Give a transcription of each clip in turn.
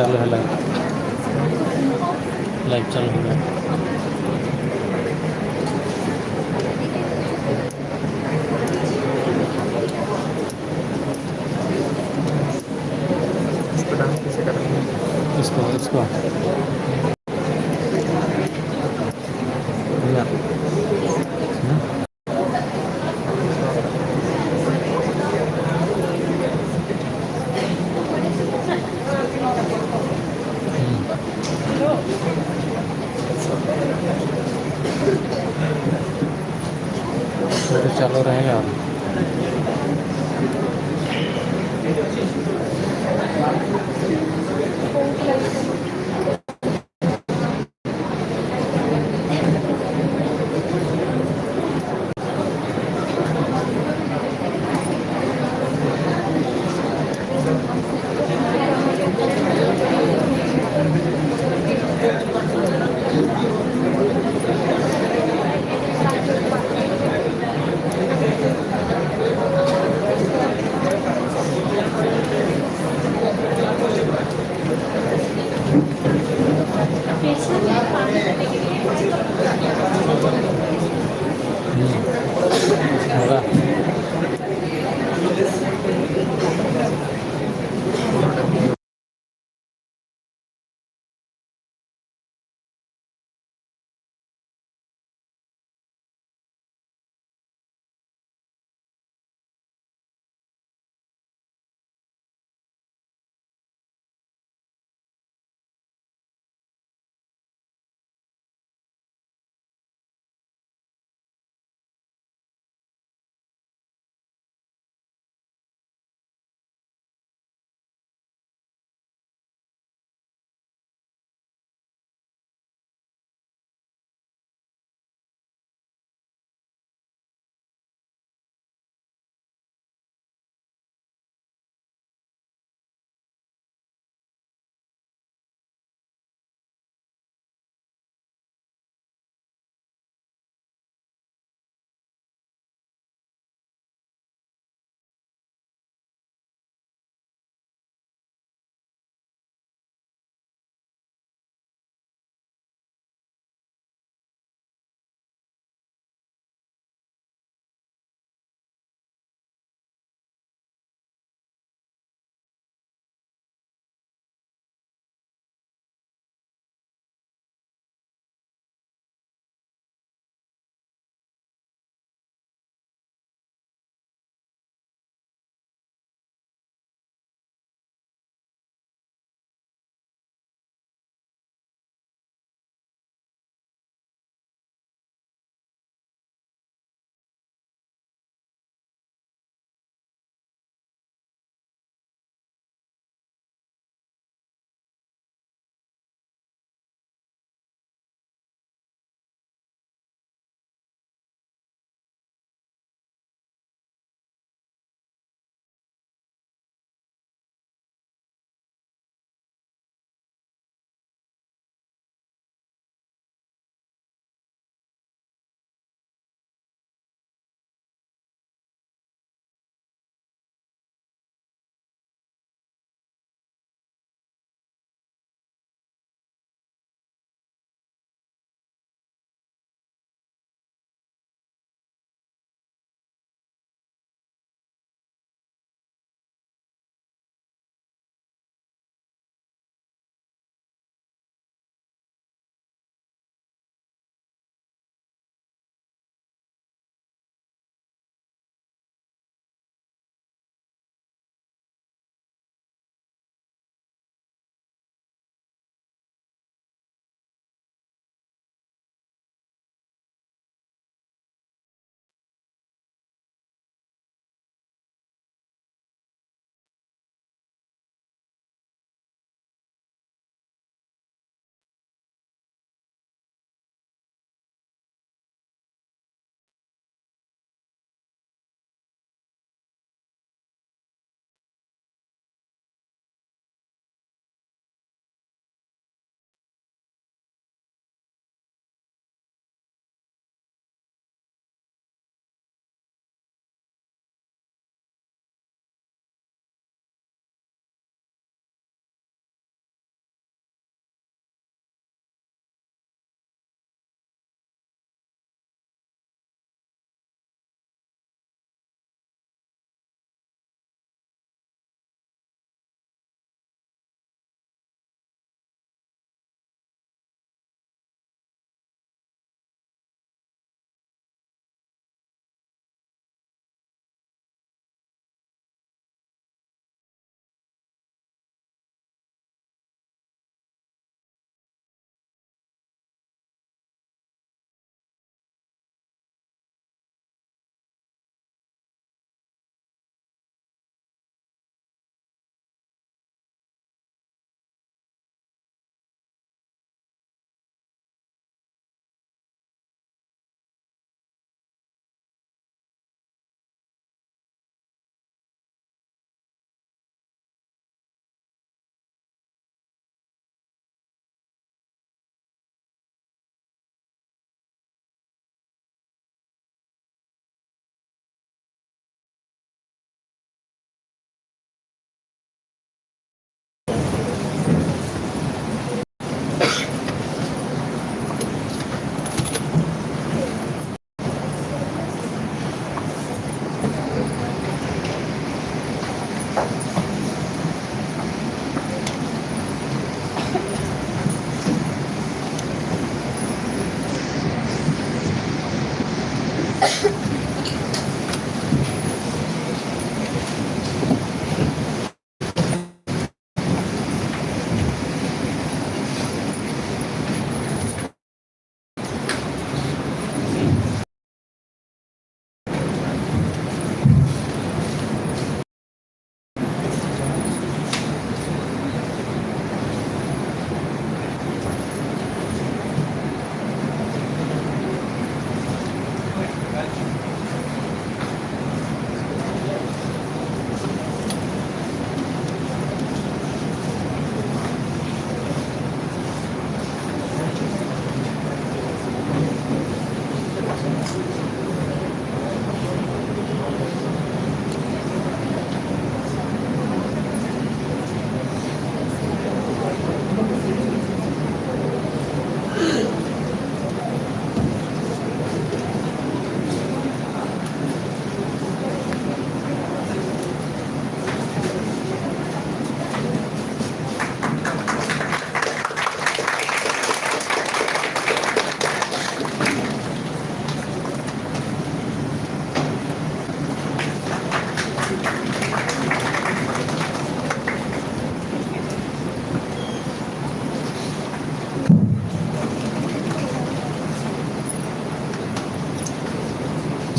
चालू है लाइव चालू है। इसको डांस कैसे करेंगे? इसको भैया तो चालू रहेगा।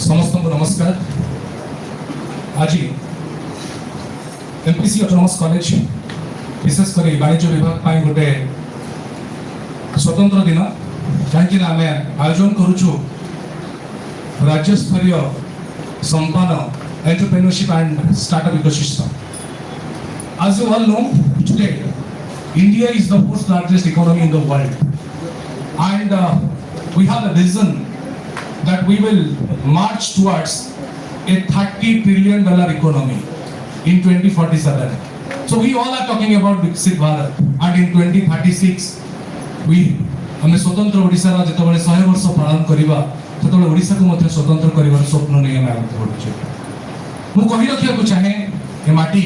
समस्त को नमस्कार। आज एमपीसी ऑटोनोमस कॉलेज विशेषकर वाणिज्य विभाग पाई गोटे स्वतंत्र दिन जहाँकि आम आयोजन करुचु राज्य स्तरीय संपन्न entrepreneurship and startup ecosystem. As you all know, today India is the fourth largest economy in the world, and we have a vision that we will march towards a $30 trillion economy in 2047. So we all are talking about Viksit Bharat, and in 2036 हमें स्वतंत्र ओडिशा रा जेतबेले 100 वर्ष पालन करिबा सेतबेले ओडिशा को मध्ये स्वतंत्र करिबार स्वप्न नै हम आगत बढ़ुछे। मु कहि रखिया को चाहे ए माटी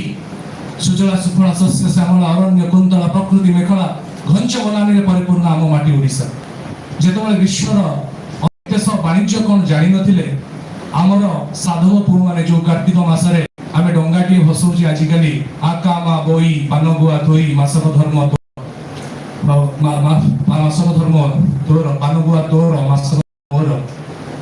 सुजला सुफला शस्य श्यामल अरण्य कुंतला प्रकृति मेखला घंच वनानी रे परिपूर्ण आम माटी ओडिशा। जेतबेले विश्वर देश वाणिज्य कौन जानी नथिले आमर साधव पु माने जो कार्तिक मासरे आमे डंगाटी भसौची आजिकाली आकामा बोई पानगुआ थोई मासक धर्म मासक धर्म तोर पानगुआ तोर मासक मोर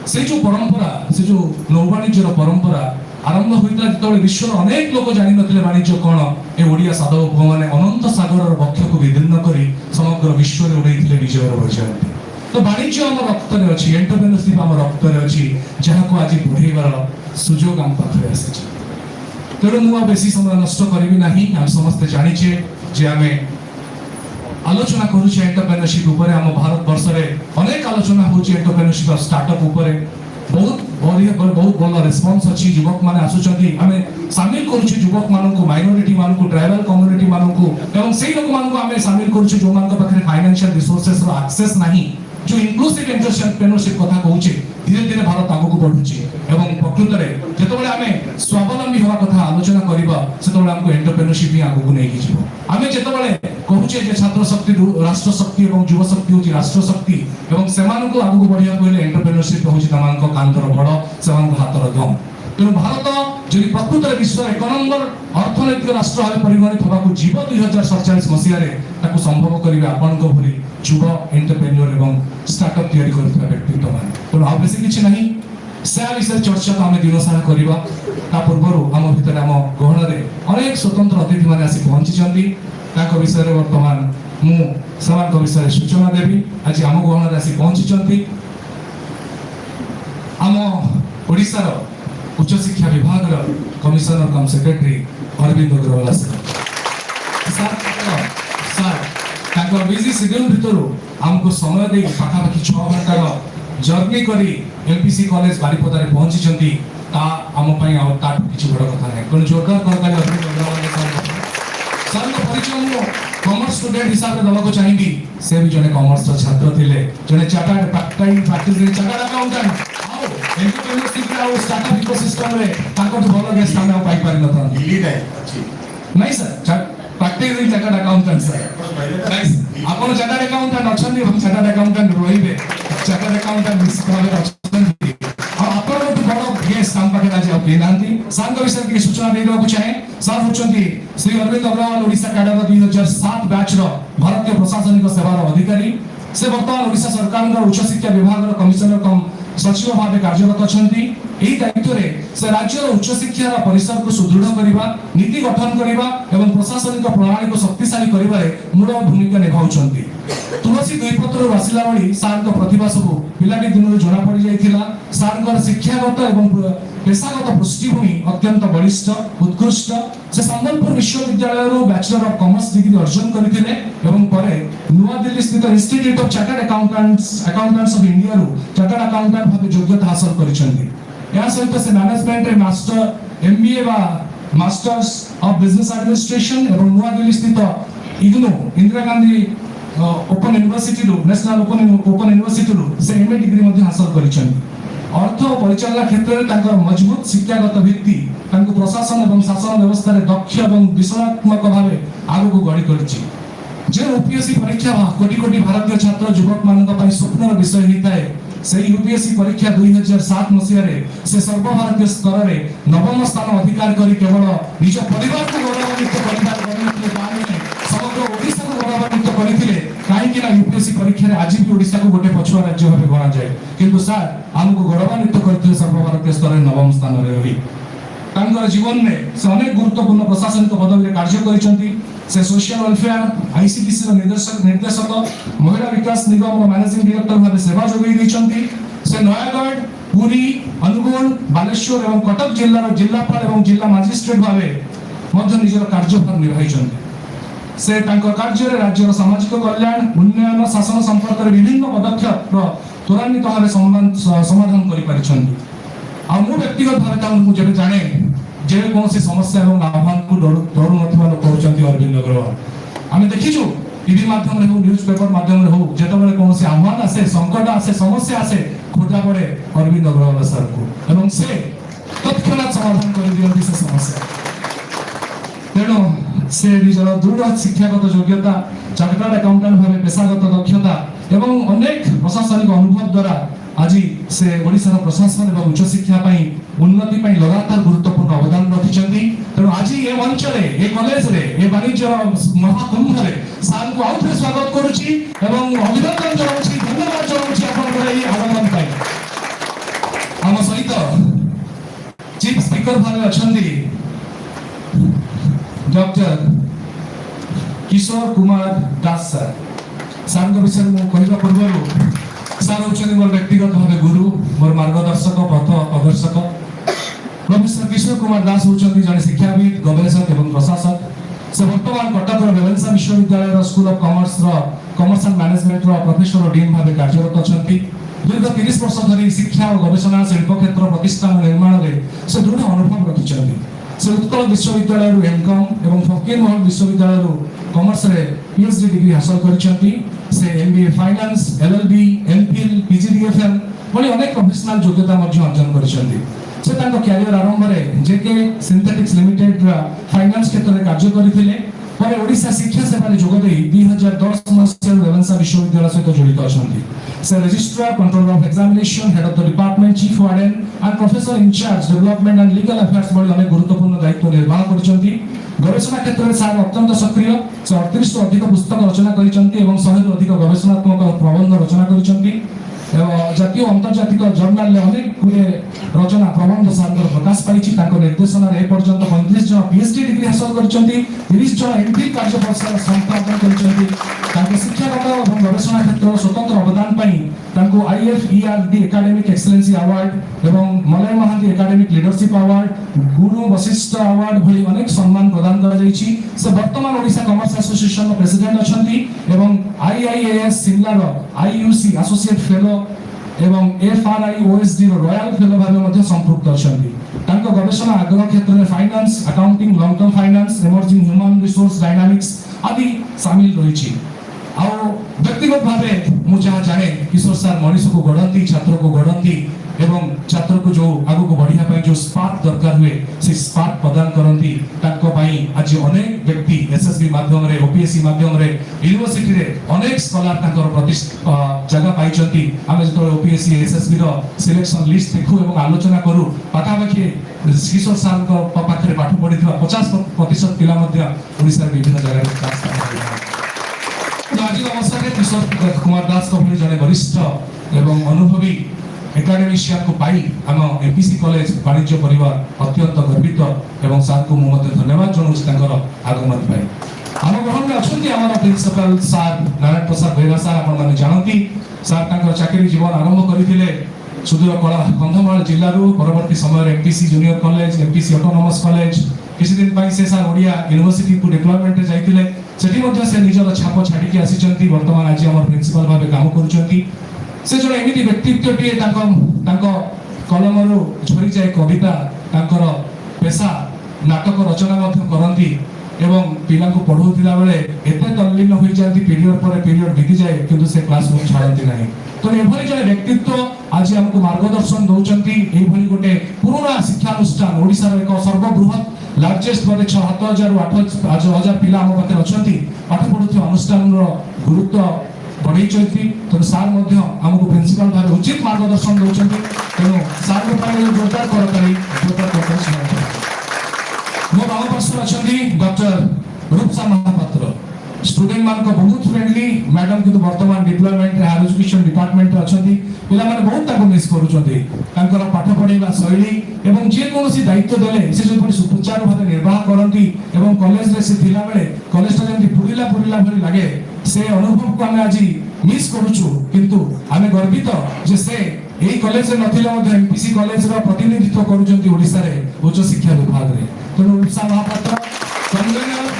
से जो परंपरा से जो नौवाणिज्यर परंपरा आरंभ होइता जेतबेले विश्वर अनेक लोक जानि नथिले वाणिज्य कौन ए ओडिया साधव पु माने अनंत सागरर बक्ष को विदीर्ण करी समग्र विश्व रे उड़ैथिले विजयर बजाय। तो वाणिज्य आम रक्त में अच्छी एंटरप्रेन्योरशिप आम रक्त में अच्छी जहाँ को आज बढ़ेबार सुजोग आम पाखे आसी। तेणु मुझे बेसी समय नष्ट करी ना आम समस्ते जानीचे जे आम आलोचना करुचे एंटरप्रेन्योरशिप ऊपर। आम भारत वर्ष में अनेक आलोचना होची एंटरप्रेन्योरशिप और स्टार्टअप ऊपर बहुत बहुत भल रेस्पॉन्स अच्छी। युवक माने आसुचंती आमे शामिल करुचे युवक मानकु माइनॉरिटी मानकु ट्राइबल कम्युनिटी मानकु एवं सेही लोक मानकु आमे शामिल करुचे जो मानक पाखरे फाइनेंशियल रिसोर्सेस रो एक्सेस नहीं जो इंक्लूसिव एंटरप्रेन्योरशिप कथा कहूचे धीरे धीरे भारत आगु को बढ़ुची एवं प्रकृत में जेतबेले आमे स्वावलंबी होवा कथा आलोचना करिबा सेतबेले हमको एंटरप्रेन्योरशिप ही आगु को नेकी जिवो। आमे जेतबेले कहूचे जे छात्र शक्ति राष्ट्र शक्ति एवं युवा शक्ति होची राष्ट्र शक्ति एवं सेमान को आगु को बढ़िया कहले एंटरप्रेन्योरशिप होची तमान को कांधर बड़ सेमान को हातर दम। तेणु भारत जदि प्रकृत विश्व 1 नंबर अर्थनैतिक राष्ट्र भाव परिगणित होगा जीव 2047 मसीह संभव करेंगे आपण भली युव एंटरप्रेन्योर एवं स्टार्टअप तैयारी करथिबा व्यक्तित्व मान। तेणु आ बेसी किछि नहीं से विषय चर्चा तो आम दिन सारा करबा। ता पूर्व आम भितर आम गहन रे अनेक स्वतंत्र अतिथि माने आसी पहुंचीचंती ताको विषय रे वर्तमान मु समान विषय सूचना देबी। आज आम गहन रे आसी पहुंचीचंती आम ओडिसा रो उच्च शिक्षा विभाग commissioner cum secretary Arvind Agrawal sir busy schedule भितर आमको समय दे पाखापाखि 6 घंटार जर्नी करी एमपीसी कॉलेज बारिपदा रे पहुंची ता आम पई आ ता किछि बड़ कथा नै। कोन जोरदार करताली अरविंद अग्रवाल सर को परिचय मु कॉमर्स स्टूडेंट हिसाब रे दबाको चाहिबी। से भी जने कॉमर्स छात्र थिले जने चार्टर्ड प्रैक्टिस चार्टर्ड अकाउंटेंट आओ एंटरप्रेन्योरशिप और स्टार्टअप इकोसिस्टम रे ताको तो भलो गेस्ट हम पाई पारि न था दिल्ली रे अछि नहीं sir practically chartered accountant sir nice आपण चार्टर्ड अकाउंटेंट अछन हम चार्टर्ड अकाउंटेंट रोइबे चार्टर्ड अकाउंटेंट निश्चित भाबे अछन आपण तो बड़ो गेस्ट हम पाके आज आप नांती सांग विषय की सूचना दे दो चाहे सर होचंती श्री अरविंद अग्रवाल ओडिसा कैडर 2007 बैच रो भारतीय प्रशासनिक सेवार अधिकारी से वर्तमान ओडिसा सरकार उच्च शिक्षा विभाग कमिशनर कम सचिव भाव कार्यरत अछंती एही दायित्व रे से राज्य उच्च शिक्षा परिसर को सुदृढ़ करिबा नीति गठन करिबा एवं प्रशासनिक प्रणाली को शक्तिशाली करिबारे मूल भूमिका निभाउछंती तुलसी दुई पत्र वासिला वाली सार को प्रतिभा सब पिलाटी दिन जना पड़ी जाइथिला सार को शिक्षागत एवं पेशागत पृष्ठभूमि अत्यंत बलिष्ठ उत्कृष्ट से संबलपुर विश्वविद्यालय रो बैचलर ऑफ कॉमर्स डिग्री अर्जन करथिले एवं परे नुआ दिल्ली स्थित institute of chartered accountants of India रो चार्टर्ड अकाउंटेंट भाबे योग्यता हासिल करिसंती या सहित से मैनेजमेंट रे मास्टर एमबीए बा मास्टर्स ऑफ बिजनेस एडमिनिस्ट्रेशन एवं नुआ दिल्ली स्थित इग्नू इंदिरा गांधी ओपन यूनिवर्सिटी रो नेशनल ओपन यूनिवर्सिटी रो से एमए डिग्री मध्ये हासिल करिसंती अर्थ और परिचालना क्षेत्र में तांकर मजबूत शिक्षागत भित्ति तांको प्रशासन एवं शासन व्यवस्था रे दक्ष एवं विश्लेषणात्मक भावे आगु को गढ़ी करछि जे यूपीएससी परीक्षा कोटी कोटी भारतीय छात्र युवक मानक पई स्वप्नर विषय हिताए से यूपीएससी परीक्षा 2007 मसिया रे से सर्वभारतीय स्तर रे नवम स्थान अधिकार करी केवल निज परिवार को गौरवान्वित परिवार गौरवान्वित पानी समग्र ओडिसा को गौरवान्वित करिथिले काहे कि ना यूपीएससी परीक्षा रे आज भी ओडिसा को गोटे पछुआ राज्य भाबे गणा जाय किंतु सर हमको गौरवान्वित करथिले सर्वभारतीय स्तर रे नवम स्थान रे रही तांकर जीवन में से अनेक गुरुत्वपूर्ण प्रशासनिक पदवी रे कार्य करिसंती से सोशल वेलफेयर आईसीडीसी निर्देशक महिला विकास निगम रो मैनेजिंग डायरेक्टर भाबे सेवा जोगई दैछंती से नयागढ़ पुरी अनुगुल बालेश्वर एवं कटक जिल्ला रो जिल्लापाल एवं जिल्ला मजिस्ट्रेट भाबे मध्य निजर कार्यभार निभाइछंती से तांकर कार्य रे राज्य रो सामाजिक कल्याण उन्नयन शासन संपर्क रे विभिन्न पदक्षेप रो त्वरान्वित भाबे समाधान करि पारिछंती आ मु व्यक्तिगत भाबे तांको जेबे जाने जे कौन सी समस्या एवं आह्वान को डरू नथिबा लोक कहउचंती अरविंद अग्रवाल आमे देखिछु टीवी माध्यम रे हो न्यूज पेपर माध्यम रे हो जेतबेले कौन सी आह्वान आसे संकट आसे समस्या आसे खोजा पड़े अरविंद अग्रवाल सर को एवं से तत्क्षणात समाधान कर दियंती से समस्या तेणु से निजर दृढ़ शिक्षागत योग्यता चार्टर्ड अकाउंटेंट भाबे पेशागत दक्षता एवं अनेक प्रशासनिक अनुभव द्वारा आज से ओडिसा प्रशासन एवं उच्च शिक्षा उन्नति लगातार गुरुत्वपूर्ण अवदान रखिछंती तेणु आज ये मंच रे ये कॉलेज रे ये वाणिज्य महाकुंभ रे सार को आउट स्वागत करूची एवं अभिनंदन जणाउची धन्यवाद जणाउची आपन रे आगमन पाई हम सहित chief speaker भाबे अछंती doctor Kishore Kumar Das sir सार को विषय में कहबा पूर्व सर होचनी मोर व्यक्तिगत भावे गुरु मोर मार्गदर्शक पथ प्रदर्शक प्रोफेसर किशोर कुमार दास होचनी जने शिक्षाविद गवेषक एवं प्रशासक से वर्तमान कटक रेवेन्सा विश्वविद्यालय school of commerce and management professor dean भावे कार्यरत अछंती दीर्घ 30 वर्ष धरि शिक्षा और गवेषणा शिल्प क्षेत्र प्रतिष्ठान निर्माण रे से दृढ़ अनुभव रखिछंती से उत्कल विश्वविद्यालय रो एमकॉम एवं फकीर मोहन विश्वविद्यालय रो कॉमर्स रे पीएचडी डिग्री हासिल करिछंती से एमबीए फाइनेंस एलएलबी एमफिल पीजीडीएफएल भली अनेक प्रोफेशनल योग्यता मध्ये अर्जन करिछंती से तांको कैरियर आरंभ रे जेके सिंथेटिक्स लिमिटेड फाइनेंस क्षेत्र रे कार्य करिथिले पर ओडिसा शिक्षा सेवा रे जोग देई 2010 मसिया रेवेन्सा विश्वविद्यालय सहित जड़ित अछंती से registrar controller of examination head of the department chief warden and professor incharge development and legal affairs भली अनेक गुरुत्वपूर्ण दायित्व निर्वाह करिसंती गवेषणा क्षेत्र में सार अत्यंत सक्रिय से 38 अधिक पुस्तक रचना करिसंती एवं 100 अधिक गवेषणात्मक प्रबंध रचना करिसंती जातीय अंतर्जातिक जर्नल ले अनेक गुरे रचना प्रबंध सार प्रकाश पाइछि ताको निर्देशन रे पर्यंत 35 जन पीएचडी डिग्री हासिल करिसंती 30 जन एमफिल कार्य परिसर संपादन करिसंती ताको शिक्षागत एवं गवेषणा क्षेत्र स्वतंत्र अवदान पई ताको आईएफईआरडी एकेडमिक एक्सीलेंसी अवार्ड एवं Malay Mahanti academic leadership award Guru Vashishtha award भली अनेक सम्मान प्रदान करा जाइछि से वर्तमान ओडिसा कॉमर्स एसोसिएशन रो प्रेसिडेंट अछंती एवं आईआईएएस सिमला रो आईयूसी एसोसिएट फेलो एवं एफआरआईओएसडी रो रॉयल फेलो भाबे मध्ये संपृक्त अछंती तांको गवेषणा आग्रह क्षेत्र में finance accounting long term finance emerging human resource dynamics आदि शामिल रहिछि आ व्यक्तिगत भावे मु जहा जाने किशोर सर मनीष को गढ़ंती छात्र को गढ़ंती एवं छात्र को जो आगु को बढ़िया पाई जो स्पार्क दरकार हुए से स्पार्क प्रदान करंती ताको पाई आज अनेक व्यक्ति एसएसबी माध्यम रे ओपीएससी माध्यम रे यूनिवर्सिटी रे अनेक स्कॉलर ताकर जगह पाई चंती आमे जो ओपीएससी एसएसबी रो सिलेक्शन लिस्ट देखु एवं आलोचना करू पाखापाखि किशोर साल को पाखरे पाठ पढ़िथिबा 50% पिला मध्य ओडिसा विभिन्न जगह रे क्लास आज अवसर में किशोर कुमार दास को जड़े वरिष्ठ एवं अनुभवी एकाडेमिशियन को पाई आम एमपीसी कॉलेज वाणिज्य परिवार अत्यंत गर्वित एवं सार को मु धन्यवाद जनाऊँ आगमन पाई आम ग्रहण में अच्छा आम प्रिंसिपल सार नारायण प्रसाद बेहरा सार आपने जानती सार चाकरी जीवन आरंभ करते सुदूर कला कंधमाल जिलू परवर्ती समय MPC junior college MPC autonomous college किसी दिन से सार ओडिया यूनिवर्सिटी को डेवलपमेंट जाइए से निजर छाप छाड़ी आसी वर्तमान आज आम प्रिंसिपल भाव काम कर से जो एमती व्यक्तित्व टे कलम झरी जाए कविता पेशा नाटक रचना करती एवं पिला को पढ़ाऊला बेले एत तल्लीन हो जाती पीरियड पर पीरियड बीती जाए किंतु से क्लासरूम छाड़ती ना तो एभली जड़े व्यक्तित्व आज हमको मार्गदर्शन दौरान गोटे पुराना शिक्षानुष्ठान ओडिशार एक सर्वबृहत लार्जेस्ट बोले 7,000 ରୁ 8,000 पिला आम पाखे अच्छा पाठ पढ़ुवा अनुष्ठान गुरुत्व बढ़ई तेणु सार आमको प्रिंसिपल भाव उचित मार्गदर्शन दौरान तेणु सार जोरदार करताली मो बाम पार्श्व अच्छा डॉक्टर रूपसा महापात्र स्टूडेंट मान को बहुत फ्रेंडली मैडम किंतु वर्तमान डिप्लॉयमेंट हायर एजुकेशन डिपार्टमेंट अच्छा पिला माने बहुत ताको मिस करूछंती तांकर पाठ पढ़ाइबा शैली एवं जे कोनोसी दायित्व देले से जो सुचारू भाव निर्वाह करंती एवं कॉलेज रे से थिला बेले कॉलेज ता जेंति पुरिला भली लागे से अनुभव को हम आज मिस करूछु किंतु आमे गर्वित जे से एई कॉलेज रे नथिले मध्ये एमपीसी कॉलेज रो प्रतिनिधित्व करूछंती ओडिसा रे उच्च शिक्षा विभाग रे तेणु उषा महापात्र कार्यक्रम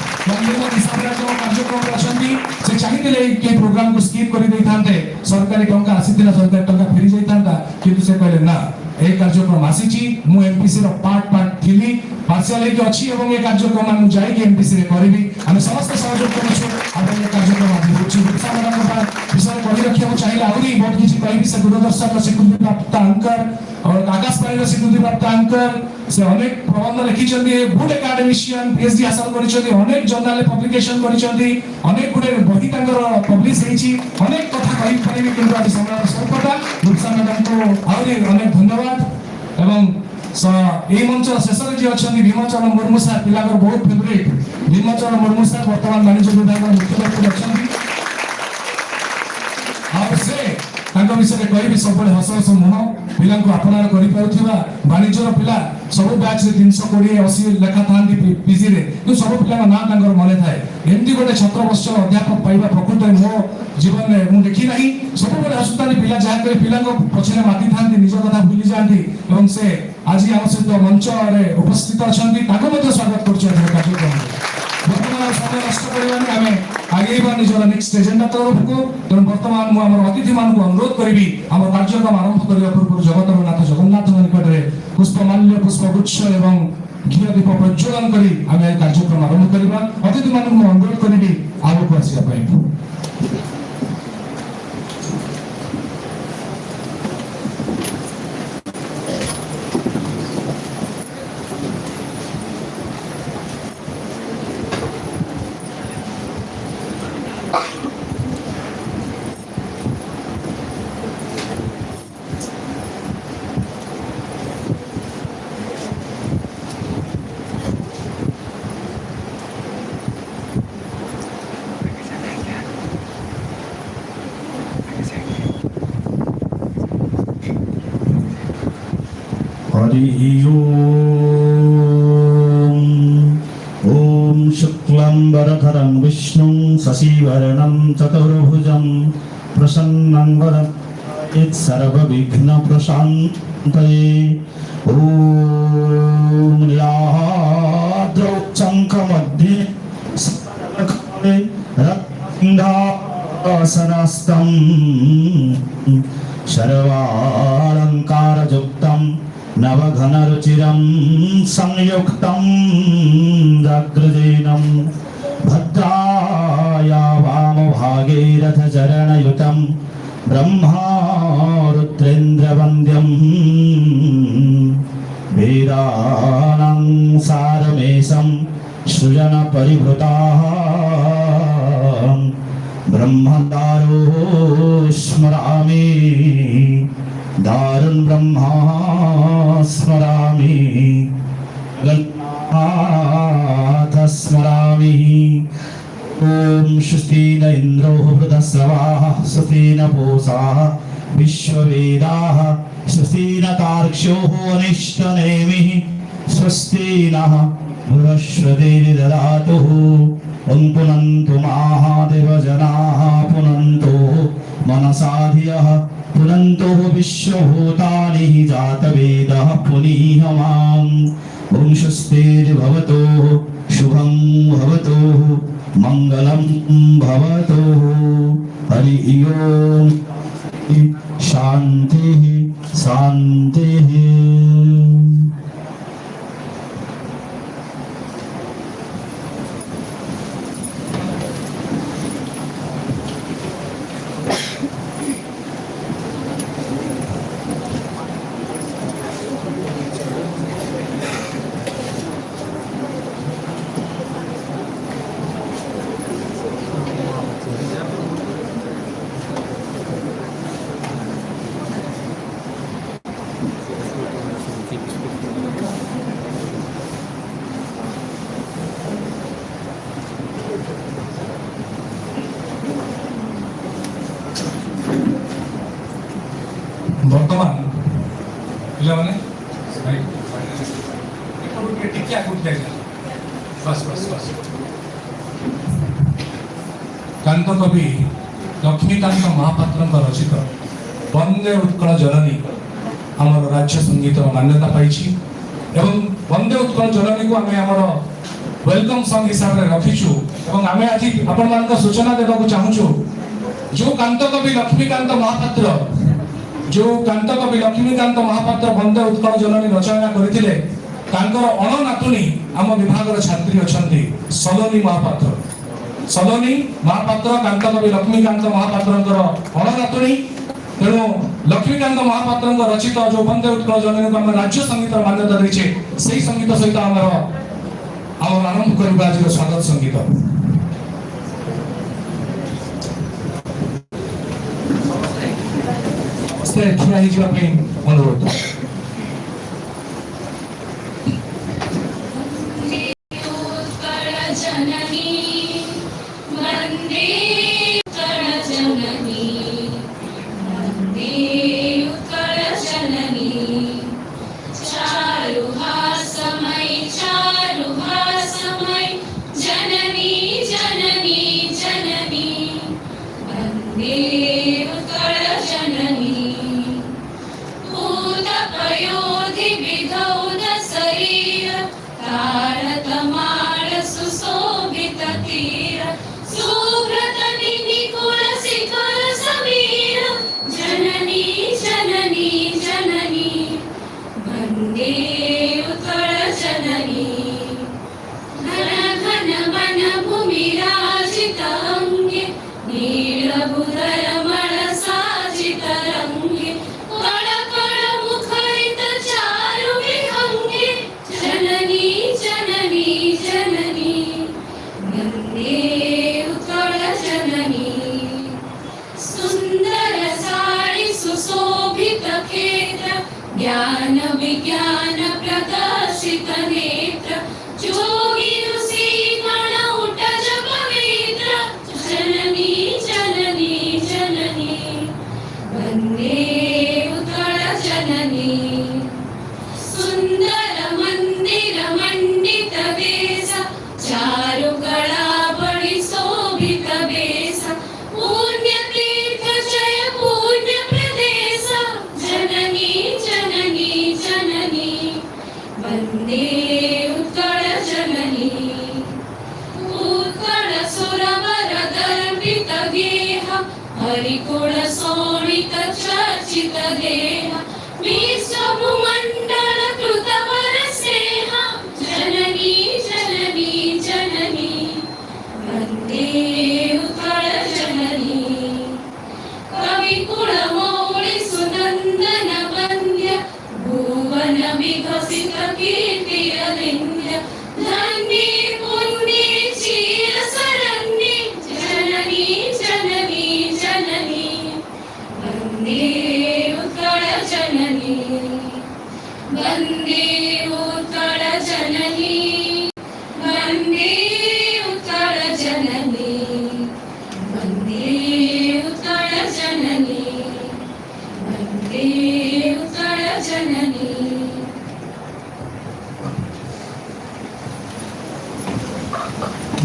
से चाहिए प्रोग्राम को स्किप कर सरकारी टंका आसीथिला सरकारी टंका फेरी जाइथांता किंतु से कहले ना ए कार्यक्रम आसीची मु एमपीसी रो पार्ट थिली पार्शियलिटी अछि एवं ए कार्यक्रम हम जाई एमपीसी रे करबी हम समस्त सहयोग करूछु आपण ए कार्यक्रम आदि होछि सामान्य विषय कहि रखियो चाहिए आउरी बहुत किछि कहबी से दूरदर्शन स्वीकृति प्राप्त अंकर और आकाशवाणी स्वीकृति प्राप्त अंकर से अनेक प्रबंध लिखिछन्ती गुड एकाडेमिशियन पीएचडी हासिल करिछन्ती अनेक जर्नल पब्लिकेशन करिछन्ती अनेक गुडे बही तांकर पब्लिश हेछि अनेक कथा कहि परिबी किंतु आज समय स्वल्पता रुपसा मैडम को आउरी अनेक धन्यवाद एवं এই মঞ্চর শেষে যে অনেক ভীমচরণ মুর্মু স্যার পিলার বহুত ফেভারিট ভীমচরণ মুর্মু স্যার বর্তমান বাণিজ্য বিভাগের মুখ্য ব্যক্তি অনেক সে তাଙ୍କ ବିଷୟରେ କହିବି ସବୁବେଳେ ହସ ହସ ମୁହଁ ପିଲାଙ୍କୁ ଆପଣାର କରିପାରୁଥିବା ବାଣିଜ୍ୟର ପିଲା ସବୁ ବ୍ୟାଚରେ 320 80 ଲେଖା ଥାନ୍ତି ପିଜି ରେ କିନ୍ତୁ ସବୁ ପିଲାଙ୍କ ନାଁ ତାଙ୍କର ମନେ ଥାଏ ଏମିତି ଗୋଟେ ଛତ୍ରବତ୍ସର ଅଧ୍ୟାପକ ପାଇବା ପ୍ରକୃତରେ ମୋ ଜୀବନରେ ମୁଁ ଦେଖି ନାହିଁ ସବୁବେଳେ ହସୁଥାନ୍ତି ପିଲା ଯାହା କରେ ପିଲାଙ୍କ ପଛରେ ମାତି ଥାନ୍ତି ନିଜ କଥା ଭୁଲି ଯାଆନ୍ତି ଏବଂ ସେ ଆଜି ଆମ ସହିତ ମଞ୍ଚରେ ଉପସ୍ଥିତ ଅଛନ୍ତି ତାଙ୍କୁ ମଧ୍ୟ ସ୍ୱାଗତ କରୁଛୁ ଆଜି କାର୍ଯ୍ୟକ୍ରମରେ ବର୍ତ୍ତମାନ ସମୟ ନଷ୍ଟ କରିବାନି ଆମେ आगे निजर नेक्स्ट एजेंडा तरफ को तेणु बर्तमान मु हमर अतिथि मान को अनुरोध करी हम कार्यक्रम आरंभ करने पूर्व जगतर नाथ जगन्नाथ निकट में पुष्पमाल्य पुष्पगुच्छ एवं घी दीप प्रज्वलन करी आम कार्यक्रम आरंभ करवा अतिथि मान को अनुरोध करी आगे को आसवा ओम शुक्लांबरधरं विष्णुं शशिवर्णं चतुर्भुजं प्रसन्नं वदनं सर्वविघ्नप्रशान्तये ओम नीलाद्रौ शङ्खमध्ये रत्नासनस्तं सर्वालङ्कारयुक्तं नवघनरुचिरं संयुक्तं जागृतेनं भद्राया वामभागे रथचरणयुतं ब्रह्मा रुद्रेन्द्रवन्द्यं सुजन परिभृताः ब्रह्मदारो स्मरामि दारुन् ब्रह्मा स्मरामि गणनाथ स्मरामि ओम स्वस्ति न इंद्रो वृधस्रवाः स्वस्ति न पूषा विश्ववेदाः स्वस्ति न तार्क्ष्यो अनिष्टनेमिः स्वस्ति नः बृहस्पतिर्दधातु ददातुः पुनन्तु महादेवजनाः पुनन्तु मनसा धियः पुनन्तु विश्वभूतानि जातवेदः पुनीहमाम् ओम स्वस्तिर्भवतु शुभं भवतु मंगलम भवतु हरि ओम शांति शांति। बर्तमान पिलाने बस बस बस कांत कवि लक्ष्मीकांत महापात्र रचित वंदे उत्कल जननी आमर राज्य संगीत मान्यता पाई एवं वंदे उत्कल जननी को आम आमर वेलकम सॉन्ग हिसाब से रखीचु आम आज आपण मान सूचना देवा चाहूँ जो कांत कवि लक्ष्मीकांत महापात्र जो कांत कवि लक्ष्मीकांत महापात्र वंदे उत्कल जननी रचना करथिले तांकर अण नातुणी आम विभाग छात्री अछंती सलोनी महापात्र कांत कवि लक्ष्मीकांत महापात्रंकर अण नातुणी तेणु लक्ष्मीकांत महापात्र रचित जो वंदे उत्कल जननी को आम राज्य संगीत मान्यता देछे सेही संगीत सहित आमर आरंभ करबा आज स्वागत संगीत। ठिया हिजिबा पई अनुरोध। सुशोभित तीर सुभ्रत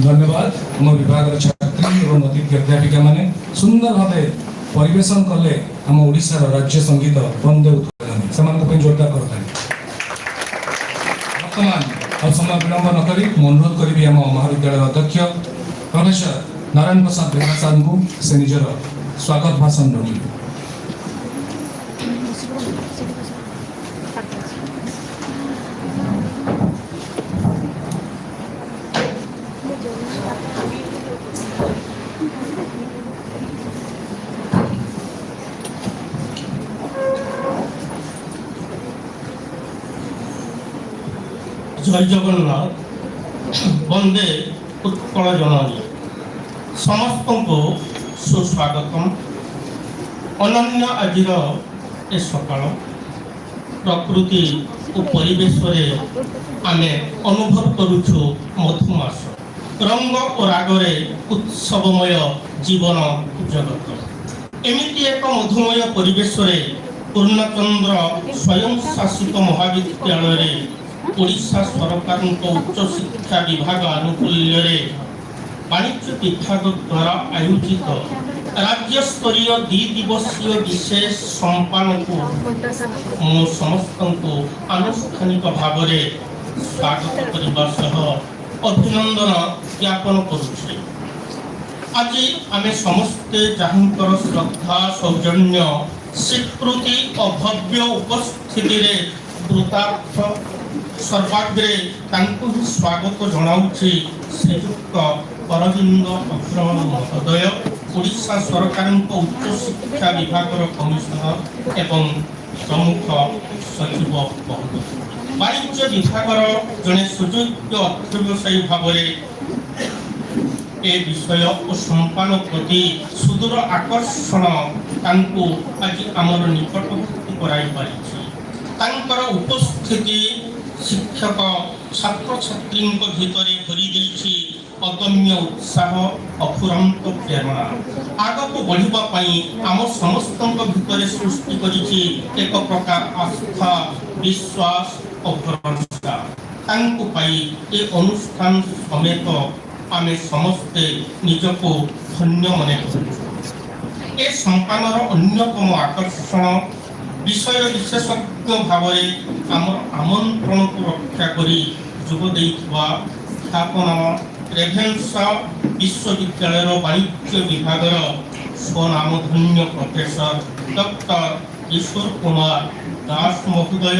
धन्यवाद आम विभाग छात्री और अतिथि अध्यापिका माने सुंदर भाव परिवेशन कले आम ओडिशार राज्य संगीत वंदे उत्कल से जोरदार करता वर्तमान और समय विलंब न करी अनुरोध करी आम महाविद्यालय अध्यक्ष प्रोफेसर नारायण प्रसाद बेहरा साहब को से निजर स्वागत भाषण रखी। जय जगन्नाथ वंदे उत्कल जननी समस्त को सुस्वागतम। अनन्य आजिर ए सकाळ प्रकृति और परिवेश आम अनुभव करुछु मधुमास रंग और रागरे उत्सवमय जीवन जगत एमिति एक मधुमय परिवेश पूर्णचंद्र स्वयं शासित महाविद्यालय ओडिशा सरकार उच्च शिक्षा विभाग आनुकूल्य वाणिज्य विभाग द्वारा आयोजित राज्य स्तरीय 2 दिवसीय विशेष सम्पान को मो समस्त को आनुष्ठानिक भाव स्वागत करने अभिनंदन ज्ञापन करुछे। आज आमे समस्ते जहाँकर श्रद्धा सौजन्य स्वीकृति अभव्य उपस्थिति कृतार्थ सर्वाग्रे तांको ही स्वागत जनाउछि श्रीयुक्त अरविंद अग्रवाल महोदय ओडिशा सरकार उच्च शिक्षा विभाग कमिशनर एवं प्रमुख सचिव महोदय वाणिज्य विभाग जड़े सुयोग्य अर्थव्यवसायी भाव ए विषय और सम्पान प्रति सुदूर आकर्षण तांको आज आमर निकटवर्ती कराई पारिछि। तांकर उपस्थिति शिक्षक छात्र छात्री भितर भरी देछि अदम्य उत्साह अफुरंत प्रेरणा आगक बढ़ापी आम समस्त भितर सृष्टि करिछि एक प्रकार आस्था विश्वास और भरोसा तांको पाई ए अनुष्ठान समेत आमे समस्ते निजको धन्य मन करूँ। ए सम्पानर अन्यतम आकर्षण विषय विशेषज्ञ भाव आमंत्रण को रक्षा करी जोग देइथिबा ख्यातनाम रेभेन्सा विश्वविद्यालय वाणिज्य विभाग स्वनामधन्य प्रोफेसर डॉक्टर ईश्वर कुमार दास महोदय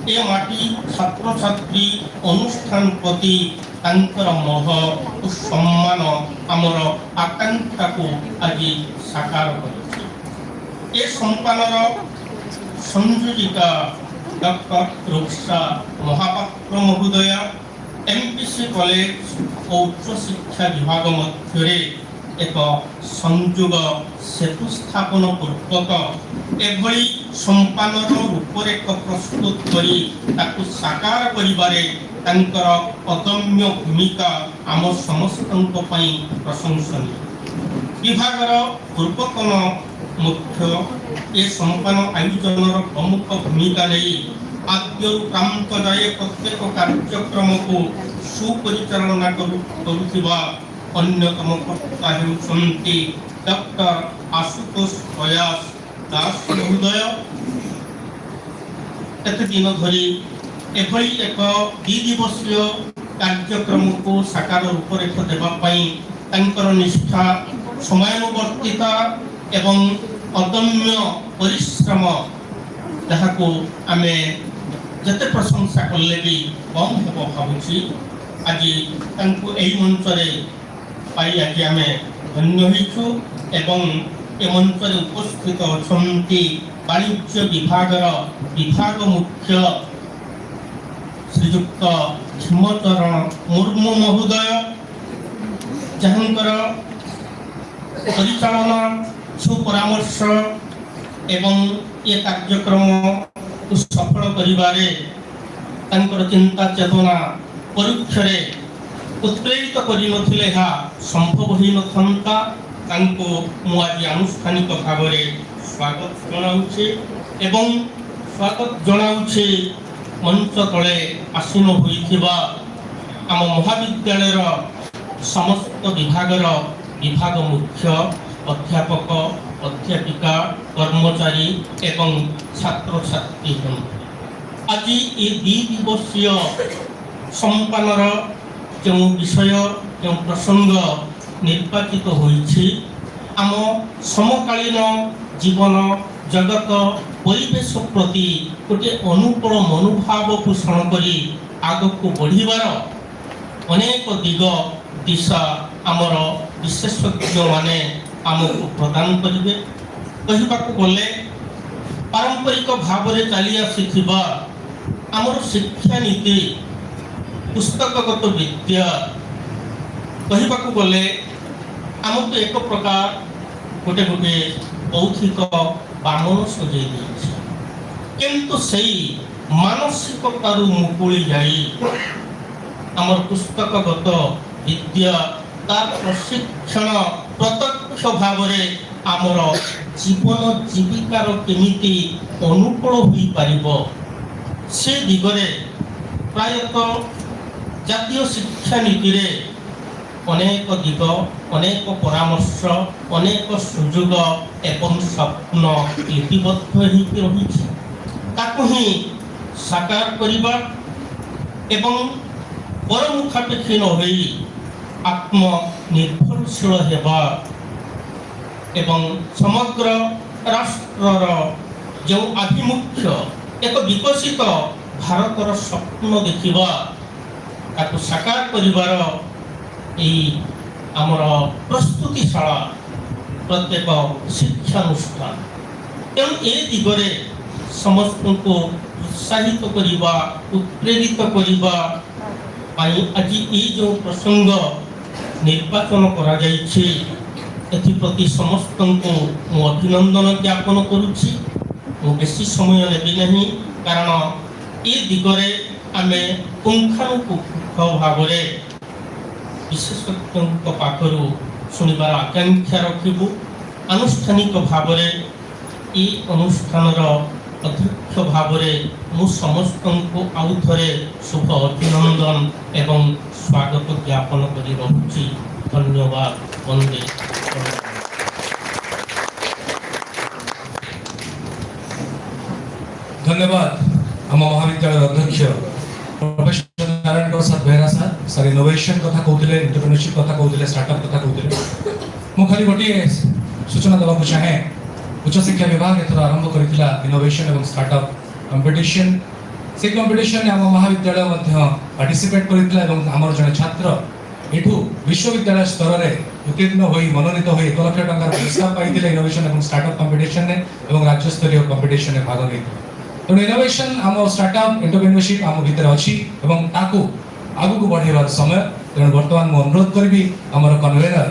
ए माटी छात्र छात्री अनुष्ठान प्रति तांकर मोह और सम्मान आमर आकांक्षा को आज साकार करिछि। ए सम्पानर संयोजिका डॉक्टर रुक्षा महापात्र महोदय MPC कॉलेज और उच्च शिक्षा विभाग मध्य एक संयोग सेतु स्थापन पूर्वक एभली सम्पानर रूपरेख प्रस्तुत करी ताकु साकार करिबारे तांकर अदम्य भूमिका आम समस्तଙ୍କ ପାଇଁ प्रशंसनीय। विभागर पूर्वतन मुख्य ए सम्पान आयोजन प्रमुख भूमिका नहीं आद्य प्रांत जाए प्रत्येक कार्यक्रम को सुपरिचालना करुवा अन्यतम कर्ता हेउछन्ति डॉक्टर आशुतोष प्रयास दास महोदय। एत दिन धरी एभली एक 2 दिवसीय कार्यक्रम को साकार रूपरेख देवा तांकर निष्ठा समयानुवर्तिता एवं अदम्य परिश्रम जहाँ को आमे जते प्रशंसा कले भी कम हेब भावुची। आज तांको एई मंच रे पाई आज आमे धन्य होइछु एवं ए मंच रे उपस्थित अछंती वाणिज्य विभागर विभाग मुख्य श्रीयुक्त क्षमचरण मुर्मू महोदय जहाँकर परिचालना सुपरामर्श एवं ये कार्यक्रम सफल करिबारे तांकर चिंता चेतना परीक्षरे उत्प्रेरित करि नथिले हा संभव होई नथंता। तांको मु आज आनुष्ठानिक भाव स्वागत जनाउछि एवं स्वागत जनाउछि मंच तले आसीन होइथिबा आम महाविद्यालय समस्त विभाग मुख्य अध्यापक अध्यापिका कर्मचारी एवं छात्र छात्री आज ये 2 दिवसीय सम्पानर जो विषय जो प्रसंग निर्वाचित होइछि आम समकालीन जीवन जगत परिवेश प्रति गोटे अनुकूल मनोभाव पोषण करी आगक बढ़िबार अनेक दिग दिशा आमर विशेषज्ञ माने आमको प्रदान करिवे। कहिबाकू गले पारंपरिक भाव में चली आसीथिबा आमर शिक्षा नीति पुस्तकगत विद्या कहिबाकू गले आमको एक प्रकार गोटे गोटे बौद्धिक बामन सजाई देछि किंतु सही मानसिकतारू मुकुली जाई आमर पुस्तकगत विद्या तार प्रशिक्षण प्रत्यक्ष भाव में आमर जीवन जीविकार केमिति अनुकूल होई पारिबो से दिगरे प्रायतः जातीय शिक्षा नीति रे अनेक दिग अनेक परामर्श अनेक सुযোগ एवं स्वप्न लिपिबद्ध होई रहिछि ताकू ही साकार करिबा एवं परमुखापेक्षी न होई आत्मनिर्भरशील हेबा एवं समग्र राष्ट्रर जो आभिमुख्य एक विकसित भारतर स्वप्न देखिबा ताकू साकार करिबार आमर प्रस्तुतिशाला प्रत्येक शिक्षानुष्ठान तेणु ए दिगरे समस्त को उत्साहित करिबा उत्प्रेरित करिबा आज ये जो प्रसंग निर्वाचन करा जाइछि एथिप्रति समस्त को मु अभिनंदन ज्ञापन करुछि। मु बेसी समय लेबि नहीं कारण ये दिगरे आमे पुंखानुपुंख भाव विशेषज्ञ पाखरु शुणिबार आकांक्षा रखिबु। आनुष्ठानिक भाव ये अनुष्ठानर अध्यक्ष भाव मु समस्त को आउ थे शुभ अभिनंदन एवं स्वागत ज्ञापन करी रहुछि। धन्यवाद। वंदे। धन्यवाद आम महाविद्यालय अध्यक्ष professor Narayan Prasad Behera sir innovation कथा कहते एंटरप्रेन्योरशिप कथा कहते स्टार्टअप कथा कहते मु खाली गोटे सूचना देवाक चाहे उच्च शिक्षा विभाग एथर आरंभ करथिला इनोवेशन एवं स्टार्टअप कंपटीशन से कंपटीशन आम महाविद्यालय मध्य पार्टिसिपेट करथिला एवं हमर जने छात्र एठू विश्वविद्यालय स्तर रे उत्तीर्ण होई मनोनीत होई 1 लाख टंका पुरस्कार पाइथिले इनोवेशन एवं स्टार्टअप कंपटीशन ने एवं राज्य स्तरीय कंपटीशन में भाग लेथिले। तो इनोवेशन आम स्टार्टअप एंटरप्रेन्योरशिप आम भीतर अच्छी एवं ताकू आगु को बढ़ेबार समय तेणु बर्तमान मु अनुरोध करी आमर convener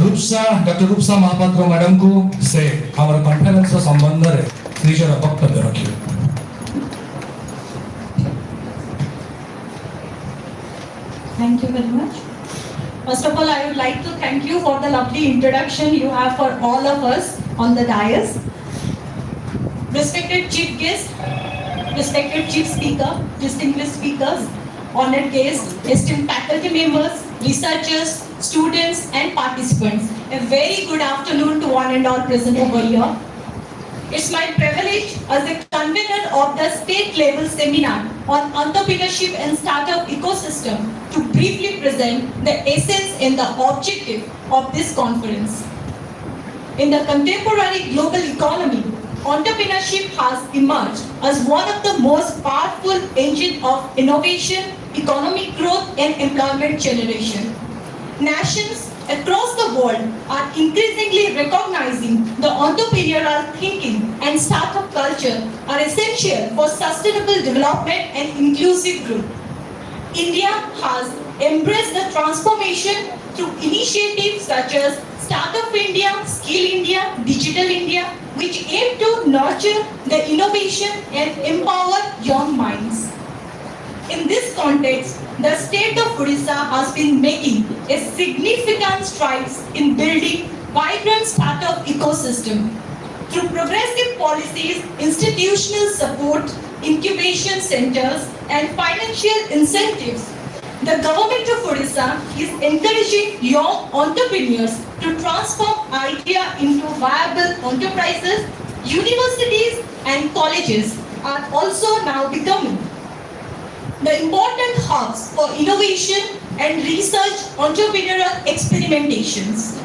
Rupsa doctor Rupsa Mahapatra madam को से आमर कॉन्फ्रेंस संबंध रे निजर वक्तव्य रखिबे। Thank you very much. First of all, I would like to thank you for the lovely introduction you have for all of us on the dais. Respected chief guest, respected chief speaker, distinguished speakers, honored guests, esteemed faculty members, researchers, students and participants. A very good afternoon to one and all present over here. It's my privilege as the convener of the state level seminar on entrepreneurship and startup ecosystem to briefly present the essence and the objective of this conference. In the contemporary global economy, entrepreneurship has emerged as one of the most powerful engines of innovation, economic growth and employment generation. Nations across the world are increasingly recognizing the entrepreneurial thinking and startup culture are essential for sustainable development and inclusive growth. India has embraced the transformation through initiatives such as Startup India, Skill India, Digital India, which aim to nurture the innovation and empower young minds. In this context, the state of Odisha has been making a significant strides in building vibrant startup ecosystem. Through progressive policies, institutional support, incubation centers, and financial incentives, The government of Odisha is encouraging young entrepreneurs to transform idea into viable enterprises. Universities and colleges are also now becoming the important hubs for innovation and research entrepreneurial experimentations.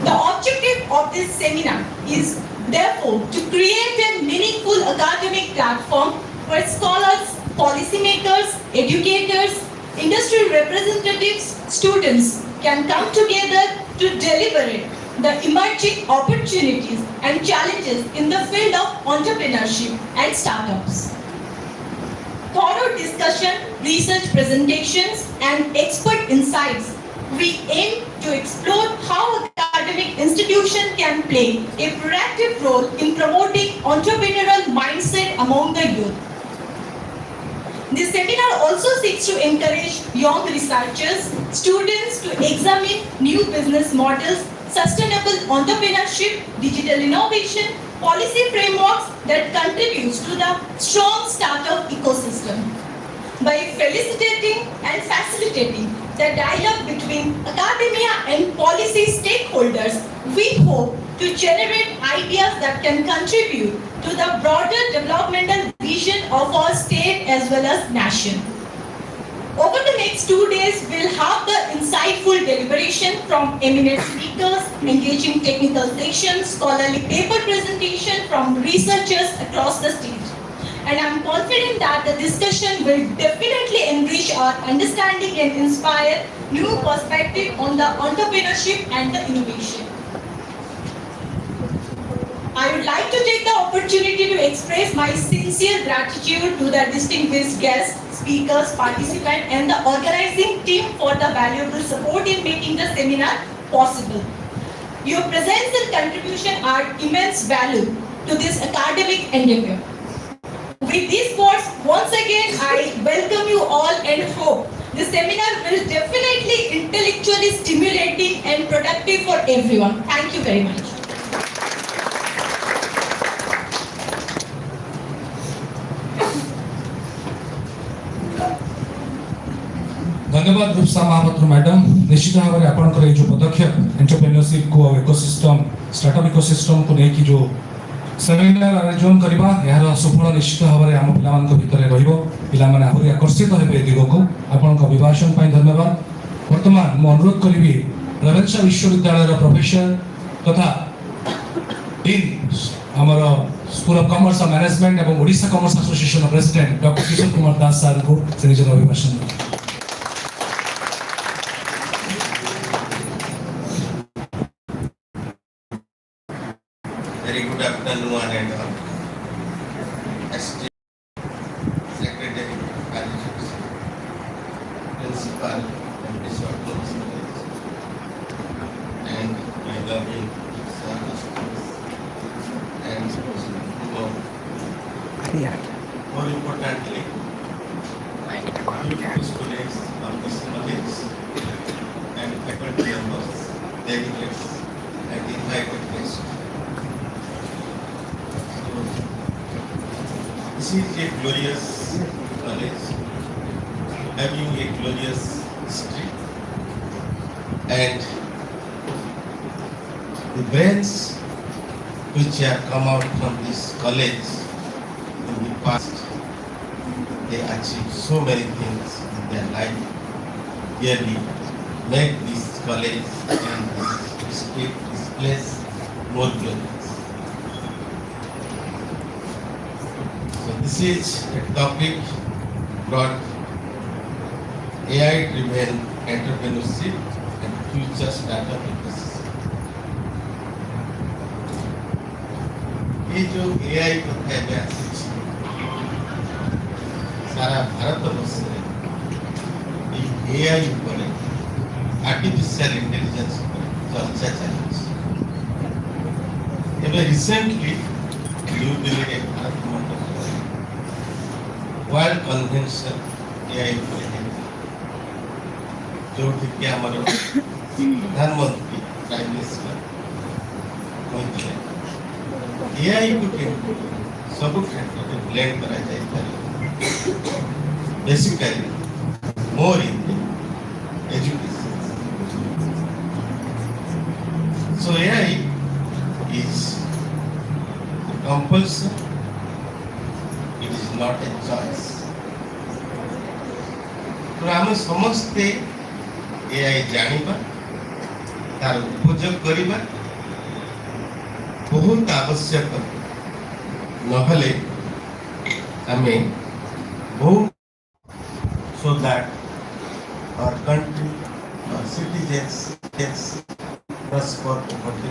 The objective of this seminar is therefore to create a meaningful academic platform where scholars, policymakers, educators, industry representatives, students can come together to deliberate the emerging opportunities and challenges in the field of entrepreneurship and startups. Thorough discussion, research presentations, and expert insights, we aim to explore how academic institutions can play a proactive role in promoting entrepreneurial mindset among the youth. This seminar also seeks to encourage young researchers, students to examine new business models, sustainable entrepreneurship, digital innovation, policy frameworks that contributes to the strong startup ecosystem. By facilitating and facilitating the dialogue between academia and policy stakeholders, we hope to generate ideas that can contribute to the broader developmental vision of our state as well as nation. Over the next 2 days, we'll have the insightful deliberation from eminent speakers, engaging technical sessions, scholarly paper presentation from researchers across the state. And I'm confident that the discussion will definitely enrich our understanding and inspire new perspective on the entrepreneurship and the innovation. I would like to take the opportunity to express my sincere gratitude to the distinguished guests, speakers, participants, and the organizing team for the valuable support in making the seminar possible. Your presence and contribution are immense value to this academic endeavor. With these words, once again, I welcome you all and hope the seminar will definitely intellectually stimulating and productive for everyone. Thank you very much. धन्यवाद Rupsa Mahapatra madam. निश्चित भाव में आपनकर जो पदक्षेप entrepreneurship को ecosystem startup ecosystem को लेकिन जो सेमिनार आयोजन करबा यार सफल निश्चित भाव में आम पिलामान भितर रहिबो। पिला माने आहुरी आकर्षित हेबे दिगो को आपनका अभिभाषण पई धन्यवाद। वर्तमान मो अनुरोध करिबी रेवेन्सा विश्वविद्यालय प्रोफेसर तथा डीन हमर school of commerce and management एवं Odisha commerce association president doctor Kishore Kumar Das sir को से निजर अभिभाषण। Very good afternoon and ST Secretary, Principal, and Bishop and my loving sons and more importantly, beautiful students of this college and faculty members, delegates, and invited guests. This is a glorious college, having a glorious history, and the brains which have come out from this college in the past, they achieved so many things in their life, really make this college and this place more glorious. This is a topic brought AI-driven entrepreneurship and future startup ecosystem. ये जो AI कथा है सारा भारत वर्ष में AI ऊपर artificial intelligence चर्चा चली है। रिसेंटली न्यू दिल्ली के भारत वर्ल्ड कन्वेंशन AI जो कि हमारे प्रधानमंत्री प्राइम मिनिस्टर कहते AI को सब क्षेत्र में ब्लेंड करा जाए basically more in compulsion, it is not a choice. तो आम समस्ते एआई जानिबा तार उपयोग करिबा बहुत आवश्यक नहले आमे बहुत so that our country, our citizens prosper over the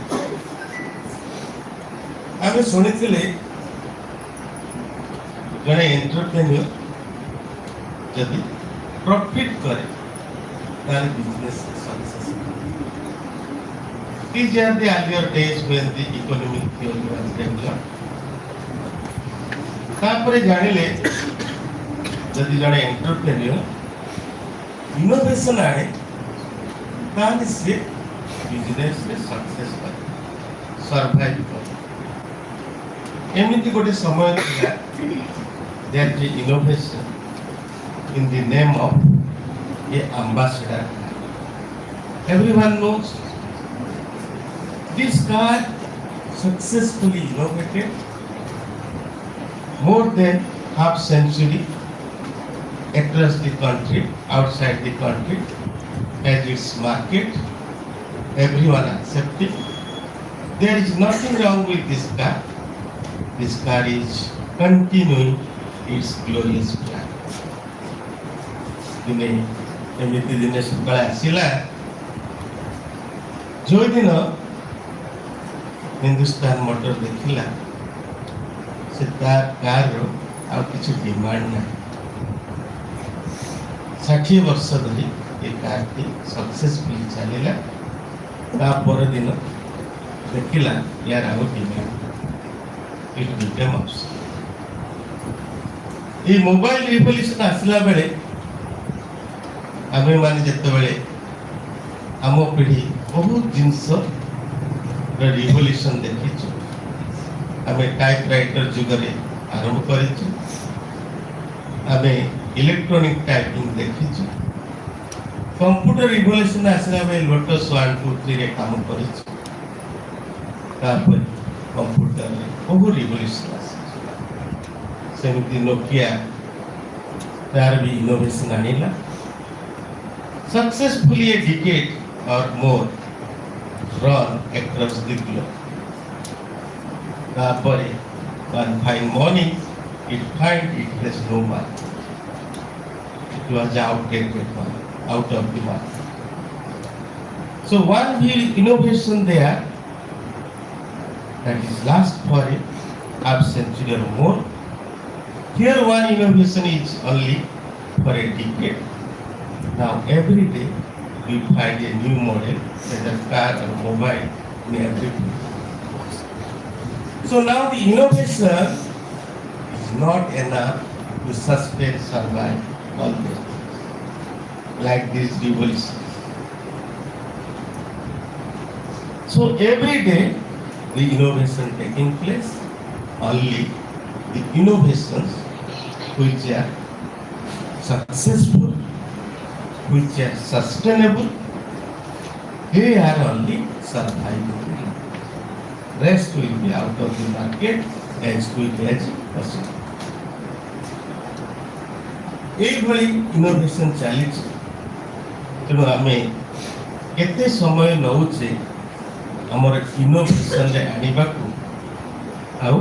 आमे सुनिथिले जड़े एंटरप्रेन्योर जदि प्रॉफिट करे तार business success. These are the earlier days when the economic theory was developed. तापरे जानिले जदि जड़े एंटरप्रेन्योर इनोवेशन आए तार से बिजनेस में सक्सेस करे सर्वाइव करे. एमिति गोटे समय थिला that the innovation in the name of a ambassador. Everyone knows this car successfully innovated more than half century across the country, outside the country, as its market. Everyone accepted. There is nothing wrong with this car. This car is continuing its glorious plan. दिने एमिति दिने सकाळ आसिला जो दिन Hindustan motor देखिला से तार car रो आ किछ डिमांड ना 60 वर्ष धरि ए कार की सक्सेसफुली चलेला ता पर दिन देखिला यार आउ डिमांड इट बिकम ऑब्सोलेट. ये मोबाइल रिवोल्यूशन आसला बेले आमे माने जत्ते बेले आमो पीढ़ी बहुत जिंस रिवोल्यूशन देखिछु. आमे टाइपराइटर जुगरे आरंभ करिछु. आमे इलेक्ट्रॉनिक टाइपिंग देखिछु. कंप्यूटर रिवोल्यूशन आसला बेले लोटस 1 2 3 रे काम करिछु. तापर कंप्यूटर रे बहुत रिवोल्यूशन सेमती नोकिया तार भी इनोवेशन आनिला successfully a decade or more run across the globe. तापरे one fine morning it find it has no market. It was outdated one, out of the market. So one will innovation there that is last for a half century or more. Here one innovation is only for a decade. Now every day we find a new model, whether car or mobile, in every place. So now the innovation is not enough to sustain, survive all this, like these revolutions. So every day the innovation taking place, only the innovations which are successful, which are sustainable, they are only surviving. Rest will be out of the market as quick as possible. এইভাবে innovation চালিছে তেଣୁ ଆମେ କେତେ ସମୟ ନେଉଛେ ଆମର ଇନୋଭେସନରେ ଆଣିବାକୁ ଆଉ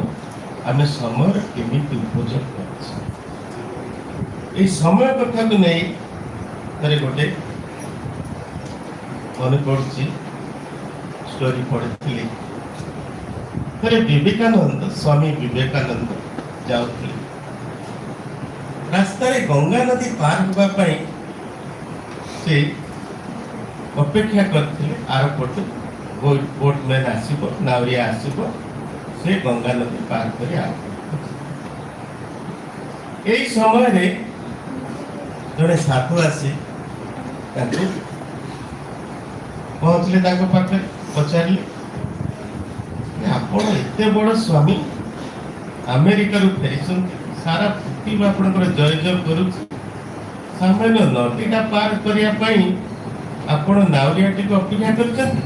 ଆମେ ସମୟ କେମିତି ଉପଯୋଗ କରୁଛେ. এই ସମୟ କଥାକୁ ନେଇ ଥରେ ଗୋଟେ ମନେ ପଡ଼ୁଛି ଷ୍ଟୋରି ପଢ଼ିଥିଲି. ଥରେ ବିବେକାନନ୍ଦ ସ୍ୱାମୀ ବିବେକାନନ୍ଦ ଯାଉଥିଲେ ରାସ୍ତାରେ ଗଙ୍ଗା ନଦୀ ପାର ହେବା ପାଇଁ ସେ ଅପେକ୍ଷା କରିଥିଲେ. ଆର ପଟୁ ବୋଟମ୍ୟାନ୍ ଆସିବ, ନାଉରିଆ ଆସିବ, ସେ ଗଙ୍ଗା ନଦୀ ପାର କରି এই ସମୟରେ ଜଣେ ସାଧୁ ଆସି ତାଙ୍କୁ ପହଞ୍ଚିଲେ ତାଙ୍କ ପାଖରେ ପଚାରିଲେ ଆପଣ ଏତେ ବଡ଼ ସ୍ୱାମୀ ଆମେରିକାରୁ ଫେରିଛନ୍ତି, ସାରା ପୃଥିବୀ ଆପଣଙ୍କର ଜୟ ଜୟ କରୁଛି, ସାମାନ୍ୟ ନଦୀଟା ପାର କରିବା ପାଇଁ ଆପଣ ନାଉରିଆଟିକୁ ଅପେକ୍ଷା କରିଛନ୍ତି?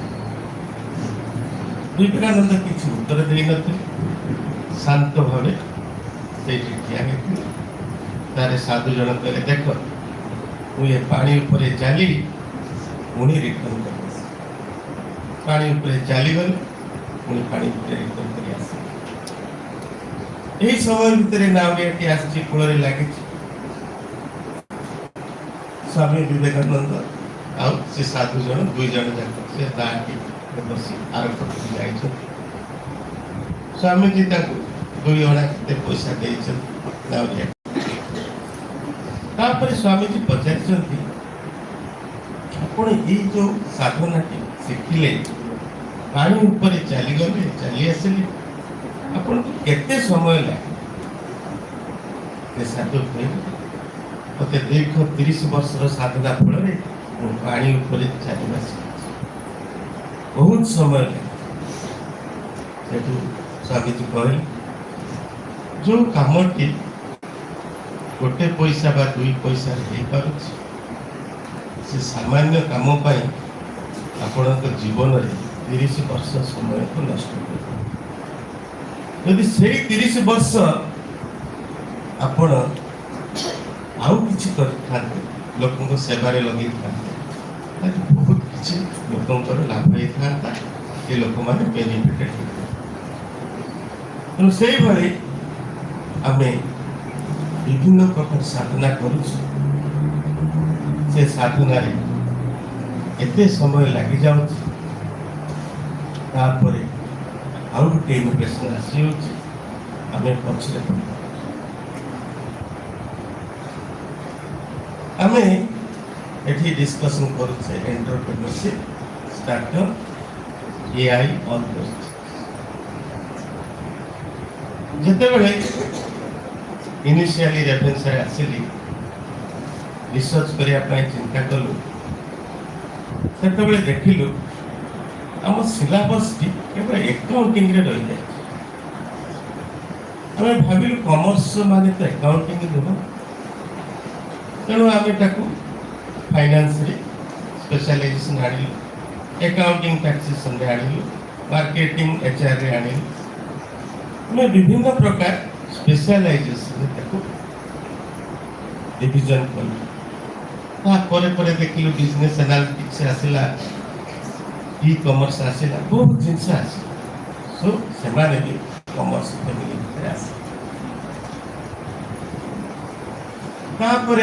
ବିବେକାନନ୍ଦ କିଛି ଉତ୍ତର ଦେଇନଥିଲେ. शांत भावे से ठिया तारे साधु जन कहले देख मुझे पानी ऊपर चली पुणी रिटर्न कर पानी ऊपर चली गले पुणी पानी ऊपर रिटर्न कर समय भितर नावटी आसी कूल लगे स्वामी विवेकानंद आउ से साधु जन दुई जन जाक से दाटी बसी आरपट जाई स्वामी जी दुई अणा के पैसा दे नावटी तापर स्वामी जी पचारि आपण ये जो साधना शिखिले पानी ऊपर चली गले चली आसिले आपण केते समय लगे साधु मत दीर्घ 30 वर्ष साधना फल पानी ऊपर चलना बहुत समय लगे स्वामी जी कहे जो कामटी गोटे पैसा बा दुई पैसा से सामान्य काम आपण जीवन में 30 वर्ष समय को नष्ट यदि से 30 वर्ष आपण आउ किछि करथाते लोकन सेवा रे लगे था बहुत किछि लोकन लाभ होता ये लोक माने बेनिफिटेड तो से भाई आमे विभिन्न प्रकार साधना करूँ से साधना रे एते समय लगी जाऊँ तापरे आउ गोटे इनोवेशन आसी आमे पछरे आमे एठी डिस्कशन करूछे entrepreneurship startup AI all those जते बेले इनिशियली रेफरेंस आसिली रिसर्च करिया पई चिंता कलु सेते बेले देखिलु आम सिलेबस टी केवल अकाउंटिंग रे रहि जाय आमे भाबिलु कॉमर्स माने तो अकाउंटिंग नुह तेणु आम फाइनान्स स्पेशलाइजेशन आनिलु अकाउंटिंग टैक्सेशन रे आनिलु मार्केटिंग एचआर रे आनिलु मैं विभिन्न प्रकार स्पेशलाइजेशन डिविजन कलु तापर देखिलु बिजनेस एनालिटिक्स आसिला ई कॉमर्स आसिला बहुत जिनस आसी सो सेमाने भी कॉमर्स फैमिली भितर आसी तापर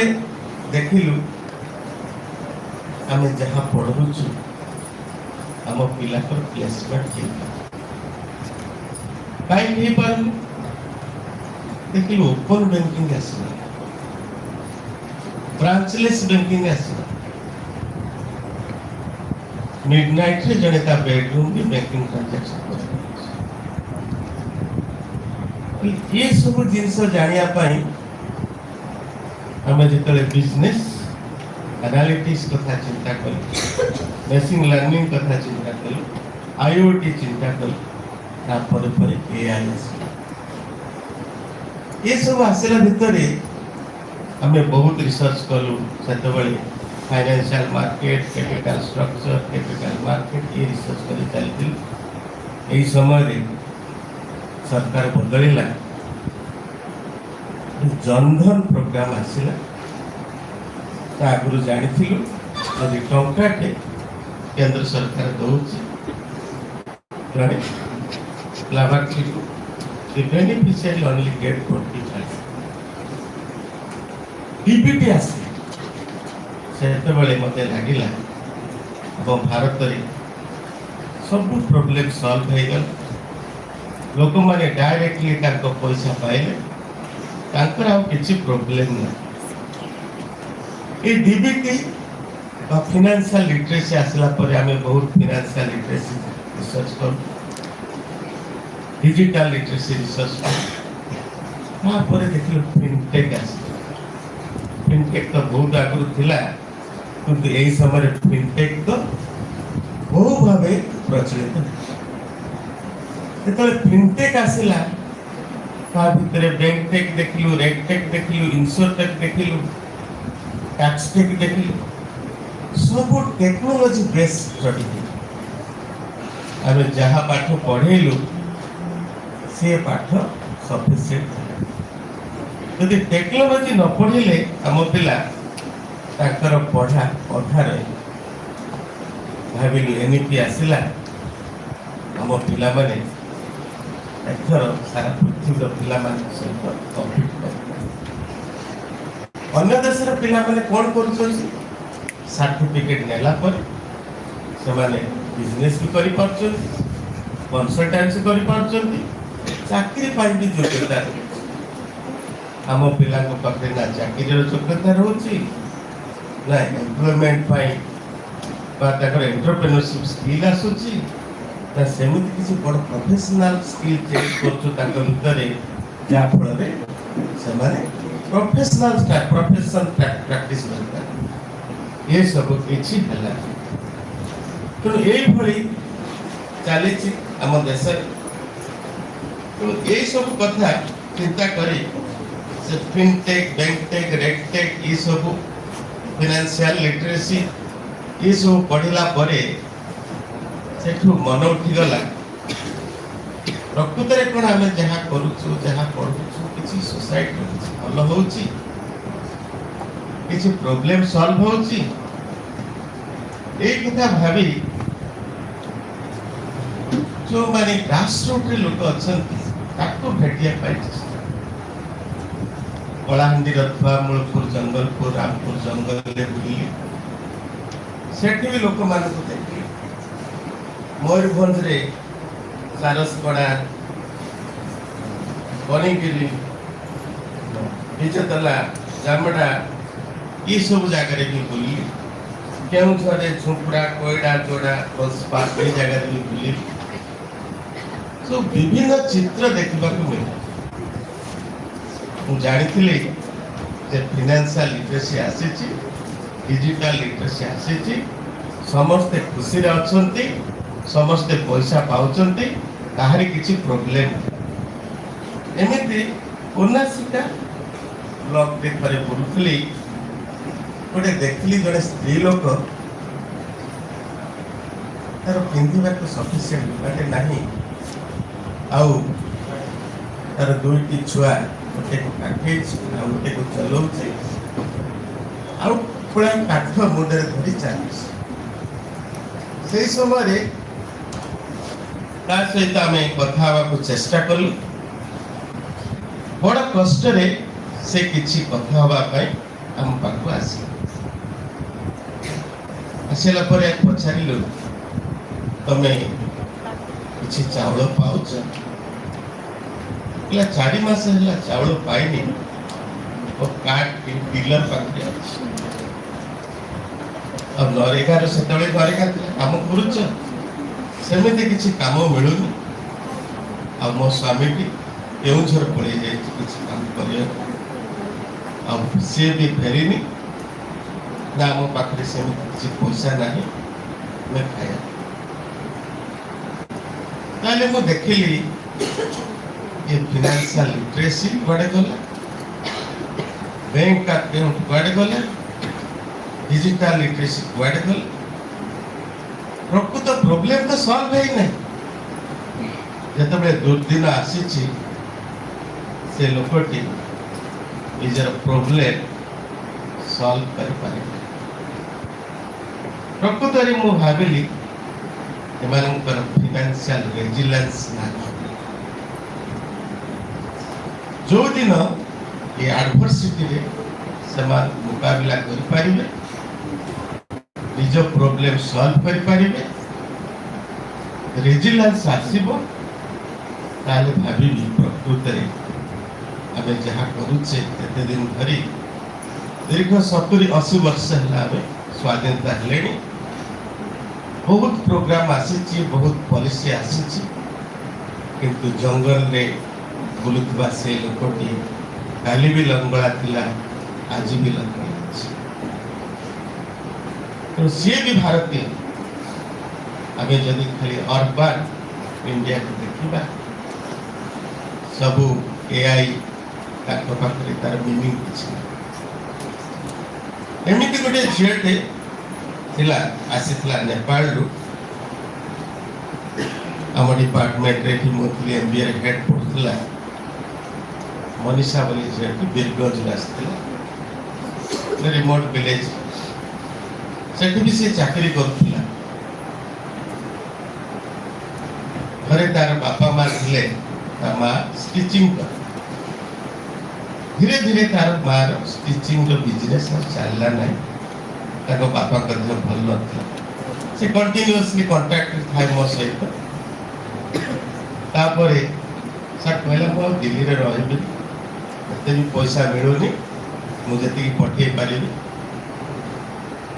देखिलु आमे जहाँ पढ़ुछु आम पिला पर प्लेसमेंट कहीं नहीं पारू देखिलु ओपन बैंकिंग आसला ब्रांचलेस बैंकिंग आसला मिडनाइट रे जने ता बेडरूम भी बैंकिंग ट्रांजैक्शन कर ये सब जिनस जानिया पाई हमें जितने बिजनेस एनालिटिक्स कथा चिंता कलु मशीन लर्निंग कथा चिंता कलु आईओटी चिंता कलु तापर पर एआई ये सब आसला भितरे हमें बहुत रिसर्च कलु सेते बेले financial market capital structure capital market ये रिसर्च कर चलती यही समय रे सरकार बदलिला जनधन प्रोग्राम आसिला आगुरी जानी यदि टंकाटे केंद्र सरकार दौची जड़े लाभार्थी को बेनिफिशियरी ओनली गेट 45 डीबीटी आसे सेते बेले मते लागिला भारत रे सब प्रॉब्लम सॉल्व हो गल लोक माने डायरेक्टली ताको पैसा पाइले तांकर आउ किछि प्रॉब्लम ना ए डीबीटी बा फाइनेंशियल लिटरेसी आसला पर हमें बहुत फाइनेंशियल लिटरेसी रिसर्च कर डिजिटल लिटरेसी रिसर्च कर देखिए फिनटेक आस फिनटेक तो बहुत आगु थिला किंतु यही समय फिनटेक तो बहु भाव प्रचलित तो फिनटेक आसला भितर बैंकटेक देखिलु रेडटेक देखिलु इंश्योरटेक देखिलु टैक्सटेक देखिलु सब टेक्नोलॉजी बेस्ड स्टडी आम जहाँ पाठ पढ़ेलु से पाठ सफिशिएंट यदि टेक्नोलोजी न पढ़िले आम पिला ताकर पढ़ा अधा रही भाविलु एमपी आसला आम पिला माने एथर सारा पृथ्वीर पिला माने सहित कम्पीट कर अन्य देशर पिला माने कोन करूछन सर्टिफिकेट नेला पर से माने बिजनेस भी करि पारछन कंसल्टेंसी करि पारछन चाकरी पाई भी योग्यता आम पिला को पाखे ना चाकरी योग्यता रहउछि ना एम्प्लॉयमेंट पाई बा ताकर एंटरप्रेन्योरशिप स्किल आसुछि ता सेमिति किसी बड़ प्रोफेशनल स्किल चेक करछु ताकर भितरे जा फल रे से माने प्रोफेशनल प्रैक्टिस करता ये सब किछि हला तो एई भली चली आम देश तो ये सब कथा चिंता करी से फिनटेक बैंकटेक रेडटेक ये सब फाइनेंशियल लिटरेसी ये सब पढ़ला परे सेठू मन उठीगला प्रकृत में कौन आम जहाँ करुचु जहाँ पढ़ुचु किसी सोसाइटी भल होची किसी प्रॉब्लम सॉल्व होची एक कथा भावी जो माने ग्रासरूट रे लोक अछंती ताको भेटिया पाइछ कलाहांडी रथवा मूलपुर जंगलपुर रामपुर जंगल ले बुली सेठी भी लोक मान को देखि मयूरभंज रे सारसपड़ा बनीगिरी बिजतला जामडा ये सब जगह भी बुली केउझरे झुपड़ा कोयडा जोड़ा बसपा ये जगह भी बुली तो विभिन्न चित्र देखा मिले मुझे जानी जे फाइनेंशियल लिटरेसी आसी डिजिटल लिटरेसी आसी समस्ते खुशी अच्छा समस्ते पैसा पाँच कहारी किसी प्रोब्लेम एमती उन्नासिका ब्लॉक रे थरे बुलुली गोटे देखली जड़े स्त्री लोक तार पिंधा को सफिशिएंट बाटे नहीं आउ तार दुईटी छुआ गोटे को काटेज आउ गोटे को चलाउछे आउ पुरा काठ मुंडे धरी चली से समय सहित आम कथा हवा चेष्टा कलु बड़ कष्ट से किसी कथा हवाई आम पाक आसला पचारू तमें किसी चाउल पाउच 4 मास है चाउल पाइनी और कार्ड डीलर पाखे अब नरेगा से नरेगा काम करुच सेमती किसी काम मिलूनी आ मो स्वामी भी केउझर पड़े जाए किसी काम कर सी भी फेरीनी ना मो पाखे सेमती किसी पैसा ना मैं खाया ताले मो देखिली ये फाइनेंशियल लिटरेसी कुआडे गला बैंक अकाउंट कुआडे गला डिजिटल लिटरेसी कुआडे गला प्रकृत प्रॉब्लम तो सॉल्व है नहीं जतबे दुर्दिन आसी से लोकटी निजर प्रॉब्लम सॉल्व कर पारे प्रकृत रे मु भाबिली एमानकर फाइनेंशियल रेजिलेंस ना जो दिन ये एडवर्सिटी रे समान मुकाबला कर पारिबे निज प्रॉब्लम सॉल्व कर पारिबे रेजिलेंस आसीबो ताले भाबिली प्रकृत रे आमे जहा करूचे एते दिन धरी दीर्घ 70-80 वर्ष है स्वाधीनता हेलेनी बहुत प्रोग्राम आसी बहुत पॉलिसी आसी किंतु जंगल रे बुलुवा से लोकटी काली भी लंगड़ा थिला आज भी लंगड़ा तो सी भी भारतीय आगे जदि खाली अर्बन इंडिया को देखा सबू एआई पाखे तार मीनिंग किसी एमती गोटे झीटे आसी नेपाल आम डिपार्टमेंट MBA हेड पढ़ुला मनीषा बोली झील बीरगंज आसला रिमोट विलेज से भी से चाकरी करुला घरे तार बापा माँ थे माँ स्टिचिंग कर धीरे धीरे तार माँ स्टिचिंग बिजनेस चलला ना बापा का देह भल ना से कंटिन्यूअसली कांटेक्ट थाए मो सहित तापरे सर कहला मो दिल्ली रे रहिबी एते भी पैसा मिलुनी मुझे जी पठे पारि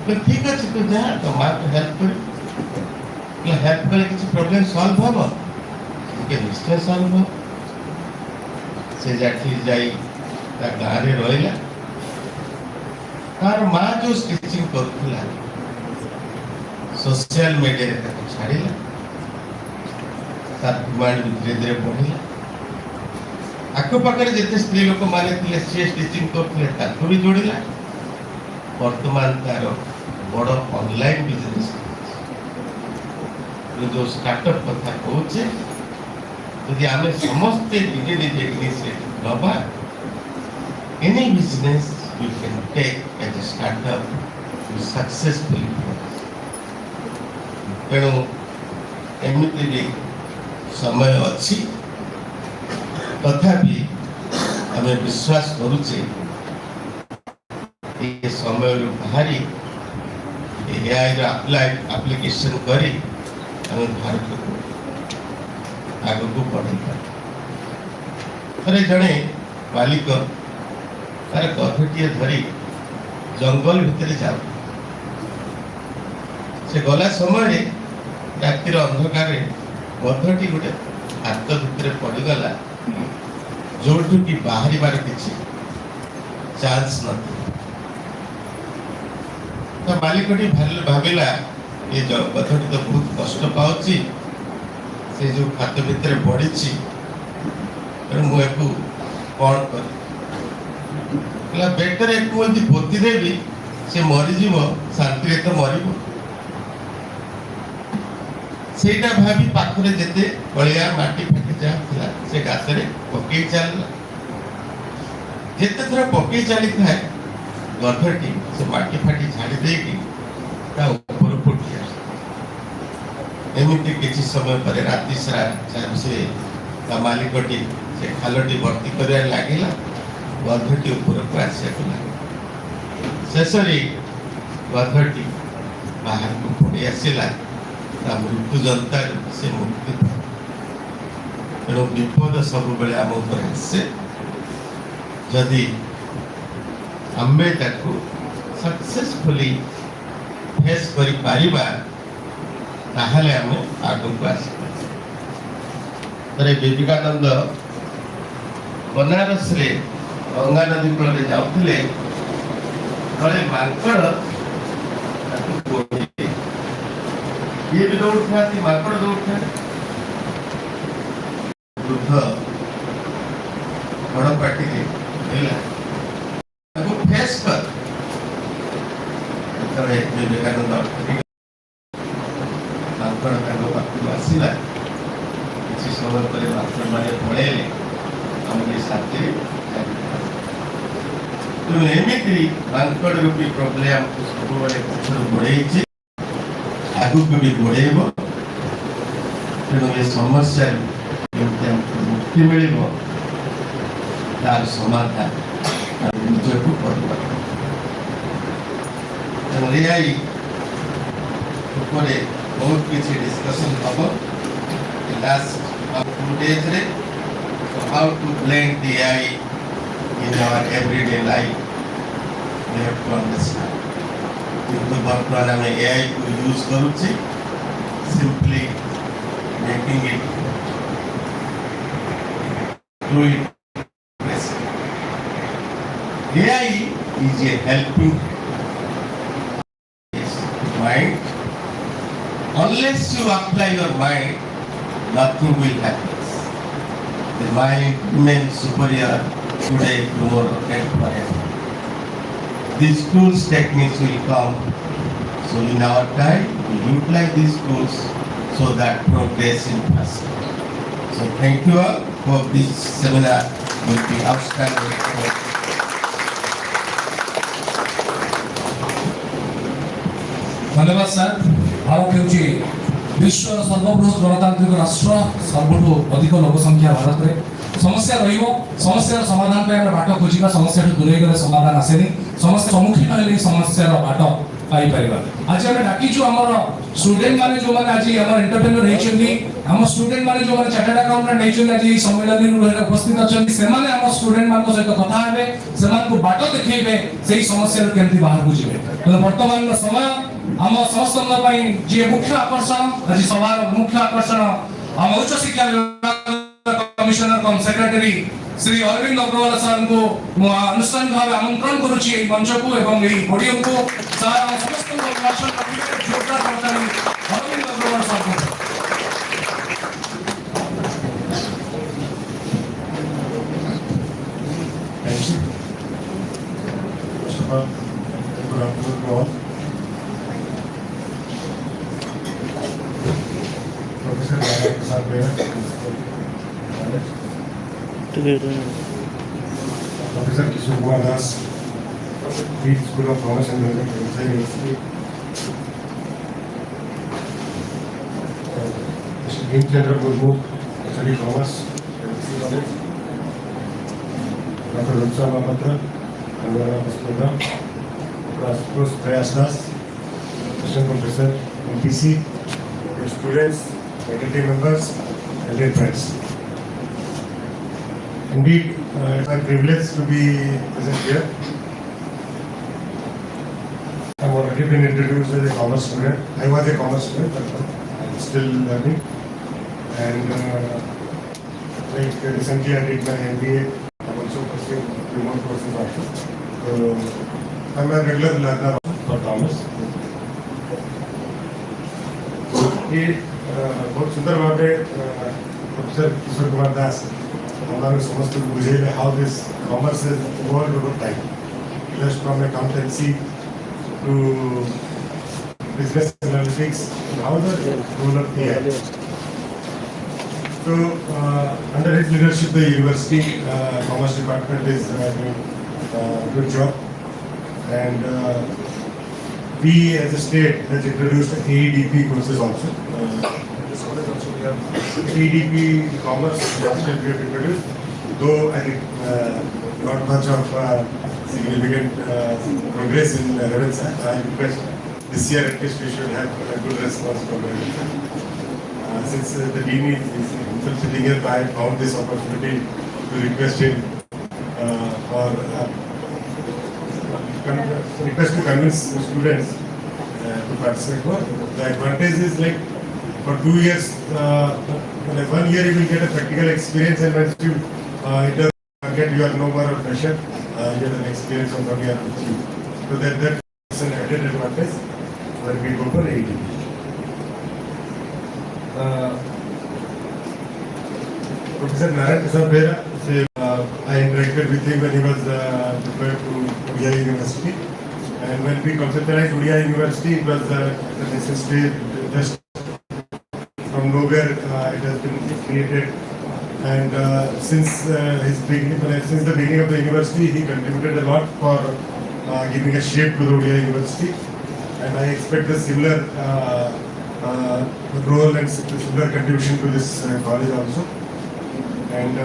तो ठीक अच्छे तो जा तो माँ को हेल्प कर हेल्प करे किसी प्रॉब्लम सॉल्व हम के निश्चय सॉल्व हो से जाठी जाई ता गाँव रे रहिला तार माँ जो स्टिचिंग करथुला सोशल मीडिया रे ताको छाड़िला तार डिमांड धीरे धीरे बढ़िला आखो पाखरे जेते स्त्री लोक माने थिले से स्टिचिंग करथुले ताको भी जोड़िला वर्तमान तार बड़ ऑनलाइन बिजनेस जो स्टार्टअप कथा कहूचे यदि आम समस्ते निजे निजे इनिशिएटिव नबा any business you can take as a startup to successfully तेणु एमती भी समय अच्छी तथापि आम विश्वास करुचे ये समय बाहरी एआई एप्लिकेशन करी आम भारत को आग को बढ़े थे जड़े बालिक तार गधटी धरी जंगल भितर जाऊ से गला समय रातिर अंधकार गधटी गोटे हाथ भितर पड़गला जो कि बाहर किसी चांस न तो मालिकटी भाविला ये गधटी तो बहुत कष्ट पाऊँच से जो खात भितर पड़ी मुझे कौन कर बेटर एक पोती देवी से मरीज शांति तो मर सेटा भाभी पाखरे जेते बलिया माटी फाटी जा से गातरे पकई चलला जेते थोड़ा पकई चली थाए गधटी से माटी फाटी झाड़ी देकी ता ऊपर फुटी आसे एमिति किछि समय पर राति सारा से ता मालिकटी से खालटी भर्ती करिया लागिला गधटी ऊपर को आसे शेषरे गधटी बाहर को पड़ी आसिला मृत्यु जनता से मुक्ति तेणु विपद सब बेले आम ऊपर आसे जदि आमे ताकू सक्सेसफुली फेस करि पारिबा ताहले आमे आगु को आसी तरे विवेकानंद बनारस रे गंगा नदी कूल जाउथिले थोड़े मांकड़ ये भी दौड़ था माकड़ दौड़ था वृद्ध बड़ पार्टी फेस कर विवेकानंद माकड़ पाखु आसला किसी समय पर माकड़ मैंने पड़ेले आम साथी तेणु एमती माकड़ रूपी प्रोब्लेम सब बढ़े आगु को भी बढ़ेब तेणु ये समस्या मुक्ति मिल तार समाधान निजक करवा तेणु एआई बहुत किसी डिस्कशन हम लास्ट 2 days रे how to blend the AI in our everyday life we have to understand किंतु वर्तमान में एआई को यूज करुचे simply making it do it AI is a helping mind unless you apply your mind nothing will happen the mind remains superior today tomorrow and forever. These tools techniques will come. So in our time, we utilize these tools so that progress in faster. So thank you all for this seminar. Will be outstanding. धन्यवाद sir. Bharat ହେଉଛି विश्वर सर्वबृहत गणतांत्रिक राष्ट्र, सबुठु अधिक लोक संख्या भारत रे। समस्या रहिबो, समस्यार समाधान पे हम बाट खोजिबा, समस्या दूरे गले समाधान आसेनी, समस्या सम्मुखीन हेले समस्यार बाट पाई परिबा। आज हम डाकिछु हमर स्टूडेंट माने जो माने आज हमर एंटरप्रेन्योर हेचंदी, हम स्टूडेंट माने जो माने चार्टर्ड अकाउंटेंट हेचंदी आज ई सम्मेलन नु रहे उपस्थित अछंदी, से माने हम स्टूडेंट मान को सहित कथा हेबे, से मान को बाट देखैबे, सेही समस्या रो केमति बाहर बुझिबे। तो वर्तमान समय हम समस्त ପାଇଁ जे मुख्य आकर्षण आज सभार मुख्य आकर्षण हम उच्च शिक्षा विभाग commissioner cum secretary Shri Arvind Agrawal sir को अनुष्ठानिक भाव आमंत्रण करुछि এই मंच को एवं এই पोडियम को सर हम समस्त को भाषण करबे जोरदार करताली अरविंद अग्रवाल सर को। Good afternoon to all. Professor Baripada, Professor Kishore Das, Dean School of Commerce and Management, MPC University, Mr. Bhimchandra Murmu, Study Commerce, MPC College, Dr. Rutsa Mahapatra, Anwara Puspata, Dr. Prayas Das, Assistant Professor, MPC, your students, faculty members, and dear friends. Indeed, it's a privilege to be present here. I've already been introduced as a commerce student. I was a commerce student, but I'm still learning. And like recently I did my MBA. I'm also pursuing remote courses also. So I'm a regular learner for commerce. ये बहुत सुंदर बात है professor किशोर कुमार दास हमारे समस्त को बुझेगा how this commerce is evolved over time just from accountancy to business analytics how the role of AI so under his leadership the university commerce department is doing good job and we as a state has introduced AEDP courses also. This college also we have AEDP commerce that we have introduced. Though I think not much of significant progress in Revenue Science. I request this year at least we should have a good response from Revenue Science. Since the dean is himself sitting here, I found this opportunity to request him for request to convince the students to participate. The advantage is like for 2 years, in 1 year you will get a practical experience, and once you enter the market, you are no more a fresher. You have an experience of what you have achieved. So that is an added advantage when we go for AED. Professor Narayan Prasad Bera, I interacted with him when he was deployed to Odia University, and when we conceptualized Odia University, it was necessary just from nowhere it has been created, and since the beginning of the university, he contributed a lot for giving a shape to the Odia University, and I expect a similar role and similar contribution to this college also. And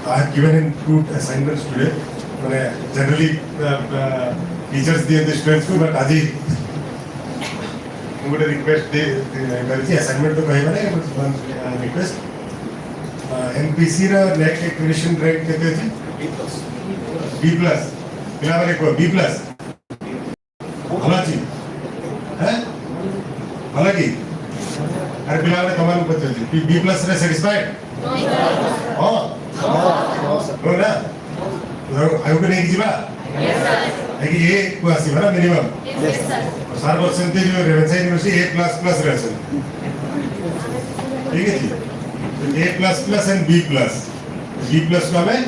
I have given him 2 assignments today. Generally, teachers give the students, but Aji, I would request the assignment to one request. MPC net acquisition rank कितने थी? B plus. क्या वाले को B plus? भला जी, हैं? भला की? अरे बिना वाले कमाल को पता थी. B plus रे satisfied? Oh, no na. Ayo ko na ikijiba. Yes sir. Ayo A ko asi bana minimum. Yes sir. Sir percentage jo Revenue University A plus रहते हैं. ठीक है जी. A and B plus. B plus का में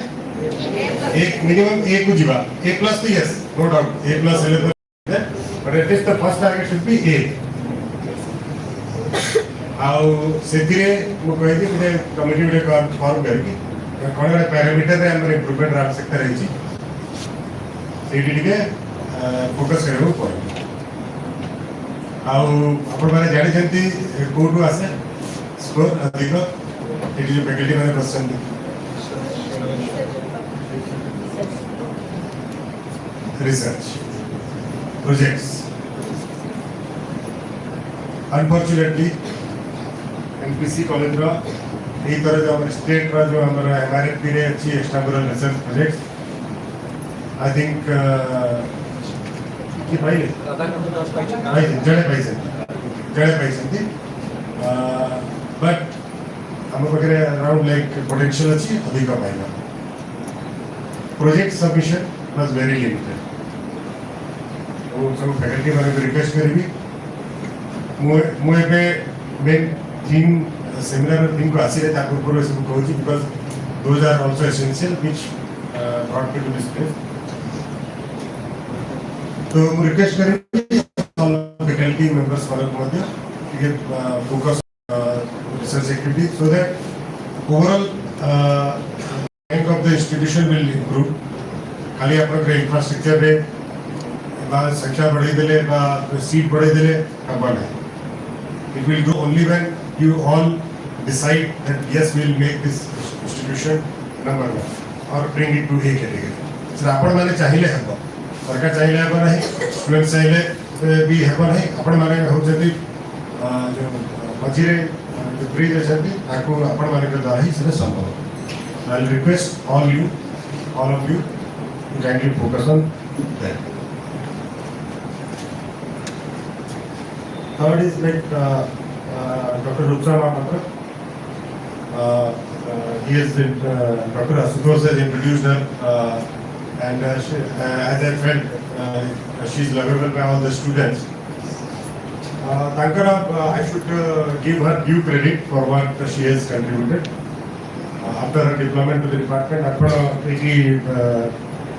एक minimum A को जिबा. A plus तो yes, no doubt. A plus है तो but at least the first target should be A. आउ सेतिरे मु कहि जे गोटे कमिटी गोटे फॉर्म करके कोन गोटे पैरामीटर रे हमर इंप्रूवमेंट आवश्यकता रही छी सेठी टिके फोकस करबो पड़े आउ आपण माने जानि जंती कोटु आसे स्कोर अधिक एटी जो फैकल्टी माने question research projects. Unfortunately, MPC college रा यही तरह जो हमारे स्टेट रा जो हमारा MRFP रे अच्छी extramural research projects, I think कि भाई जड़े पैसे थी, but हम लोग अगर around like potential अच्छी अधिक का पाएगा. Project submission was very limited. तो सब फैकल्टी वाले को रिक्वेस्ट करेंगे मुझे पे मेन थीम सेमिनार थीम को आसी रहता है आपको पूरे सब Kochi because those are also essential which brought me to this place. तो मुझे रिक्वेस्ट करेंगे all faculty members वाले को मध्य कि focus research activity so that overall rank of the institution will improve. खाली अपना इंफ्रास्ट्रक्चर रे संख्या बढ़ाई देले सीट बढ़ाई देले हबा नहीं. It will go only when you all decide that yes we will make this institution number one or bring it to A category. Sir आपण माने चाहिए हबा सरकार चाहिए हबा नहीं स्टूडेंट चाहिए भी हबा नहीं आपण माने हो जति जो मझिरे जो ब्रिज अछंती ताको आपण माने के द्वारा ही से संभव. I will request all of you to kindly focus on that. Third is like Dr. Rupsa Mahapatra. He has been, Dr. Asutosh has introduced her and as I felt she is lovable by all the students. Tankara, I should give her due credit for what she has contributed. After her deployment to the department,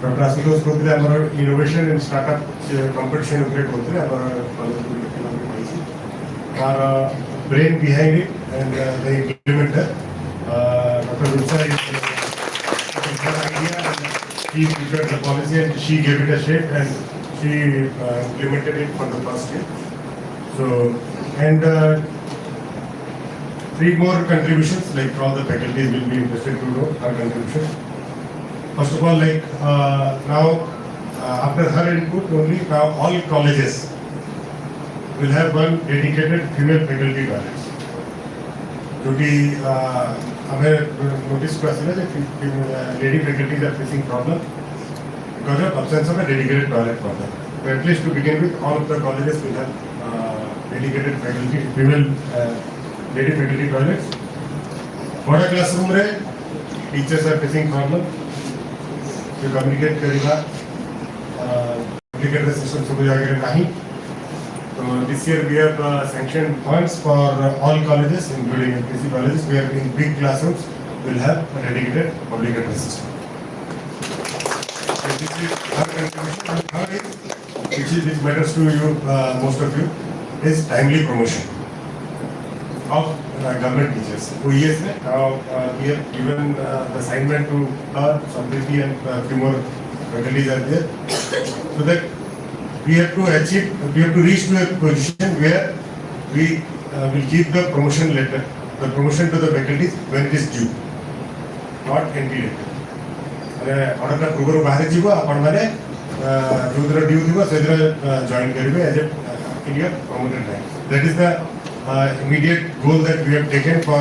Dr. Asutosh Kodile, our innovation and startup competition our brain behind it and the implementer. Dr. Rupsa is the idea and she prepared the policy and she gave it a shape and she implemented it for the first year. So, and 3 more contributions, like all the faculties will be interested to know her contribution. First of all, like now after her input only, now all colleges will have one dedicated female faculty toilets. जो कि हमें notice को ऐसा है कि lady faculties are facing problem because of absence of a dedicated toilet for them. So at least to begin with, all of the colleges will have dedicated faculty, female lady faculty toilets. बड़ा classroom रे teachers are facing problem. जो communicate करेगा communicate system सब जाएगा नहीं. So this year we have sanctioned funds for all colleges, including MPC colleges, where in big classrooms will have a dedicated public address system. So this is our contribution. And third is, which matters to you, most of you, is timely promotion of government teachers. So yes, we have given the assignment to her, Samriti and few more faculties are there, so that we have to reach to a position where we will give the promotion letter, the promotion to the faculties when it is due, not entry letter. Order का program बाहर जीवो अपन माने जो इधर due जीवो so इधर join करेंगे as a in your promoted time. That is the immediate goal that we have taken for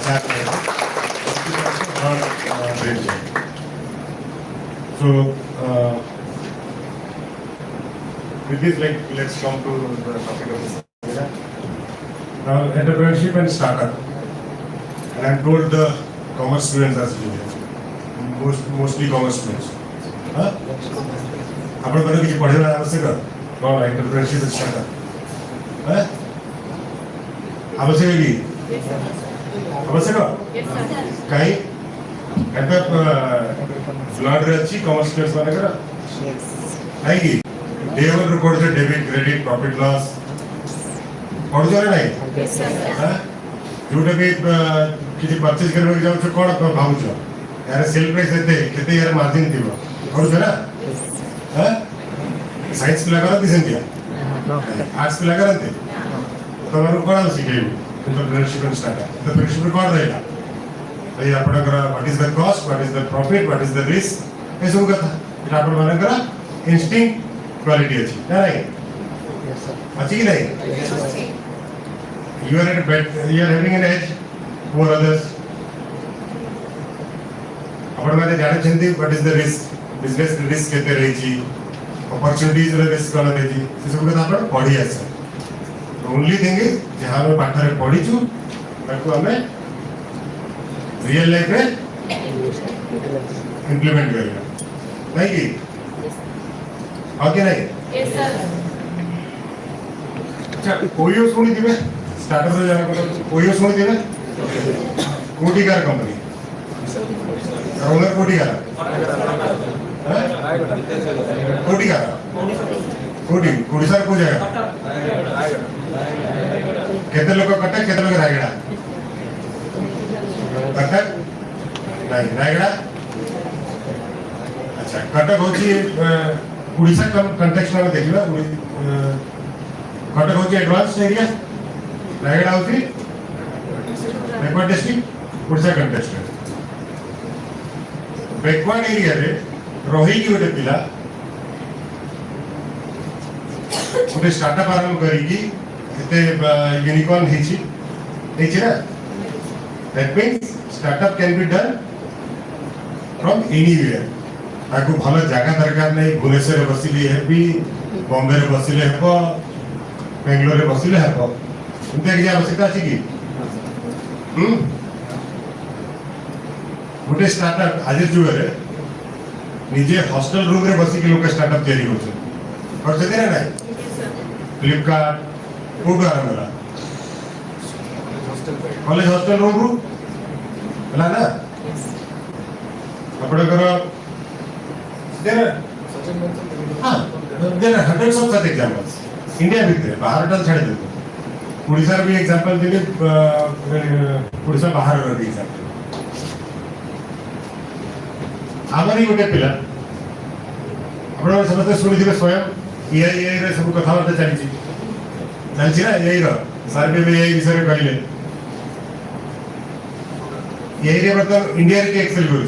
that letter. So. With this, like, let's come to the topic of this seminar. Now, entrepreneurship and startup. And I'm told the commerce students are doing mostly commerce students. Huh? आपण बरं किती पढायला आवश्यक आहे बघा entrepreneurship and startup. huh? आवश्यक आहे की आवश्यक काही आता ब्लड रे अच्छी commerce students मानेकर आहे की They will record the debit, credit, profit, loss. What is your name? Yes, sir. जोटा भी किसी परचेज करबे जाउ छ कोन भाबुछ यार सेल प्राइस केते यार मार्जिन थिबो करू छ ना हां साइंस पिला करत दिसंतिया आर्ट्स पिला करत तमरो कोन सिखेबी एंटरप्रेन्योरशिप एंड स्टार्टअप एंटरप्रेन्योरशिप कोन रहला ए आपनकर what is the cost what is the profit what is the risk ए सब कथा एटा आपन मानकर इंस्टिंक्ट क्वालिटी अछि ना नहीं अच्छी कि नहीं you are at a bed you are having an edge over others अपन माने जाने छंती what is the risk business risk केते रही छी opportunities रे risk कोन रही छी से सब कथा अपन पढ़ी आसे only thing is जहां हम पाठ रे पढ़ी छु ताको हमें रियल लाइफ रे इंप्लीमेंट करिया नहीं की ओके नहीं यस सर अच्छा कोई सुनी दिबे स्टार्टअप रे जाना कोई सुनी दिबे कोटिकार कंपनी ओनर कोटिकार कोटिकार कोटी ओडिसा को जाएगा केते लोग कटक केते लोग रायगड़ा कटक नहीं रायगड़ा अच्छा कटक होची ओडिसा कंटेक्स्ट में देखिबा कटक होची एडवांस एरिया रायगड़ा होची backward district Odisha context backward area रे रही की गोटे पिला गोटे स्टार्टअप आरंभ करी एते यूनिकॉर्न हेची ना that means startup can be done from anywhere ताकू भल जगह दरकार नहीं भुवनेश्वर बसिले हेबी बॉम्बे रे बसिले हेबो बेंगलोर रे बसिले हेबो एंते कि आवश्यकता अछि कि गोटे स्टार्टअप आज जुग रे निजे हॉस्टल रूम रे बसी के लोग स्टार्टअप तैयारी होछ और से देना नहीं फ्लिपकार्ट कोड आरंभ होला कॉलेज हॉस्टल रूम रू होला ना आपणकर देना हां देना hundreds of such examples India भितर बाहर टल छाड़ दे ओडिसा भी एग्जांपल देले ओडिसा बाहर रो एग्जांपल आमरी गोटे पिला आपण समस्त सुनि दिबे स्वयं एआई रे सब कथा होते चली ना एआई रो सर भी एआई विषय कहले एआई रे मतलब इंडिया रे के एक्सेल करू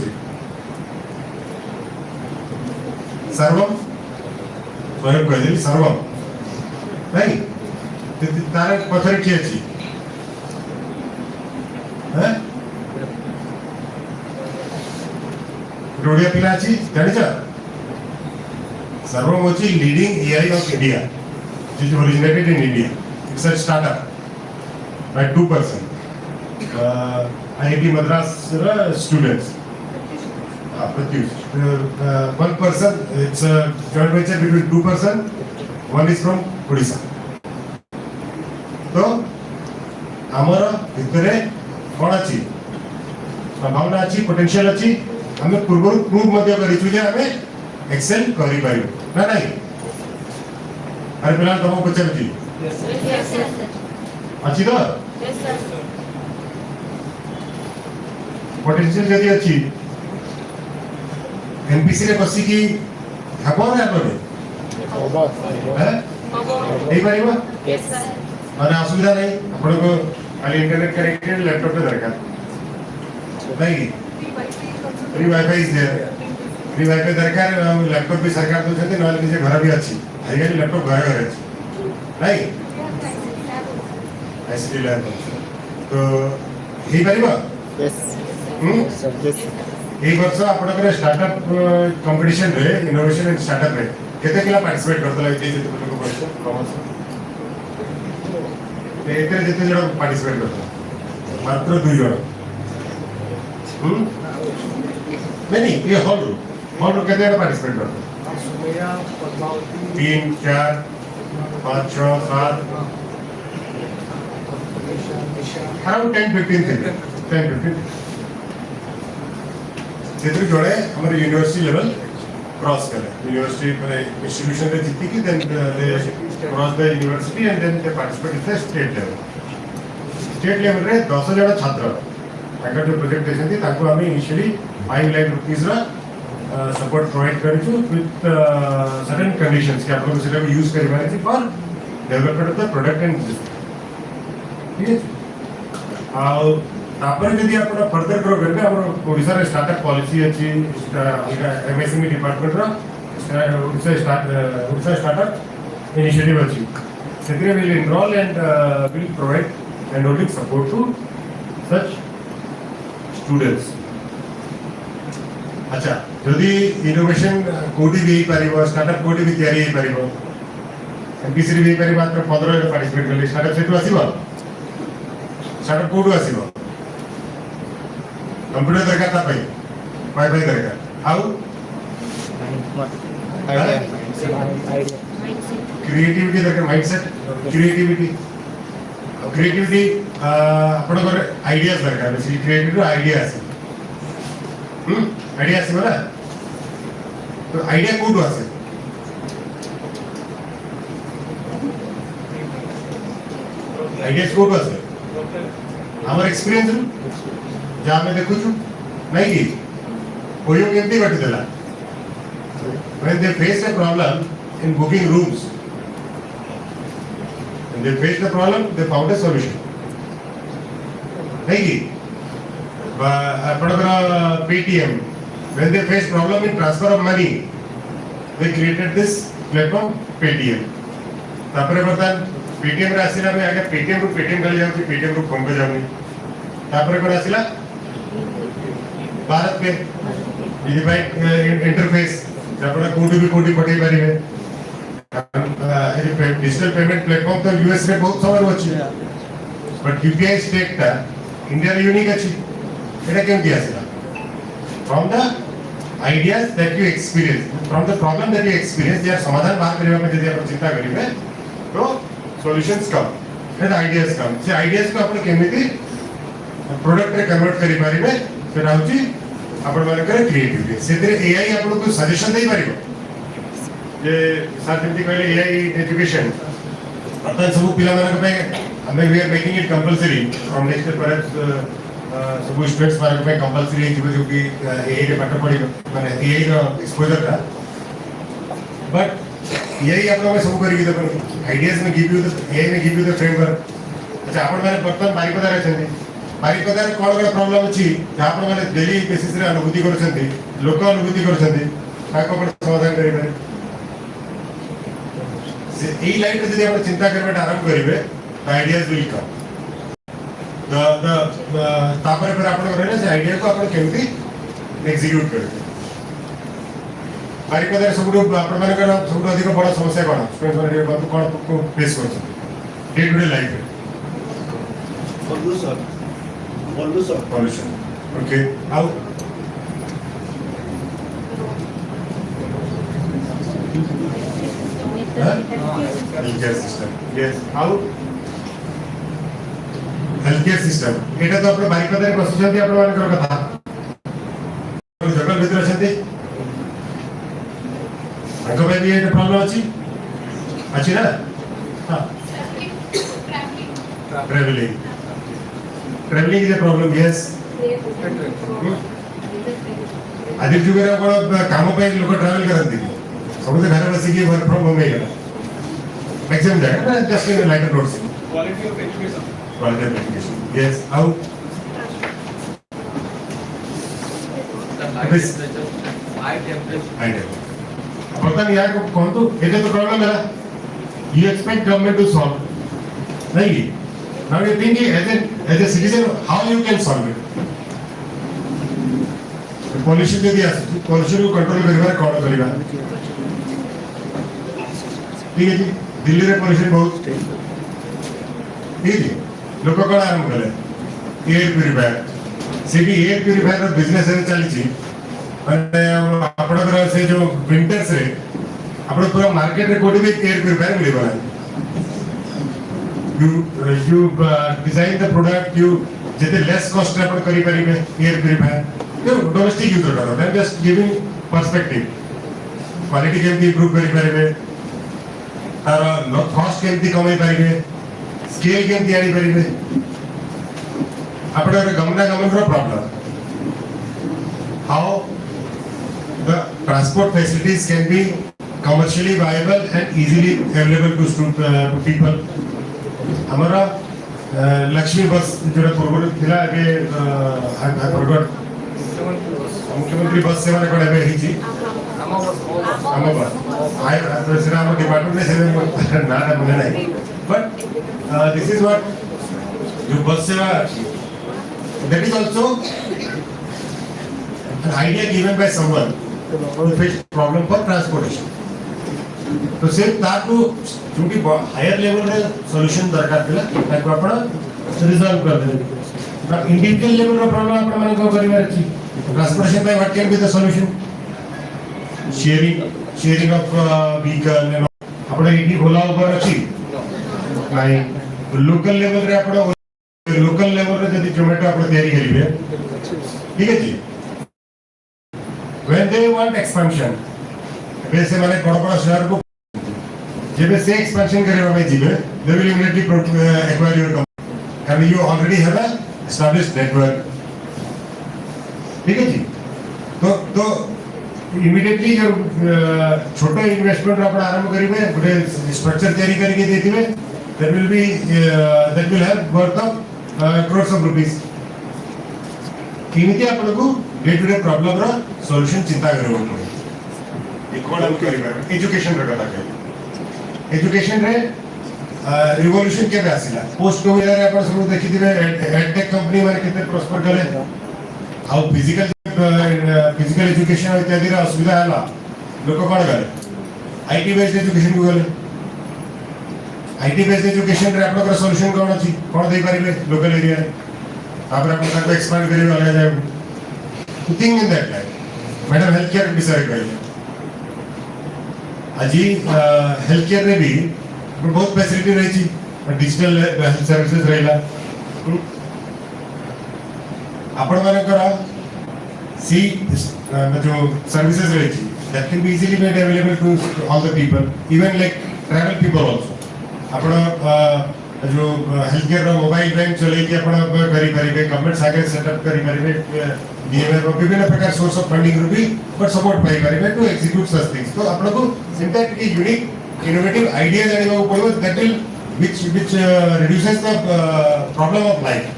सर्वम स्वयं कहले सर्वम नहीं तार पथर की अछि हैं रोडिया पिला अछि जानि छ सर्वम होची leading AI of India which is originated in India. It's a startup by 2%. IIT Madras students. Pratyush. 1%. It's a joint venture between 2%. One is from Odisha. तो आमर भितरे कौन अच्छी संभावना अच्छी पोटेंशियल अच्छी हमें पूर्व प्रूव मध्य करिछु जे हमें एक्सेल करि पारियो ना नहीं अरे पिला तुम पचार जी अच्छी तो पोटेंशियल जदी अच्छी एमपीसी रे बसी की हबो ना हबो हैं एई पारिबो यस सर माने असुविधा नहीं आपण को खाली इंटरनेट कनेक्टेड लैपटॉप पे दरकार नहीं free wifi is there free wifi दरकार लैपटॉप भी सरकार दो छथि नले निजे घर भी अछि आइगली लैपटॉप घर घर अछि नहीं एसडी लैपटॉप तो हे परिबा यस सर यस ए वर्ष आपनकर स्टार्टअप कंपटीशन रे इनोवेशन एंड स्टार्टअप रे केते पिला पार्टिसिपेट करतला इते जे तुमको क्वेश्चन कॉमर्स एते जेते जण पार्टिसिपेट करतला मात्र 2 जण नहीं ये हॉल केते जण पार्टिसिपेट करतला सुमेया पद्मावती 3 4 5 6 7 अराउंड 10-15 थे 10-15 जेतु जोड़े हमारे यूनिवर्सिटी लेवल क्रॉस करे यूनिवर्सिटी पर इंस्टीट्यूशन रे जीती की then they cross the university and then they participate in the state level state level रे 10 जन छात्र ताकर जो प्रोजेक्ट देछंती ताको हम इनिशियली 5 लाख रुपीस रा सपोर्ट प्रोवाइड करिछु विथ सर्टेन कंडीशंस कि आपन सेटा यूज करि पारे for development of the product and ठीक है आ तापर यदि आपण फर्दर ग्रो करबे हमर ओडिसा रे स्टार्टअप पॉलिसी अछि एमएसएमई डिपार्टमेंट रा ओडिसा स्टार्टअप इनिशिएटिव अछि secretary will enroll and will provide enrolling support to such students. अच्छा यदि इनोवेशन कोडी भी पारिबो स्टार्टअप कोडी भी तयारी हे पारिबो एमपीसी भी पारि मात्र 15 जन पार्टिसिपेट करले स्टार्टअप सेटु आसीबो स्टार्टअप कोडु आसीबो कंप्यूटर दरकार ता पई वाईफाई दरकार आउ क्रिएटिविटी दरकार माइंडसेट क्रिएटिविटी आपनकर आइडियाज दरकार बेसिकली क्रिएटिविटी आइडियाज आइडिया आसे बरा तो आइडिया कोड आसे आइडियाज कोड आसे हमर एक्सपीरियंस जा मैं देखु छु नहीं की कोई केमती बट देला when they faced a problem in booking rooms when they faced the problem they found a solution नहीं की आपनकर Paytm when they faced problem in transfer of money they created this platform Paytm तापरे बर्तन Paytm रे आसीला में आगे Paytm रू Paytm गल जाउ कि Paytm रू फोन पे जाउनी तापरे कोन आसीला भारत पे यूनिफाइड इंटरफेस जबड़ा कोडी पठे पारिबे डिजिटल पेमेंट प्लेटफॉर्म तो यूएस रे बहुत सारा अछि बट यूपीआई स्टेट ता इंडिया रे यूनिक अछि एटा केम दिया सेला from the ideas that you experience from the problem that you experience या समाधान बात करबा में यदि आपण चिंता करिवे तो सॉल्यूशंस कम फिर आइडियाज कम से आइडियाज को आपण केमिति प्रोडक्ट रे कन्वर्ट करि पारिबे फिर आउची आपण माने करे क्रिएटिविटी सेते एआई आपण को सजेशन देई पारिबो जे सार्टिफिकेट कहले एआई एजुकेशन अपन सब पिला माने पे हमें we are making it compulsory from next perhaps सब स्टूडेंट्स माने पे कंपलसरी जो कि एआई रे पाठ पढिबो माने एआई रो एक्सपोजर का बट एआई आपण में सब करी दे आइडियाज में गिव यू द एआई में गिव यू द फ्रेमवर्क अच्छा आपण माने बर्तन बारिपदा रे छथि बारिपदा रे कोन प्रॉब्लम अछि जे आपण माने डेली बेसिस रे अनुभूति कर छथि लोक अनुभूति कर छथि ताको आपण समाधान करि पारे से एई लाइन रे जदि आपण चिंता करबे आरंभ करिवे आइडियाज विल कम द तापर फिर आपण रहले से आइडिया को आपण केमति एग्जीक्यूट करबे बारिपदा रे सबुरो आपण माने सबुरो अधिक बड़ समस्या कोन स्टूडेंट माने बात कोन को फेस कर छथि डे टू डे लाइफ रे pollution okay how healthcare system yes how healthcare system एटा तो आपण बारिपदा रे बसुछथि आपण मानकर कथा जंगल भीतर छथि आगो भाई ये प्रॉब्लम अछि ना हां traveling is a problem yes आदि जुगे रे कोन काम पे लोक ट्रैवल करथि सब से घर बसी के वर्क फ्रॉम होम हे मैक्सिमम जाए just in like notes quality of education yes how this high temperature पता नहीं यार कौन तो ये तो प्रॉब्लम है you expect government to solve नहीं now you think as a citizen how you can solve it pollution यदि आसे pollution को कंट्रोल करबा कोन करबा ठीक है जी दिल्ली रे pollution बहुत ठीक है लोक कोन आरंभ कले एयर प्यूरिफायर से भी एयर प्यूरिफायर रो बिजनेस रे चली छी माने आपनकर से जो विंटर्स रे आपण पूरा मार्केट रे कोडी भी एयर प्यूरिफायर मिलबा you design the product you jete less cost रे अपन करी परिबे एयर प्यूरिफायर यो डोमेस्टिक यूजर करो then just giving perspective quality केमती इंप्रूव करी परिबे तार कॉस्ट केमती कमाई परिबे स्केल केमती आनी परिबे आपणे गमनागमन रो problem, how the transport facilities can be commercially viable and easily available to people. हमारा लक्ष्मी बस जो पूर्व थिला के प्रगट मुख्यमंत्री बस सेवा कोड एबे हिची आम बस आय सेरा हम डिपार्टमेंट में से ना मने नहीं, बट दिस इज व्हाट जो बस सेवा, that is also an idea given by someone who faced problem for transportation. तो सिर्फ ताकू चूंकि हायर लेवल रे सॉल्यूशन दरकार थिला ताकू आपण रिजॉल्व कर दे, बट इंडिविजुअल लेवल रो प्रॉब्लम आपण माने को करिवार छी transportation by what can be the solution, sharing of vehicle आपण एडी ओला ऊबर अछि नाही, लोकल लेवल रे आपण लोकल लेवल रे जदी जोमेटो आपण तयारी करिवे ठीक है जी, when they want expansion वैसे माने बड़ शहर को जब से एक्सपेंशन करे में जीवे they will immediately acquire your company and you already have a established network, ठीक है जी। तो immediately जो छोटा इन्वेस्टमेंट आपण आरंभ करिवे गोटे स्ट्रक्चर तयारी करके देथिबे, that will have worth of crores of rupees, किमिति आपण को डे टू डे प्रॉब्लम रो सॉल्यूशन चिंता करबो पड़े। कोन हम करिबा एजुकेशन रे कथा कहै, एजुकेशन रे रिवोल्यूशन के आसिला पोस्ट कोविड रे आपण सब देखि दिबे एडटेक कंपनी माने केते प्रॉस्पर करे, हाउ फिजिकल एजुकेशन इत्यादि रे असुविधा हला लोक कोन करे आईटी बेस्ड एजुकेशन को गले, आईटी बेस्ड एजुकेशन रे आपण सॉल्यूशन कोन अछि कोन दे परिबे लोकल एरिया रे, तापर आपण ताको एक्सपांड करिवे अलग जाय thing in that like madam health care विषय कहले আজি हेल्थ केयर रे भी बहुत फैसिलिटी रही छी, डिजिटल हेल्थ सर्विसेज रहला आपण माने करा सी जो सर्विसेज रही छी that can be easily made available to all the people, even like travel people also. आपण जो हेल्थ केयर रो मोबाइल बैंक चले कि आपण करि परिबे, गवर्नमेंट सागे सेटअप करि परिबे, डीएमए रो विभिन्न प्रकार सोर्स ऑफ फंडिंग रो भी बट सपोर्ट पाई परिबे टू एग्जीक्यूट सच थिंग्स। तो आपण को सिंथेटिक की यूनिक इनोवेटिव आइडिया जानिबा को पड़ो, that will which reduces the problem of life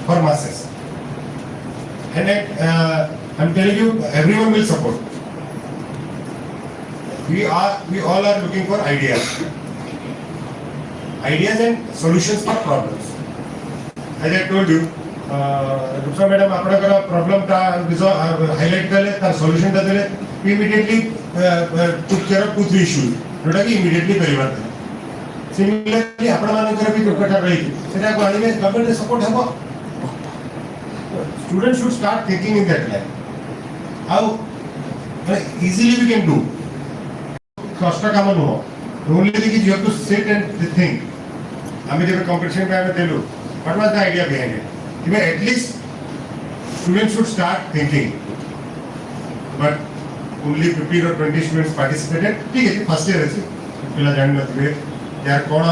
for masses, and I'm telling you everyone will support. We all are looking for ideas and solutions for problems. As I told you, Dupsa madam आपणकर problem ता highlight कले तार solution ता देले, we immediately took care of 2-3 issues जोटा कि immediately परिवर्तन। Similarly आपण मानकर भी दुर्घटना रही थी सेटा को आने में गवर्नमेंट सपोर्ट हबो, students should start thinking in that line how easily we can do कष्ट काम no, only thing is you have to sit and think. हमें जब competition में हमें देलू what was the idea behind it, even at least students should start thinking, but only 15 or 20 students participated, ठीक है first year है पिला जान नथिबे यार कोन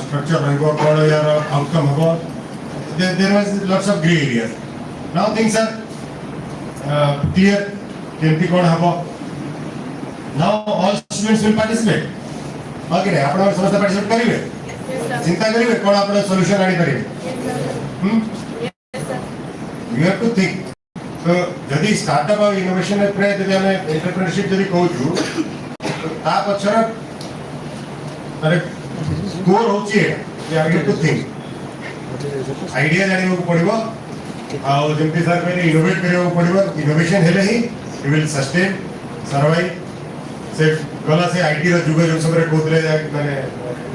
स्ट्रक्चर रहबो कोन यार आउटकम हबो, there was lots of gray areas. Now things are clear केमती कोन हबो, now all students will participate, okay आपण समस्त पार्टिसिपेट करिवे, चिंता करिवे कोन आपण सॉल्यूशन आनी करिवे, you have to think. तो जदि स्टार्टअप और इनोवेशन रे जदि हमें एंटरप्रेन्योरशिप जदि कहू छु ता पछर अरे कोर होची है you have to think, idea जानिबो पड़िबो आ जेमति सर मैंने इनोवेट करियो पड़िबो, इनोवेशन हेले ही यू विल सस्टेन सर्वाइव। से गला से आईटी रो जुग जो सबरे कोतले माने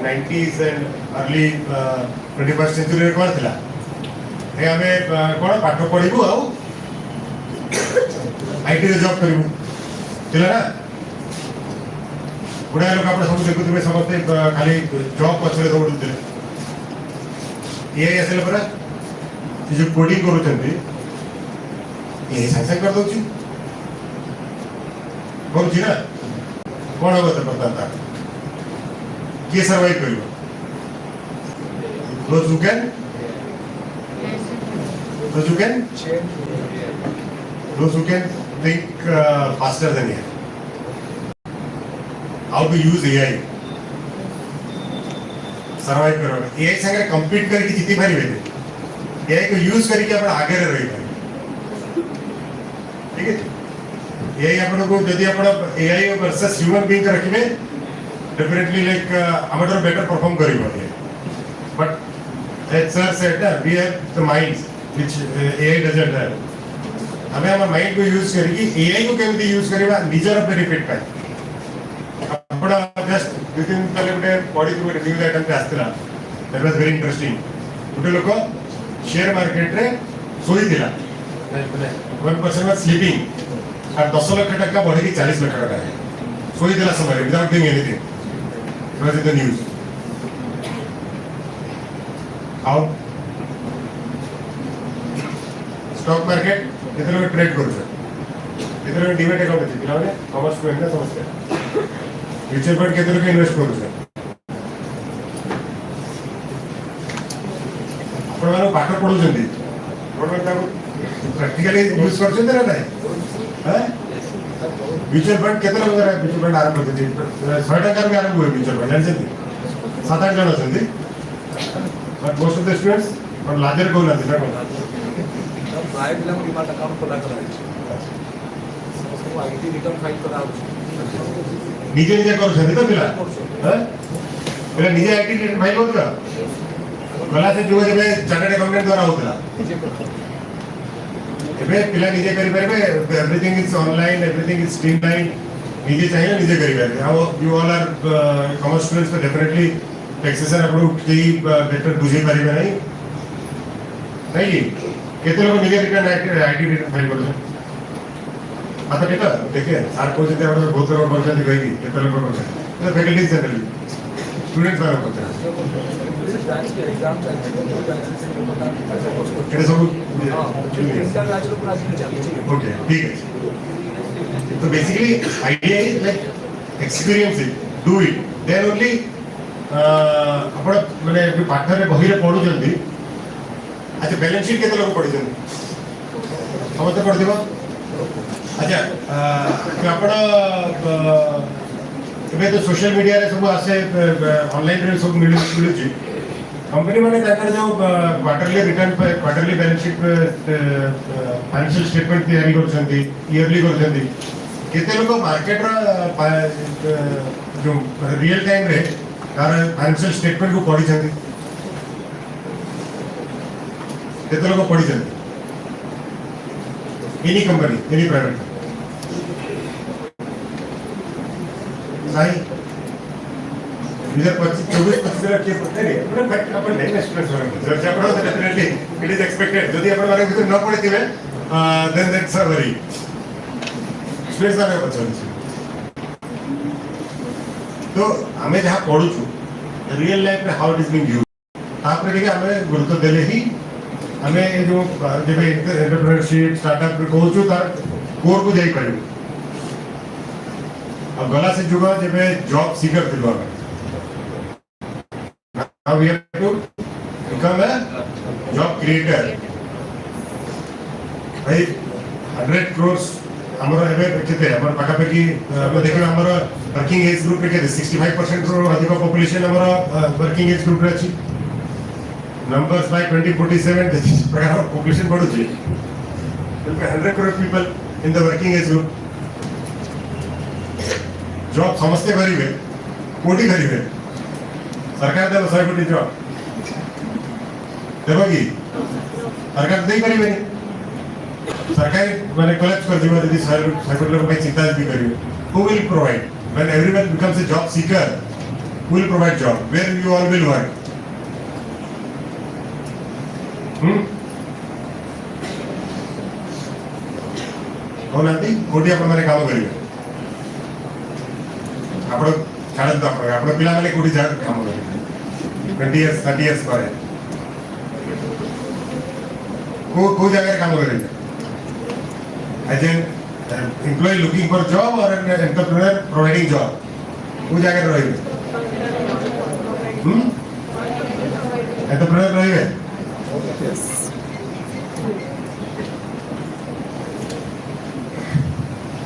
90s and early 21st century रे कोन थिला ए हमें कोन पाठ पढिबो आ आईटी रे जॉब करिबो थिला ना, बुढ़ा लोग आप सब देखुथिबे समस्ते खाली जॉब पछरे दौड़ुथिले, ये आसिले परा जो कोडिंग करूछन्ती ये साइंस कर दोछि बोलछि ना कोन हो त पता था के सर्वाइव करियो, those who can those who can think faster than AI. How to use AI. Survive करो AI संगे compete करके जीती भारी बेटे AI को use करके अपन आगे रह भाई ठीक है AI अपन को यदि अपन AI versus human being का रखी में definitely like amateur better perform करेगा but as sir said that we have the minds which AI doesn't have हमें हमारे mind को use करके AI को कैसे use करेगा निजर benefit का अपना just within the limit body through a news item पे आस्तिला that was very interesting उटे लोग को share market रे सोई दिला one person was sleeping और 10 लाख टक्का बढ़े की 40 लाख टक्का है सोई दिला समय without doing anything it was in the news how stock market कितने लोग ट्रेड करो सर कितने लोग डीमेट अकाउंट है कितने लोग कॉमर्स को है ना समझते हैं म्यूचुअल फंड केते लोग इन्वेस्ट करू छे आपण माने पाठ पढू जंदी आपण माने प्रैक्टिकली यूज कर छे ना नाही हैं म्यूचुअल फंड केते लोग म्यूचुअल फंड आरंभ करते 100 टका में आरंभ हुए म्यूचुअल फंड जानते 7-8 जण अछंती but most of the students और लाजर को ना दिना को प्राइवेट लेवल डिमांड अकाउंट खोला कराई समस्त आईटी रिटर्न फाइल करा निजे निजे करू छथि तो पिला हैं पिला निजे आईटी रिटर्न फाइल होतला गला से जो जेबे चार्टर्ड अकाउंटेंट द्वारा होतला एबे पिला निजे करि परबे everything is online everything is streamline निजे चाहिए निजे करि परबे how you all are commerce students तो डेफिनेटली टैक्सेशन आपको की बेटर बुझे परिबे नहीं नहीं केते लोग निजे रिटर्न आईटी रिटर्न फाइल करू आता केता देखिए सार को जते आपण बहुत लोग बोलते गई केते लोग बोलते तो फैकल्टी जनरली स्टूडेंट्स वाला बोलते हैं ब्रांच के एग्जाम चलते हैं केते सब इंटरनेशनल क्लास में चलती है ओके ठीक है तो basically idea is like experience it do it then only आपण माने पाठ रे बही रे पढु जल्दी अच्छा बैलेंस शीट केते लोग पढि जल्दी समझते पढ दिबो अच्छा आपण एबे तो सोशल मीडिया रे सब आसे ऑनलाइन रे सब मिलु छी कंपनी माने ताकर जो क्वार्टरली रिटर्न पे क्वार्टरली बैलेंस शीट पे फाइनेंशियल स्टेटमेंट तैयारी करछंती ईयरली करछंती केते लोग मार्केट रा जो रियल टाइम रे तार फाइनेंशियल स्टेटमेंट को पढी छंती केते लोग पढी छंती एनी कंपनी एनी प्राइवेट नहीं 2024-25 के पत्ते रे बट अपन नहीं एक्सप्रेस हो जब आपण तो डेफिनेटली इट इज एक्सपेक्टेड यदि आपण माने भीतर न पड़िथिबे then that's a very stress वाले पछन तो हमें जहां पढु छु रियल लाइफ में how it is being used आपरे के हमें गुरुत्व देले ही हमें जो जेबे एंटरप्रेन्योरशिप स्टार्टअप को छु तार कोर को जाई परिबे अब गला से जुगा जेबे जॉब सीकर दिलवा now we have to become a job creator भाई 100 crores हमरो एबे केते हमर पाका पेकी हम देखियो हमर वर्किंग एज ग्रुप रे के 65% रो अधिक पॉपुलेशन हमर वर्किंग एज ग्रुप रे अछि numbers by 2047 this प्रकार population बढ़ु छी 100 crore people in the working age group job समझते करिवे कोटी करिवे सरकार देव 100 कोटी जॉब देबगी सरकार देई परिवे सरकार माने कलेक्ट कर दिबा यदि 100 कोटी लोग पे चिंता भी करिवे who will provide when everyone becomes a job seeker who will provide job where you all will work कोनाती कोटी आपण माने काम करिवे आपण छाड़ दो आपण पिला माने कोटी जा काम करिवे 20 इयर्स 30 इयर्स पर को जगह काम करिवे as an employ looking for job और एन एंटरप्रेन्योर प्रोवाइडिंग जॉब को जगह रहिवे एंटरप्रेन्योर रहिवे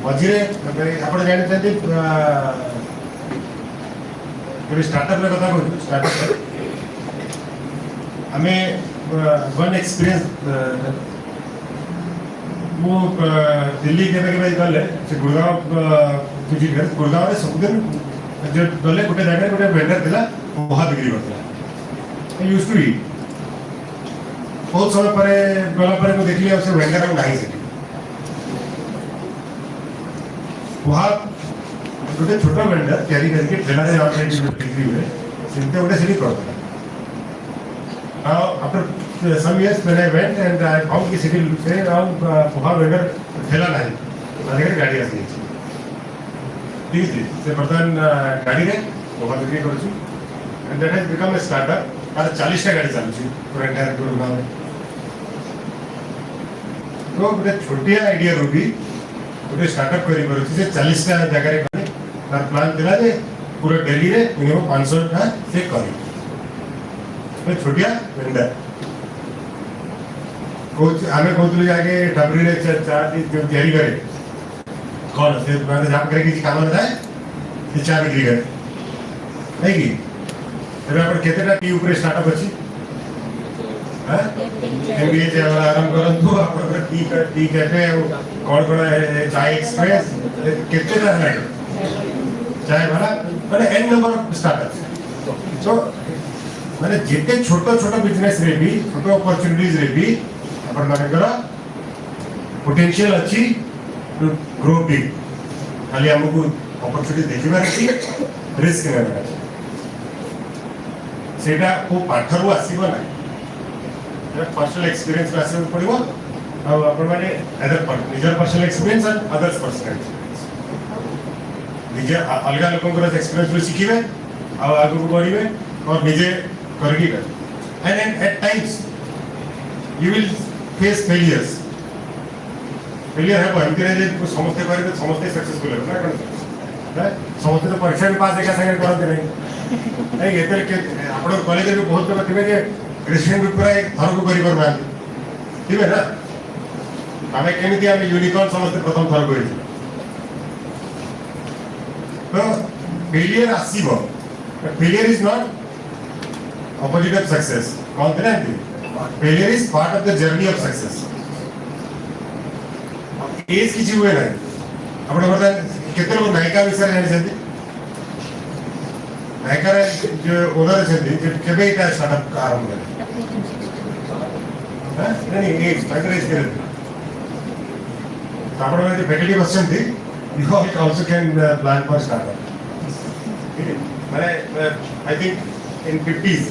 मझे आप जानते स्टार्टअप कथा कहूँ स्टार्टअप आम वन एक्सपीरियंस मु दिल्ली के गले से गुड़गांव विजिट कर गुड़गांव में सबुदिन जो गले गोटे जगह गोटे वेंडर था पोहा बिक्री करता यूज टू ईट बहुत समय पर गला पर देखली से वेंडर नहीं से पोहा गोटे छोट वेंडर कैरी करके ठेला बिक्री हुए सेमती गोटे से करता Now, after some years when I went and I found कि city से पोहा वेंडर ठेला नहीं माने गाड़ी आसी ठीक है से बर्तन गाड़ी रे पोहा बिक्री करूँ and that has become a startup और 40 टा गाड़ी चालू छी पूरा एंटायर गुड़गांव में तो गोटे छोटिया आइडिया रू भी गोटे स्टार्टअप करी करूँ से 40 टा जगह रे कने तार प्लान दिला जे पूरा दिल्ली रे मिनिमम 500 टा से करी मैं छोटिया वेंडर कोच आमे कहतलु आगे डबरी रे चार जो तैयारी करे कौन से मैंने जाप करे कि काम ना ये चार बिक्री करे नहीं की एबे अपन केतेटा टी ऊपर स्टार्टअप अछि हां एमबीए जे आराम करन तो अपन टी कैफे कौन चाय एक्सप्रेस केतेटा है चाय वाला माने एन नंबर ऑफ स्टार्टअप्स सो माने जिते छोट छोट बिजनेस रे भी छोट अपॉर्चुनिटीज रे भी अपन मानकर पोटेंशियल अच्छी टू ग्रो बिग खाली हमको अपॉर्चुनिटी देखिबार अछि रिस्क नेबार अछि सेटा को पाठरु आसीबो ना पर्सनल एक्सपीरियंस आसीबो पड़िबो आ अपन माने अदर निजर personal experience and others personal experience निजे अलगा लोकंकर एक्सपीरियंस रो सिखिबे आ आगु बढ़िबे और निजे करगी कर and at times you will face failures failure है बहुत इतने जे समझते करे तो समझते सक्सेसफुल है ना कौन समझते तो परीक्षा में पास एका संगे करते नहीं ये तो के आपण कॉलेज में बहुत लोग थे जे क्रिश्चियन भी पूरा एक थर को करी करना ठीक है ना हमें केमिति हमें यूनिकॉर्न समझते प्रथम थर करी तो फेलियर आसीबो failure is not opposite of success confident failure is part of the journey of success as किसी हुए नहीं अपने बता कितने लोग नायिका विषय जानी चाहते नायिका जो ओनर चाहते जो केबे इटा स्टार्टअप आरंभ करे हां नहीं एज नायिका एज करे अपने में जो फैकल्टी क्वेश्चन थी you also can plan for startup मैंने I think in 50s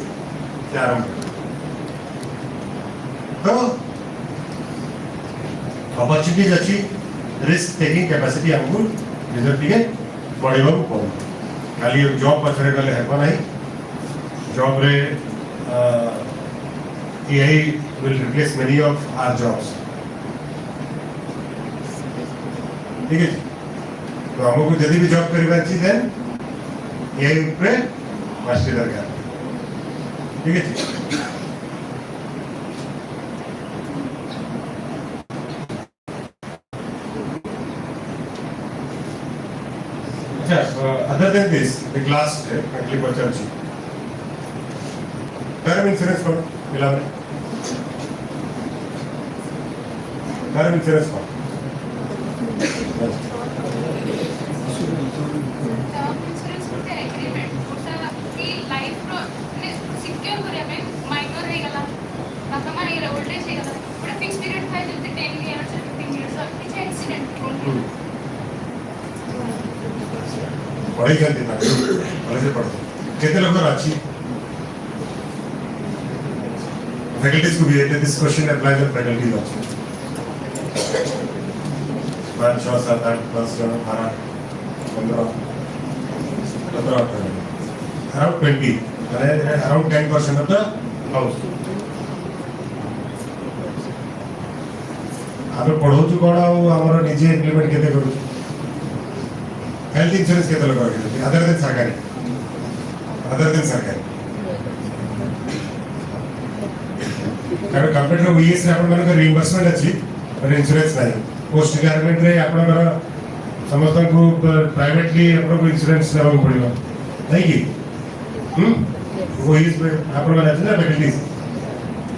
तो अपॉर्चुनिटीज अच्छी रिस्क टेकिंग कैपेसिटी हमको रिजल्ट दिए बढ़ेगा पड़े खाली जॉब पछरे गले है नहीं जॉब रे AI will replace many of our jobs ठीक है तो हमको जल्दी भी जॉब करबा छी देन एआई ऊपर मास्टरी दरकार ठीक है अच्छा other than this the last actually question छी टर्म इंश्योरेंस को मिला है टर्म इंश्योरेंस को पढ़ाई करते ना कॉलेज में पढ़ते कितने लोग अच्छी फैकल्टीज को भी है this question apply to faculties also 5 6 7 8 10 12 15 around 20 around 10% of the house आमे पढ़ो छु कोन हमर निजे इम्प्लीमेंट केते करू हेल्थ इंश्योरेंस केते लोग करके अदर देन सरकारी कारण कंप्यूटर वीएस रे आपण मानकर रिइंबर्समेंट अछि पर इंश्योरेंस नाही पोस्ट रिटायरमेंट रे आपण कर समस्त को प्राइवेटली आपण को इंश्योरेंस लेवा पड़िबो नहीं कि वो इज आपण माने अछि ना फैसिलिटीज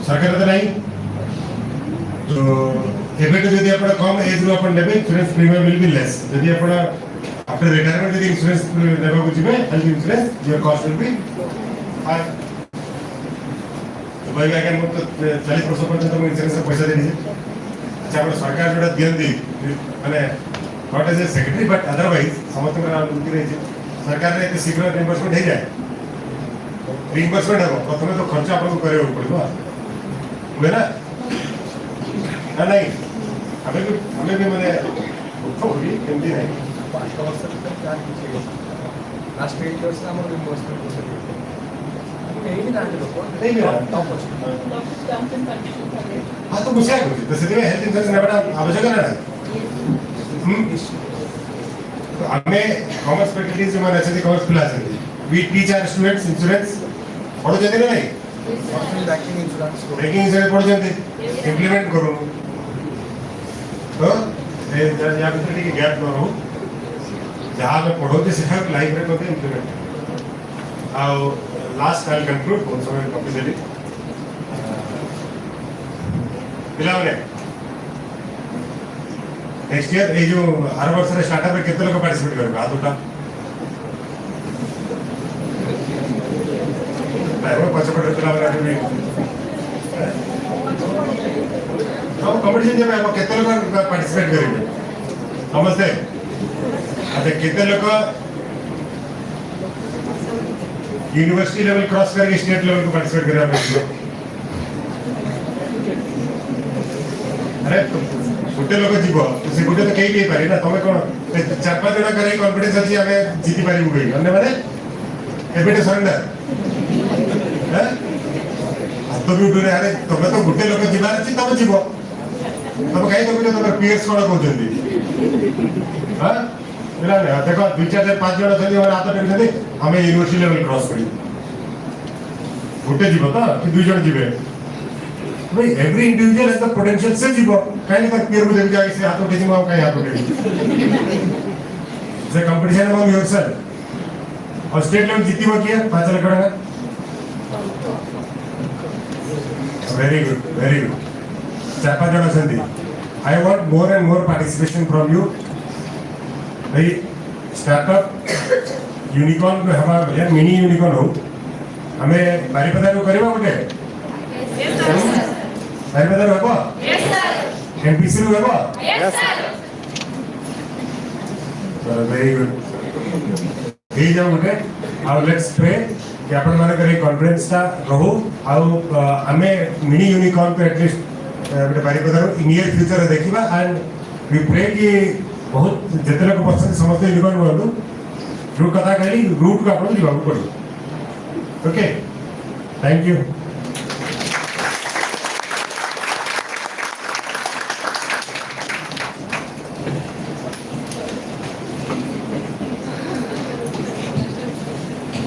सरकार तो नहीं तो एबे तो यदि आपण कम एज रो आपण लेबे insurance premium will be less यदि आपण आफ्टर रिटायरमेंट यदि इंश्योरेंस लेवा को जिबे health insurance your cost will be high तो भाई अगर मत 40% पर्यंत हम इंश्योरेंस पैसा दे दीजिए अच्छा आपण सरकार जोड़ा दियंती माने not as a secretary but otherwise समस्त का अनुमति रही सरकार रे शीघ्र रिइंबर्समेंट हो जाए रिइंबर्समेंट हो प्रथम तो खर्च आपको करे पड़ो हुए ना ना नहीं हमें भी मैंने होगी हिंदी नहीं 5 वर्ष तक क्या कीजिए लास्ट 8 years से हम रिइंबर्समेंट कर सकते हैं नहीं ना लोग नहीं मिला टॉप हाँ तो मुझे तो सिटी में हेल्थ इंश्योरेंस लेना आवश्यक है ना तो हमें कॉमर्स फैकल्टी जो मैंने अच्छे कॉमर्स पिला चाहिए we teach our students insurance पढ़ो जाते ना नहीं बैंकिंग इंश्योरेंस पढ़ो जाते इम्प्लीमेंट करो तो या भीतर टिके गैप न रहो जहाँ मैं पढ़ोते सीखा लाइफ रे करते इम्प्लीमेंट आओ लास्ट आई कंक्लूड कौन समय कंप्लीटली पिलावने नेक्स्ट ईयर ये जो हर वर्ष रे स्टार्टअप रे केते लोग पार्टिसिपेट करबे हाथ उठा वो पछपड़ पिलावने हम कंपटीशन जब हम केते लोग पार्टिसिपेट करेंगे समझते अच्छा केते लोग यूनिवर्सिटी लेवल क्रॉस करके स्टेट लेवल को पार्टिसिपेट कर रहे हैं अरे गोटे लोग जीव से गोटे तो कई नहीं पारे ना तुम कौन 4-5 जन करे कॉन्फिडेंस अछि आमे जीति पारिबु कहि अन्य माने एबेटे सरेंडर हैं तो भी डरे अरे तुम तो गोटे लोग जीवार अछि तब जीव तब कहीं तो तुम पीएस कोन कहउछंती हां बिना ने देखो 2-4-5 जन छथि हमर हाथ टेंशन हमें यूनिवर्सिटी लेवल क्रॉस करी गोटे जीव तो कि 2 जन जीवे भाई every individual has the potential से जीव कहीं तक पीर को देख जाके से हाथ उठे जीव कहीं हाथ उठे से कंपटीशन अमंग योरसेल्फ और स्टेट लेवल जीतीबो किया 5 लाख टका वेरी गुड 4-5 जन छथि I want more and more participation from you भाई स्टार्टअप यूनिकॉर्न को हवा या मिनी यूनिकॉर्न हो हमें बारीपदा को करबा बोले यस सर बारीपदा होबो यस सर एमपीसी रो होबो यस सर वेरी गुड हे जाओ बोले आउ लेट्स प्रे कि आपण माने करे कॉन्फिडेंस ता रहू आउ हमें मिनी यूनिकॉर्न को एटलीस्ट बटे बारीपदा इन नियर फ्यूचर देखिबा एंड वी प्रे कि बहुत जते लोग पसंद समस्त यूनिकॉर्न बोलू जो कथा कहली रूट को आपण जीवा पड़ो ओके थैंक यू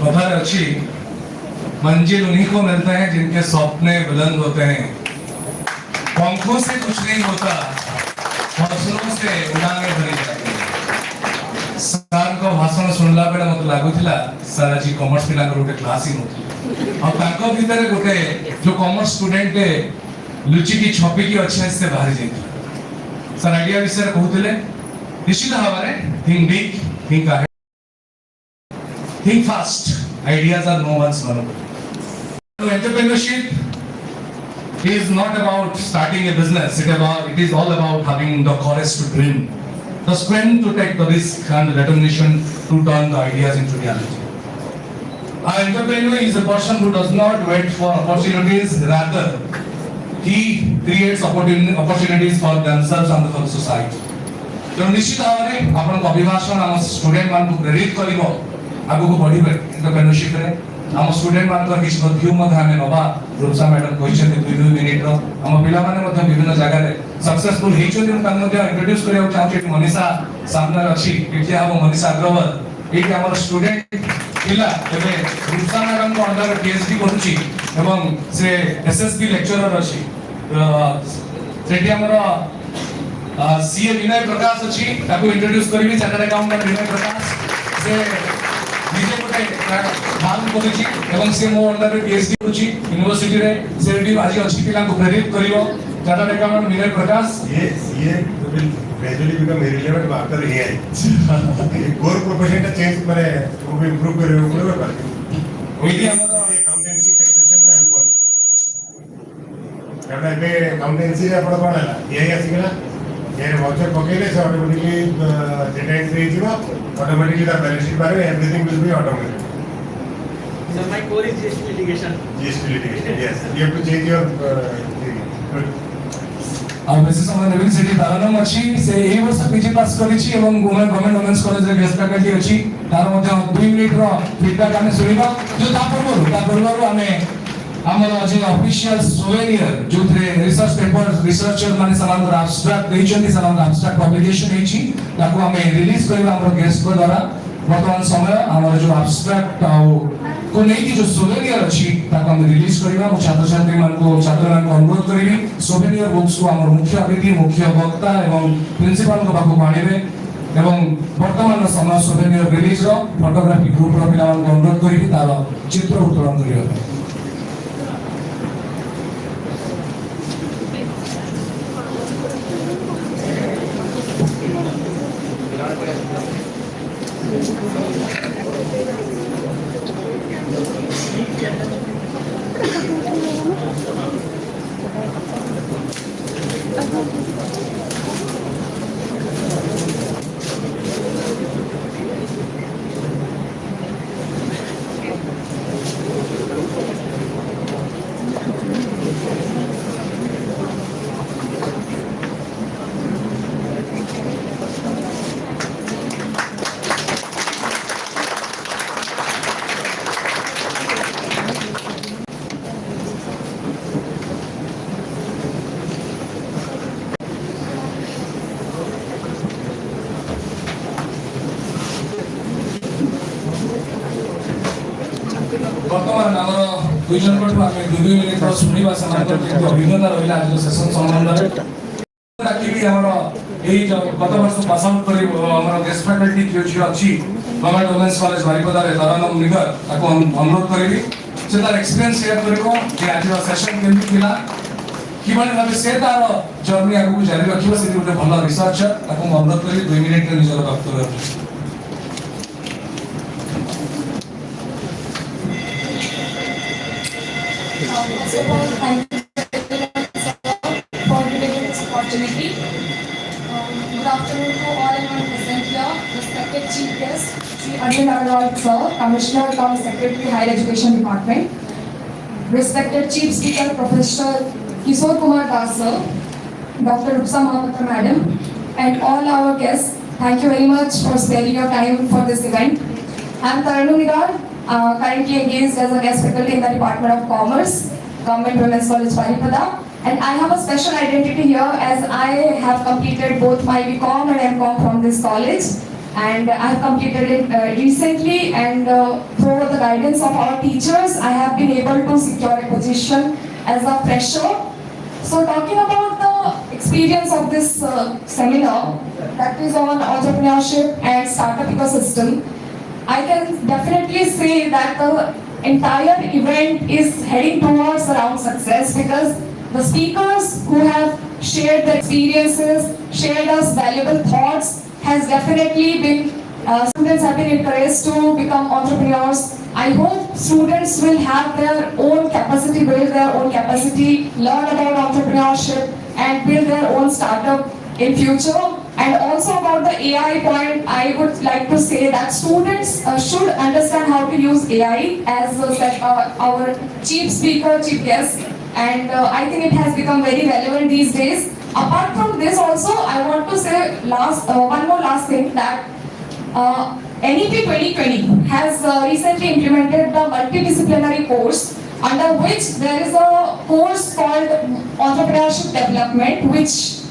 कथा अच्छी मंजिल उन्हीं को मिलते हैं जिनके सपने बुलंद होते हैं पंखों से कुछ नहीं होता हौसलों से उड़ाने भरी जाती है सर को भाषण सुनला बेला मत लागुथिला सर आज कॉमर्स पिला गोटे क्लास ही नथि और ताको भीतर गोटे जो कॉमर्स स्टूडेंट लुचि की छपी की अच्छे से बाहर जाइथिला सर आइडिया विषय कहउथिले निश्चित भाବରେ think big think ahead think fast ideas are no one's monopoly entrepreneurship is not about starting a business it is all about having the courage to dream the strength to take the risk and the determination to turn the ideas into reality an entrepreneur is a person who does not wait for opportunities rather he creates opportunities for themselves and for the society तो निश्चित भाବରେ आपन अभिभाषण हम student मान को प्रेरित करिवो आगो को बढ़ी एंटरप्रेन्योरशिप रे हम स्टूडेंट मान को किछ व्यू मध्ये हमें नबा रूपसा मैडम क्वेश्चन 2 मिनिट रो हम पिला माने मध्ये विभिन्न जगह रे सक्सेसफुल हेचोनी हम तान मध्ये इंट्रोड्यूस करिया चाहू छी मनीषा सामने अछि एठी हम मनीषा अग्रवाल एठी हमर स्टूडेंट ପିଲା ଏବେ ରୁପସା ମ୍ୟାଡମଙ୍କ ଅଣ୍ଡରରେ PhD କରୁଛି ଏବଂ ସେ SSB ଲେକ୍ଚରର ଅଛି। ସେଠି ଆମର CA ବିନୟ ପ୍ରକାଶ ଅଛି, ତାକୁ ଇଣ୍ଟ୍ରୋଡ୍ୟୁସ କରିବି। ଚାର୍ଟର୍ଡ ଆକାଉଣ୍ଟାଣ୍ଟ ବିନୟ ପ୍ରକାଶ, ସେ ନିଜେ ଗୋଟେ ଫାର୍ମ କରୁଛି ଏବଂ ସେ ମୋ ଅଣ୍ଡରରେ PhD କରୁଛି ୟୁନିଭର୍ସିଟିରେ। ସେ ଏଠି ଆଜି ଅଛି ପିଲାଙ୍କୁ ପ୍ରେରିତ କରିବ। ଚାର୍ଟର୍ଡ ଆକାଉଣ୍ଟାଣ୍ଟ ବିନୟ ପ୍ରକାଶ ये will gradually become irrelevant after AI. Core profession टा change माने वो भी improve करेगा बराबर। ଏଇଠି ଆମର accountancy taxation ରେ help करो। जब ଏବେ accountancy ରେ ଆପଣ କଣ ହେଲା AI ଆସିଗଲା। AI ରେ voucher ପକେଇଲେ ସେ automatically data entry ହେଇଯିବ, automatically ତା balance sheet ବାହାରିବ, everything will be automated. So my core is GST litigation. GST litigation, yes. You have to change your thing. Good. ଆଉ ବେଶୀ ସମୟ ନେବି। ସେଠି ତାରନମ ଅଛି, ସେ ଏହି ବର୍ଷ PG ପାସ୍ କରିଛି ଏବଂ ଗଭର୍ଣ୍ଣମେଣ୍ଟ ଓମେନ୍ସ କଲେଜରେ ଗେଷ୍ଟ ଫ୍ୟାକଲ୍ଟି ଅଛି। ତାର ମଧ୍ୟ 2 ମିନିଟର ଫିଡବ୍ୟାକ୍ ଆମେ ଶୁଣିବା। ତା ପୂର୍ବରୁ ଆମେ ଆମର ଯେ ଅଫିସିଆଲ ସୋଭେନିୟର ଯୋଉଥିରେ ରିସର୍ଚ୍ଚ ପେପର ରିସର୍ଚର ମାନେ ସେମାନଙ୍କର ଆବଷ୍ଟ୍ରାକ୍ଟ ଦେଇଛନ୍ତି, ସେମାନଙ୍କର ଆବଷ୍ଟ୍ରାକ୍ଟ ପବ୍ଲିକେସନ ହେଇଛି, ତାକୁ ଆମେ ରିଲିଜ କରିବା ଆମର ଗେଷ୍ଟଙ୍କ ଦ୍ୱାରା। ବର୍ତ୍ତମାନ ସମୟ ଆମର ଯୋଉ ଆବଷ୍ଟ୍ରାକ୍ଟ ଆଉ को ନେଇକି ଯୋଉ ସୋଭେନିୟର ଅଛି ତାକୁ ଆମେ ରିଲିଜ କରିବା। ମୁଁ ଛାତ୍ରମାନଙ୍କୁ ଅନୁରୋଧ କରିବି ସୋଭେନିୟର ବୁକ୍ସକୁ ଆମର ମୁଖ୍ୟ ଅତିଥି, ମୁଖ୍ୟ ବକ୍ତା ଏବଂ ପ୍ରିନ୍ସିପାଲଙ୍କ ପାଖକୁ ଆଣିବେ ଏବଂ ବର୍ତ୍ତମାନର ସମୟ ସୋଭେନିୟର ରିଲିଜର ଫଟୋଗ୍ରାଫି ଗ୍ରୁପର ପିଲାମାନଙ୍କୁ ଅନୁରୋଧ କରିବି ତାର ଚିତ୍ର ଉତ୍ତୋଳନ କରିବା ପାଇଁ। ବର୍ତ୍ତମାନ ଆମର ଦୁଇ ଜଣଙ୍କଠୁ ଆମେ 2 ମିନିଟ ଶୁଣିବା ସେମାନଙ୍କର କେମିତି ଅଭିଜ୍ଞତା ରହିଲା ଆଜିର ସେସନ ସମ୍ବନ୍ଧରେ। ଡାକିବି ଆମର ଏଇ ଗତ ବର୍ଷ ପାସ୍ ଆଉଟ୍ କରି ଆମର ଗେଷ୍ଟ ଫ୍ୟାକଲ୍ଟି ଯୋଉ ଝିଅ ଅଛି ଗଭର୍ଣ୍ଣମେଣ୍ଟ ଓମେନ୍ସ କଲେଜ ବାରିପଦାରେ ତରନମ ନିଗର, ତାକୁ ଅନୁରୋଧ କରିବି ସେ ତାର ଏକ୍ସପିରିଏନ୍ସ ସେୟାର କରିବ ଯେ ଆଜିର ସେସନ କେମିତି ଥିଲା, କିଭଳି ଭାବେ ସେ ତାର ଜର୍ଣ୍ଣି ଆଗକୁ ଜାରି ରଖିବ। ସେ ଗୋଟେ ଭଲ ରିସର୍ଚର, ତାକୁ ମୁଁ ଅନୁରୋଧ କରିବି 2 ମିନିଟରେ ନିଜର ବକ୍ତବ୍ୟ ରଖିବ। First of all, thank you for giving me this opportunity. Good afternoon to all everyone present here. Respected Chief Guest, Sri Arvind Agarwal Sir, Commissioner cum Secretary, Higher Education Department. Respected Chief Speaker, Professor Kishore Kumar Das Sir, Dr. Rupsa Mahapatra Madam, and all our guests. Thank you very much for sparing your time for this event. I am Taranu Nidar, currently engaged as a guest faculty in the Department of Commerce, Government Women's College, Baripada. And I have a special identity here as I have completed both my BCom and MCom from this college. And I have completed it recently, and through the guidance of our teachers, I have been able to secure a position as a fresher. So talking about the experience of this seminar, that is on entrepreneurship and startup ecosystem, I can definitely say that the entire event is heading towards around success, because the speakers who have shared their experiences, shared us valuable thoughts, has definitely been, students have been encouraged to become entrepreneurs. I hope students will have their own capacity, build their own capacity, learn about entrepreneurship and build their own startup in future. And also about the AI point, I would like to say that students should understand how to use AI, as said our chief speaker, chief guest, and I think it has become very relevant these days. Apart from this also, I want to say one more last thing, that NEP 2020 has recently implemented the multidisciplinary course, under which there is a course called Entrepreneurship Development, which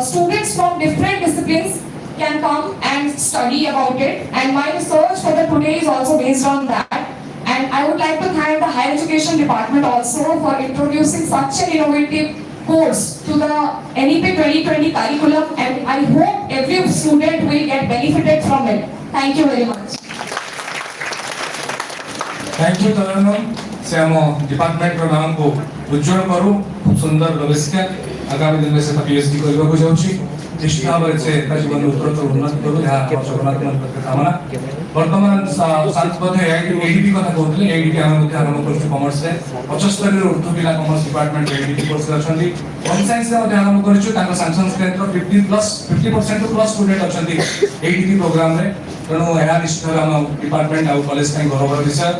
students from different disciplines can come and study about it. And my research for the today is also based on that. And I would like to thank the Higher Education Department also for introducing such an innovative course to the NEP 2020 curriculum, and I hope every student will get benefited from it. Thank you very much. Thank you Tarannum से हम department रो नाम को उज्जवल करू खूब सुंदर भविष्य आगामी दिन में से पीएचडी करबा को जाउछी निश्चित भाव से जीवन उत्तरोत्तर उन्नत करू या जगन्नाथ मंदिर कामना वर्तमान सांसद एडीपी कथा कहते एडीपी आम आरंभ कर कमर्स रे 75 ରୁ ଊର୍ଦ୍ଧ୍ୱ ପିଲା कमर्स डिपार्टमेंट एडीपी कोर्स अछंती होम साइंस रे आरंभ करछु ताको सैंक्शन स्ट्रेंथ 50% प्लस स्टूडेंट अछंती एडीपी प्रोग्राम रे तणु एहा निश्चित भाव हम डिपार्टमेंट आ कॉलेज का गौरव विषय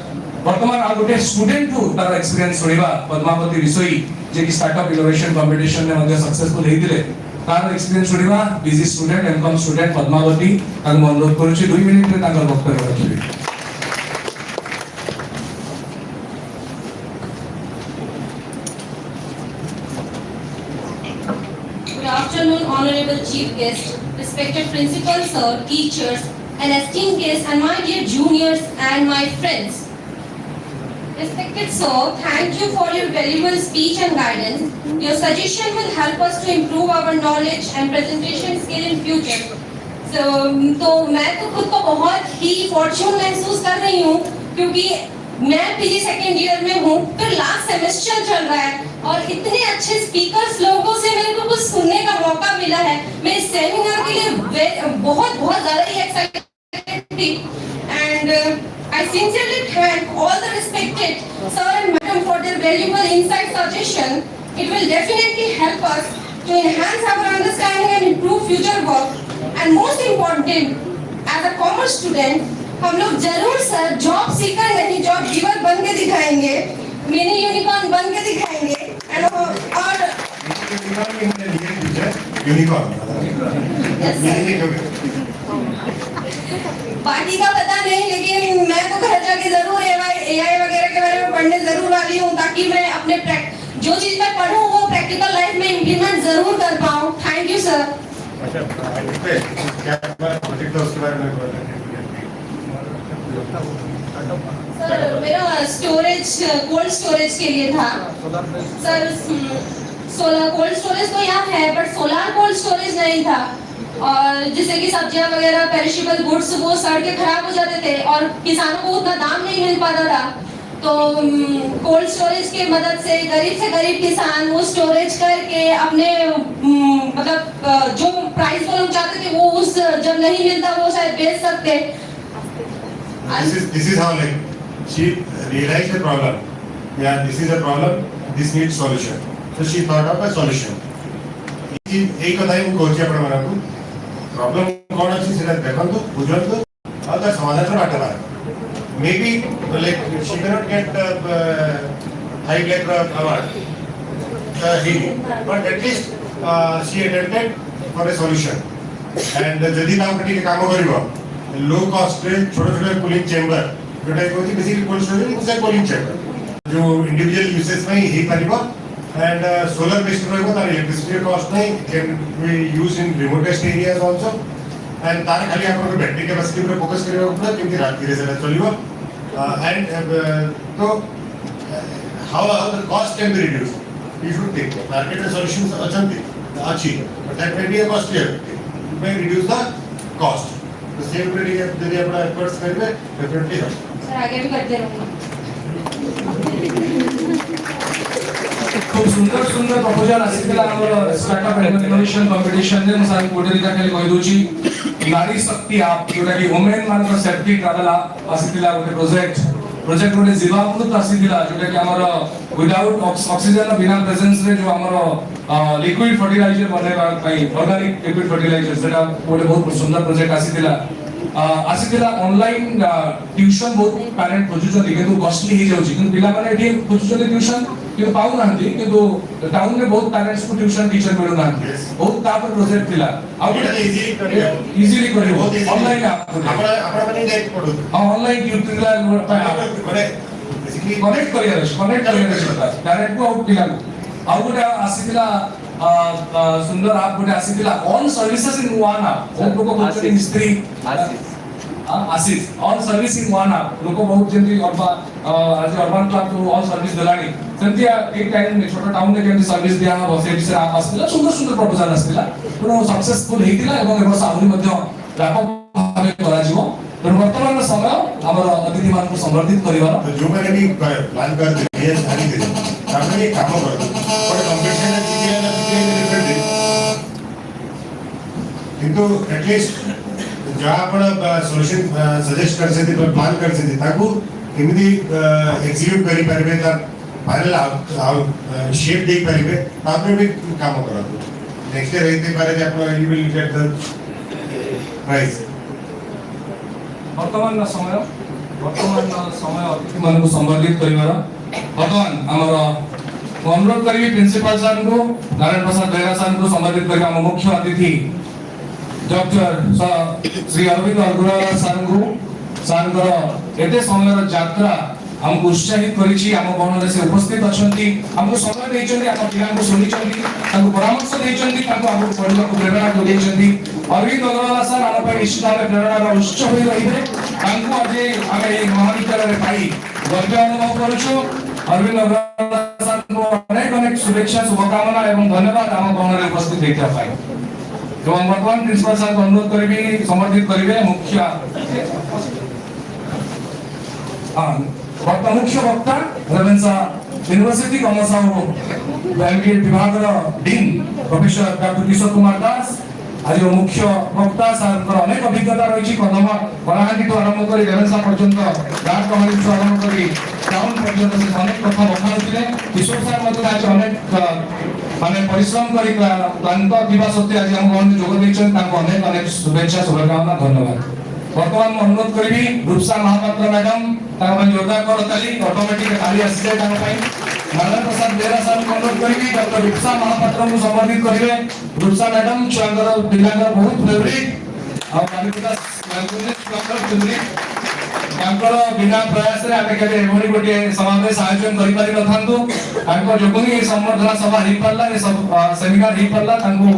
वर्तमान आ गोटे स्टूडेंट को तार एक्सपीरियंस सुनिबा पद्मावती विषयी जे कि स्टार्टअप इनोवेशन कंपटीशन में मध्ये सक्सेसफुल हेतिले तार एक्सपीरियंस सुनिबा PG student MCom student Padmavati ताको अनुरोध करूची 2 मिनिट रे ताकर वक्तव्य रखिबे। Good afternoon, honorable chief guest, respected principal sir, teachers, and esteemed guests, and my dear juniors and my friends. Respected sir, thank you for your valuable speech and guidance. Your suggestion will help us to improve our knowledge and presentation skill in future. तो मैं तो खुद को बहुत ही Fortune महसूस कर रही हूँ क्योंकि मैं पीजी सेकेंड ईयर में हूँ, फिर लास्ट सेमेस्टर चल रहा है और इतने अच्छे स्पीकर्स लोगों से मेरे को कुछ सुनने का मौका मिला है। मैं इस सेमिनार के लिए बहुत ज़्यादा ही एक्साइटेड थी and I sincerely thank all the respected sir and madam for their valuable insight suggestion. It will definitely help us to enhance our understanding and improve future work. And most important, as a commerce student, हम लोग जरूर sir job seeker नहीं job giver बन के दिखाएंगे, mini unicorn बन के दिखाएंगे और बाकी का पता नहीं, लेकिन मैं तो घर जाके जरूर एआई वगैरह के बारे में पढ़ने जरूर वाली हूँ ताकि मैं अपने जो चीज मैं पढ़ूँ वो प्रैक्टिकल लाइफ में इम्प्लीमेंट जरूर कर पाऊँ। Thank you sir. सर मेरा स्टोरेज कोल्ड स्टोरेज के लिए था सर। सोलर कोल्ड स्टोरेज तो यहाँ है बट सोलर कोल्ड स्टोरेज नहीं था और जिससे कि सब्जियां वगैरह पेरिशेबल गुड्स वो सड़ के खराब हो जाते थे और किसानों को उतना दाम नहीं मिल पाता था। तो कोल्ड स्टोरेज की मदद से गरीब किसान वो स्टोरेज करके अपने मतलब जो प्राइस वो लोग चाहते थे वो उस जब नहीं मिलता वो शायद बेच सकते। This is how like she realized the problem. Yeah, this is a problem. This needs solution. So she thought of a solution. एक कथा ही मुझे कोची अपने मना को प्रॉब्लम कौन अच्छी से देखो तो बुझल तो और तो समाधान तो बाटे बार maybe like she cannot get high letter award but at least she attempted for a solution and जदी नाम कटी के काम करिवो लो कॉस्ट रे छोटे-छोटे कूलिंग चेंबर जोटा Kochi basically cold storage is cooling chamber जो इंडिविजुअल यूसेज में ही परिबो and solar based रहेगा तार इलेक्ट्रिसिटी कॉस्ट नहीं can be used in remotest areas also and तार खाली आपको बैटरी कैपेसिटी पे फोकस करियो पूरा क्योंकि रात धीरे से चलियो एंड तो how the cost can be reduced you should tech market में सॉल्यूशंस अचंती अच्छी but that may be a cost here you may reduce the cost तो सेम रेडी यदि अपना एफर्ट्स करबे डेफिनेटली सर आगे भी करते रहूंगा। खूब सुंदर सुंदर प्रपोजल आसीला हमर स्टार्टअप इनोवेशन कंपटीशन रे मसाई कोडे दिका खाली कहि दोची नारी शक्ति आप जोटा कि वुमेन मान को सेफ्टी ट्रैवल आसीला गोटे प्रोजेक्ट गोटे जीवामृत आसीला जोटा कि हमर विदाउट ऑक्सीजन बिना प्रेजेंस रे जो हमर लिक्विड फर्टिलाइजर बनेबा पई ऑर्गेनिक लिक्विड फर्टिलाइजर सेटा गोटे बहुत सुंदर प्रोजेक्ट आसीला ऑनलाइन ट्यूशन बहुत पेरेंट खोजुचନ୍ତି किंतु कॉस्टली ही जाउची किंतु पिला माने एठी खोजुचନ୍ତି ट्यूशन कि पाउ नांती किंतु टाउन में बहुत पेरेंट्स को ट्यूशन टीचर मिलु नांती बहुत तापर प्रोजेक्ट थिला आउ इजीली करिवो ऑनलाइन आपण माने जाई पडो ऑनलाइन ट्यूटोरियल माने बेसिकली कनेक्ट करियर पेरेंट को आउ पिला आउ गोटे आसीला सुंदर आप गोटे आसीथिला ऑन सर्विसेज इन वन आप बहुत लोग कहते मिस्त्री आशीष ऑन सर्विस इन वन आप लोग बहुत जेंति आज अर्बन क्लब तो ऑन सर्विस देलानी सेंति एक टाइम में छोटा टाउन में केमति सर्विस दिया हो से विषय आप आसीला सुंदर सुंदर प्रपोजल आसीला पुरो सक्सेसफुल हेतिला एवं एबस आहुरी मध्ये व्यापक भाबे करा जीवो वर्तमान समय हमर अतिथि मान को संवर्धित करिवार जो मैंने भी प्लान कर दिया सारी दे ताकि ये काम कर दो और कंपटीशन है जीतिया ना जीतिया किंतु एटलीस्ट जहाँ आपण सॉल्यूशन सजेस्ट कर सकते प्लान कर सकते ताकू केमिति एग्जीक्यूट करि परबे तार फाइनल शेप दे परबे तापरे भी काम करतो नेक्स्ट ईयर रहते पारे जे आपण you will get the prize वर्तमान समय अतिथि मान को संवर्धित करिवार वर्तमान हमर अनुरोध करी प्रिंसिपल सर को नारायण प्रसाद बेहरा सर को संवर्धित करिवा हम मुख्य अतिथि डॉक्टर श्री अरविंद अग्रवाल सर को एते समय यात्रा हमको उत्साहित करिछि हम गणरे से उपस्थित अछंती हमको समय दैछंती हम पिला को सुनिछंती हमको परामर्श दैछंती हमको पढिला को प्रेरणा दैछंती अरविंद अग्रवाल सर हम पर निश्चित भाव प्रेरणा उच्च होई रहिबे हमको आज हम ए महाविद्यालय रे पाई गर्व अनुभव करूछु अरविंद अग्रवाल सर को अनेक अनेक शुभेच्छा शुभकामना एवं धन्यवाद हम गणरे उपस्थित देखा पाई एवं वर्तमान प्रिंसिपल सर को अनुरोध करिबी संवर्धित करिबे मुख्य मुख्य वक्ता रेवेन्सा यूनिवर्सिटी कॉमर्स एमबीए विभाग dean professor doctor Kishore Kumar दास आज मुख्य वक्ता सर अनेक अभिज्ञता रही कदम कलाहांडी तो आरंभ कर रेवेन्सा पर्यंत गाँव कहानी तो आरंभ कर टाउन पर्यंत से अनेक कथा बखाणुले किशोर सर आज अनेक माने परिश्रम करी क्लांत दिवा सत्य आज हम गण जोग दैछन ताको अनेक अनेक शुभेच्छा शुभकामना धन्यवाद वर्तमान में अनुरोध करी रूपसा महापात्र मैडम जोरदार करताली ऑटोमेटिक खाली आसी जाए नारायण प्रसाद बेहरा सर को अनुरोध करी डॉक्टर रूपसा महापात्र को संबोधित करिवे रूपसा मैडम छुआंगर पिलांगर बहुत फेवरेट और बारिपदा तांकर बिना प्रयास रे आमे केबे एभली गोटे समावेश आयोजन करि पारि नथांतु तांको जोगुनी संवर्धना सभा हि पारला ए सब सेमिनार हि पारला तांको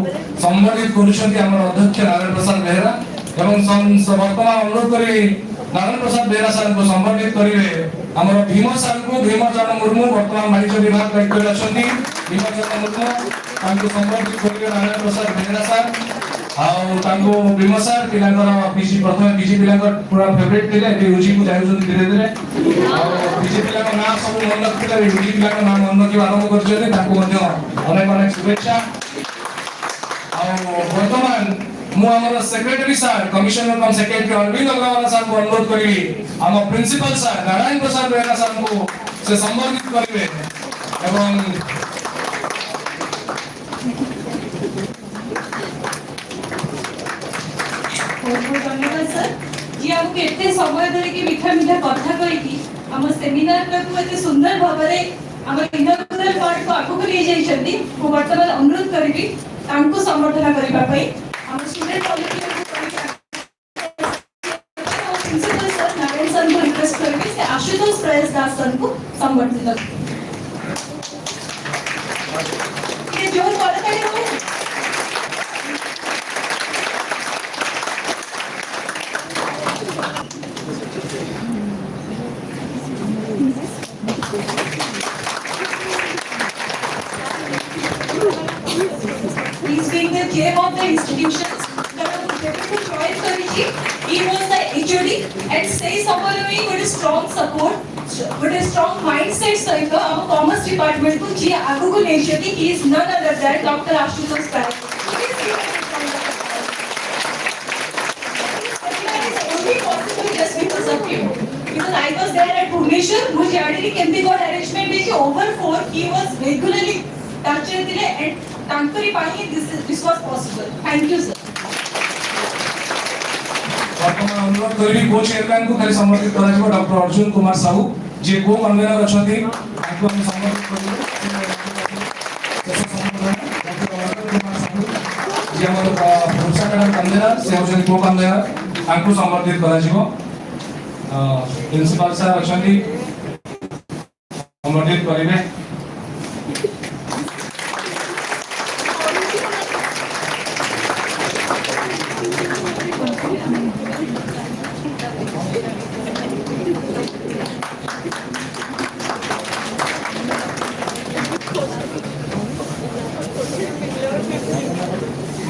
संबोधित करूछन्ती हमर अध्यक्ष नारायण प्रसाद बेहरा एवं वर्तमान अनुरोध करी नारायण प्रसाद बेहरा सर को संबोधित करिवे हमर भीमचरण मुर्मू वर्तमान वाणिज्य विभाग दायित्व रे अछन्ती भीमचरण मुर्मू तांको संबोधित करिवे नारायण प्रसाद बेहरा सर आउ तांको भीम सर पिलांगर पीजी प्रथम पीजी पिलांगर पूरा फेवरेट थिले ए यूजी को जायउछन धीरे धीरे आउ पीजी पिलांगर नाम सब मन रखिले यूजी पिलांगर नाम मन रखि आरंभ करछथि तांको मध्ये अनेक अनेक शुभेच्छा आउ वर्तमान मु हमर सेक्रेटरी सर कमिश्नर कम सेक्रेटरी अरविंद अग्रवाल सर को अनुरोध करी हम principal sir Narayan Prasad Behera sir को से संबोधित करिवे एवं धन्यवाद सर जी हमको एते समय धरे कि मिठा मिठा कथा कहि कि हम सेमिनार को एते सुंदर भाबरे हम इनॉग्रेशन पार्ट को आगु को ले जाई छथि को वर्तमान अनुरोध करिवि तांको संबोधन करिबा पई हम स्टूडेंट कॉलेज को प्रिंसिपल सर नारायण सर को रिक्वेस्ट करिवि से आशुतोष प्रयास दास सर को संबोधित ये जो करते हो He's being the chair of the institutions. He was the HOD and say somewhere with a strong support, with a strong mindset. So, our commerce department को जी आगू को ले जाती. He is none other than Dr. Ashutosh Pai. Only possible just because of him. Because I was there at Bhubaneswar, मुझे already केमती got arrangement है कि over 4 he was regularly touching दिले and तांकरी पानी this was possible. Thank you sir. वर्तमान अनुरोध करी को चेयरमैन को खाली संबोधित कराजिबो डॉक्टर अर्जुन कुमार साहू जे को कन्वेनर अछथि ताको हम संबोधित करिबो जे हमर भूषा मैडम कन्वेनर से होजन को कन्वेनर ताको संबोधित कराजिबो प्रिंसिपल सर अछथि संबोधित करिवे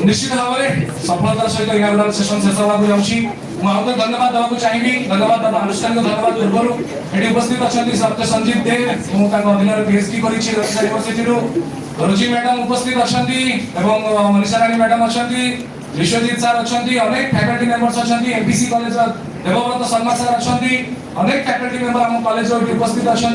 निश्चित भाव में सफलतार सहित इनागुराल सेशन शेष होगा जाऊँगी मुझे धन्यवाद देवाक चाहिए धन्यवाद दादा अनुष्ठानिक धन्यवाद पूर्व ये उपस्थित अच्छा सत्य संजीव दे मुझे अधीन पीएचडी यूनिवर्सिटी रुचि मैडम उपस्थित अच्छा मनीषा राणी मैडम अच्छा विश्वजीत सर अच्छा अनेक फैकल्टी मेंबर्स अच्छा MPC college Devvrat Sharma sir अच्छा अनेक फैकल्टी मेंबर आम कॉलेज उपस्थित अच्छा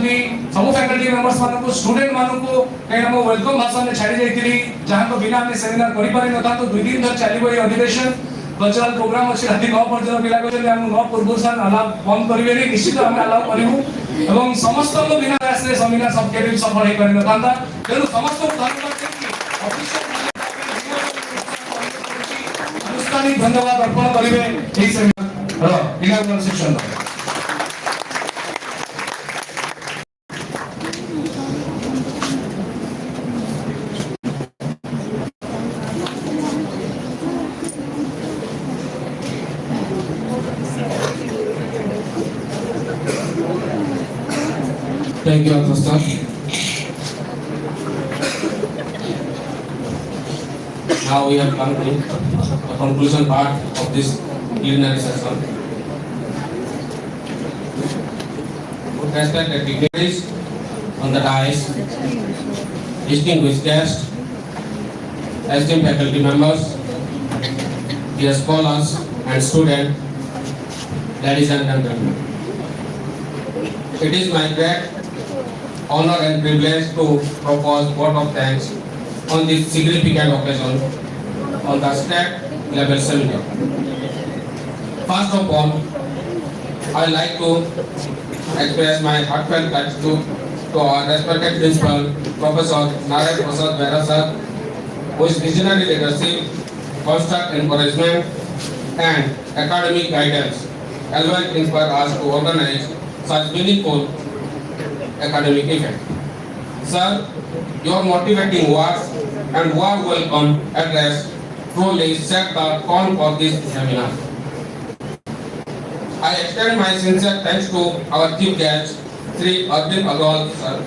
सब फैकल्टी मेंबर्स मानक स्टूडेंट मानक कहीं मो वेलकम भाषण में छाड़ी जाइए जहाँ बिना आम सेमिनार कर था 2 दिन धर चलो ये अधिवेशन कल्चरल प्रोग्राम अच्छे रात 9 पर्यटन पिला कहते 9 पूर्व सर अलाउ बंद करेंगे निश्चित आम अलाउ करूँ और समस्त बिना आसले सेमिनार सब केवल सफल हो था तेणु समस्त अनुष्ठानिक धन्यवाद अर्पण करेंगे seminar इनागुरल section Thank you, Pastor. Now we have come to the conclusion part of this plenary session. Respected dignitaries on the dais, distinguished guests, esteemed faculty members, dear scholars and students, ladies and gentlemen. It is my great honor and privilege to propose vote of thanks on this significant occasion on the state level seminar. First of all, I would like to express my heartfelt gratitude to our respected principal, Professor Narayan Prasad Vera sir, whose visionary leadership, constant encouragement, and academic guidance always inspire us to organize such meaningful academic event. Sir, your motivating words and warm welcome address truly set the tone for this seminar. I extend my sincere thanks to our chief guest, Sri Arvind Agarwal sir,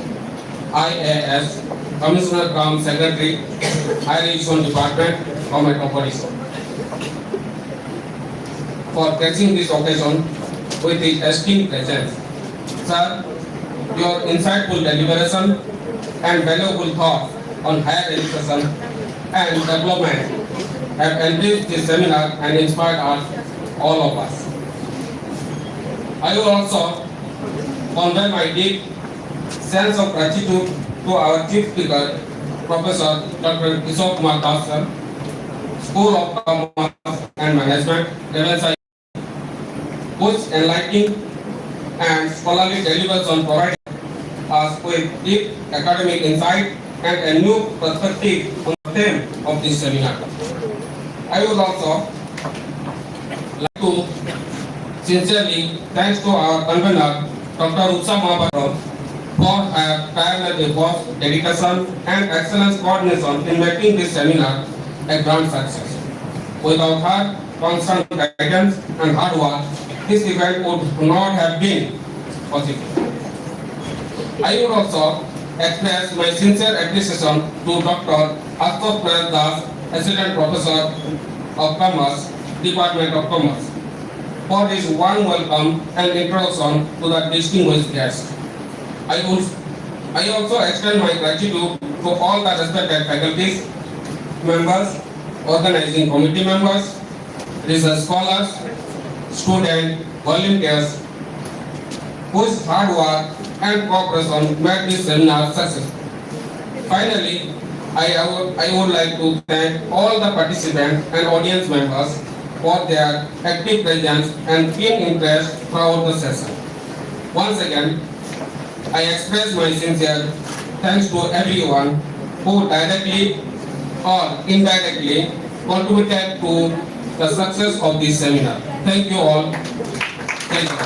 IAS, Commissioner Kam Secretary, Higher Education Department of Metropolis, for gracing this occasion with his esteemed presence. Sir, your insightful deliberation and valuable thoughts on higher education and development have enriched this seminar and inspired us, all of us. I will also convey my deep sense of gratitude to our chief speaker, Professor Dr. Kishore Kumar Das sir, School of Commerce and Management, Devensai, whose enlightening and scholarly deliberation provided us with deep academic insight and a new perspective on the theme of this seminar. I would also like to sincerely thanks to our convener, Dr. Utsa Mahabharat, for her tireless efforts, dedication, and excellent coordination in making this seminar a grand success. Without her constant guidance and hard work, this event would not have been possible. I would also express my sincere appreciation to Dr. Ashok Das, Assistant Professor of Commerce, Department of Commerce, for his warm welcome and introduction to the distinguished guest. I also extend my gratitude to all the respected faculties, members, organizing committee members, research scholars, students, volunteers, whose hard work and cooperation made this seminar successful. Finally, I would like to thank all the participants and audience members for their active presence and keen interest throughout the session. Once again, I express my sincere thanks to everyone who directly or indirectly contributed to the success of this seminar. Thank you all. Thank you.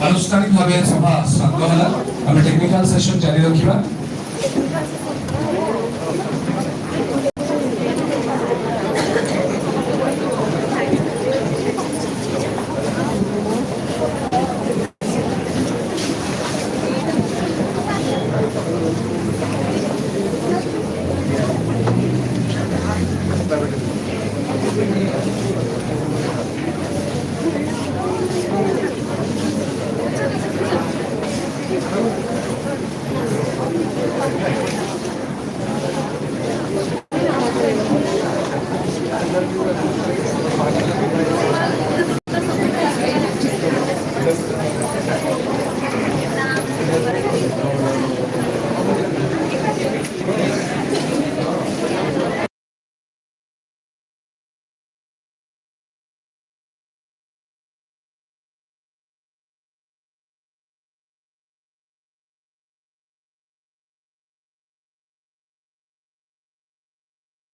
आनुष्ठानिक भावे सभा शांत होला हम technical session जारी रखिबा। Thank you.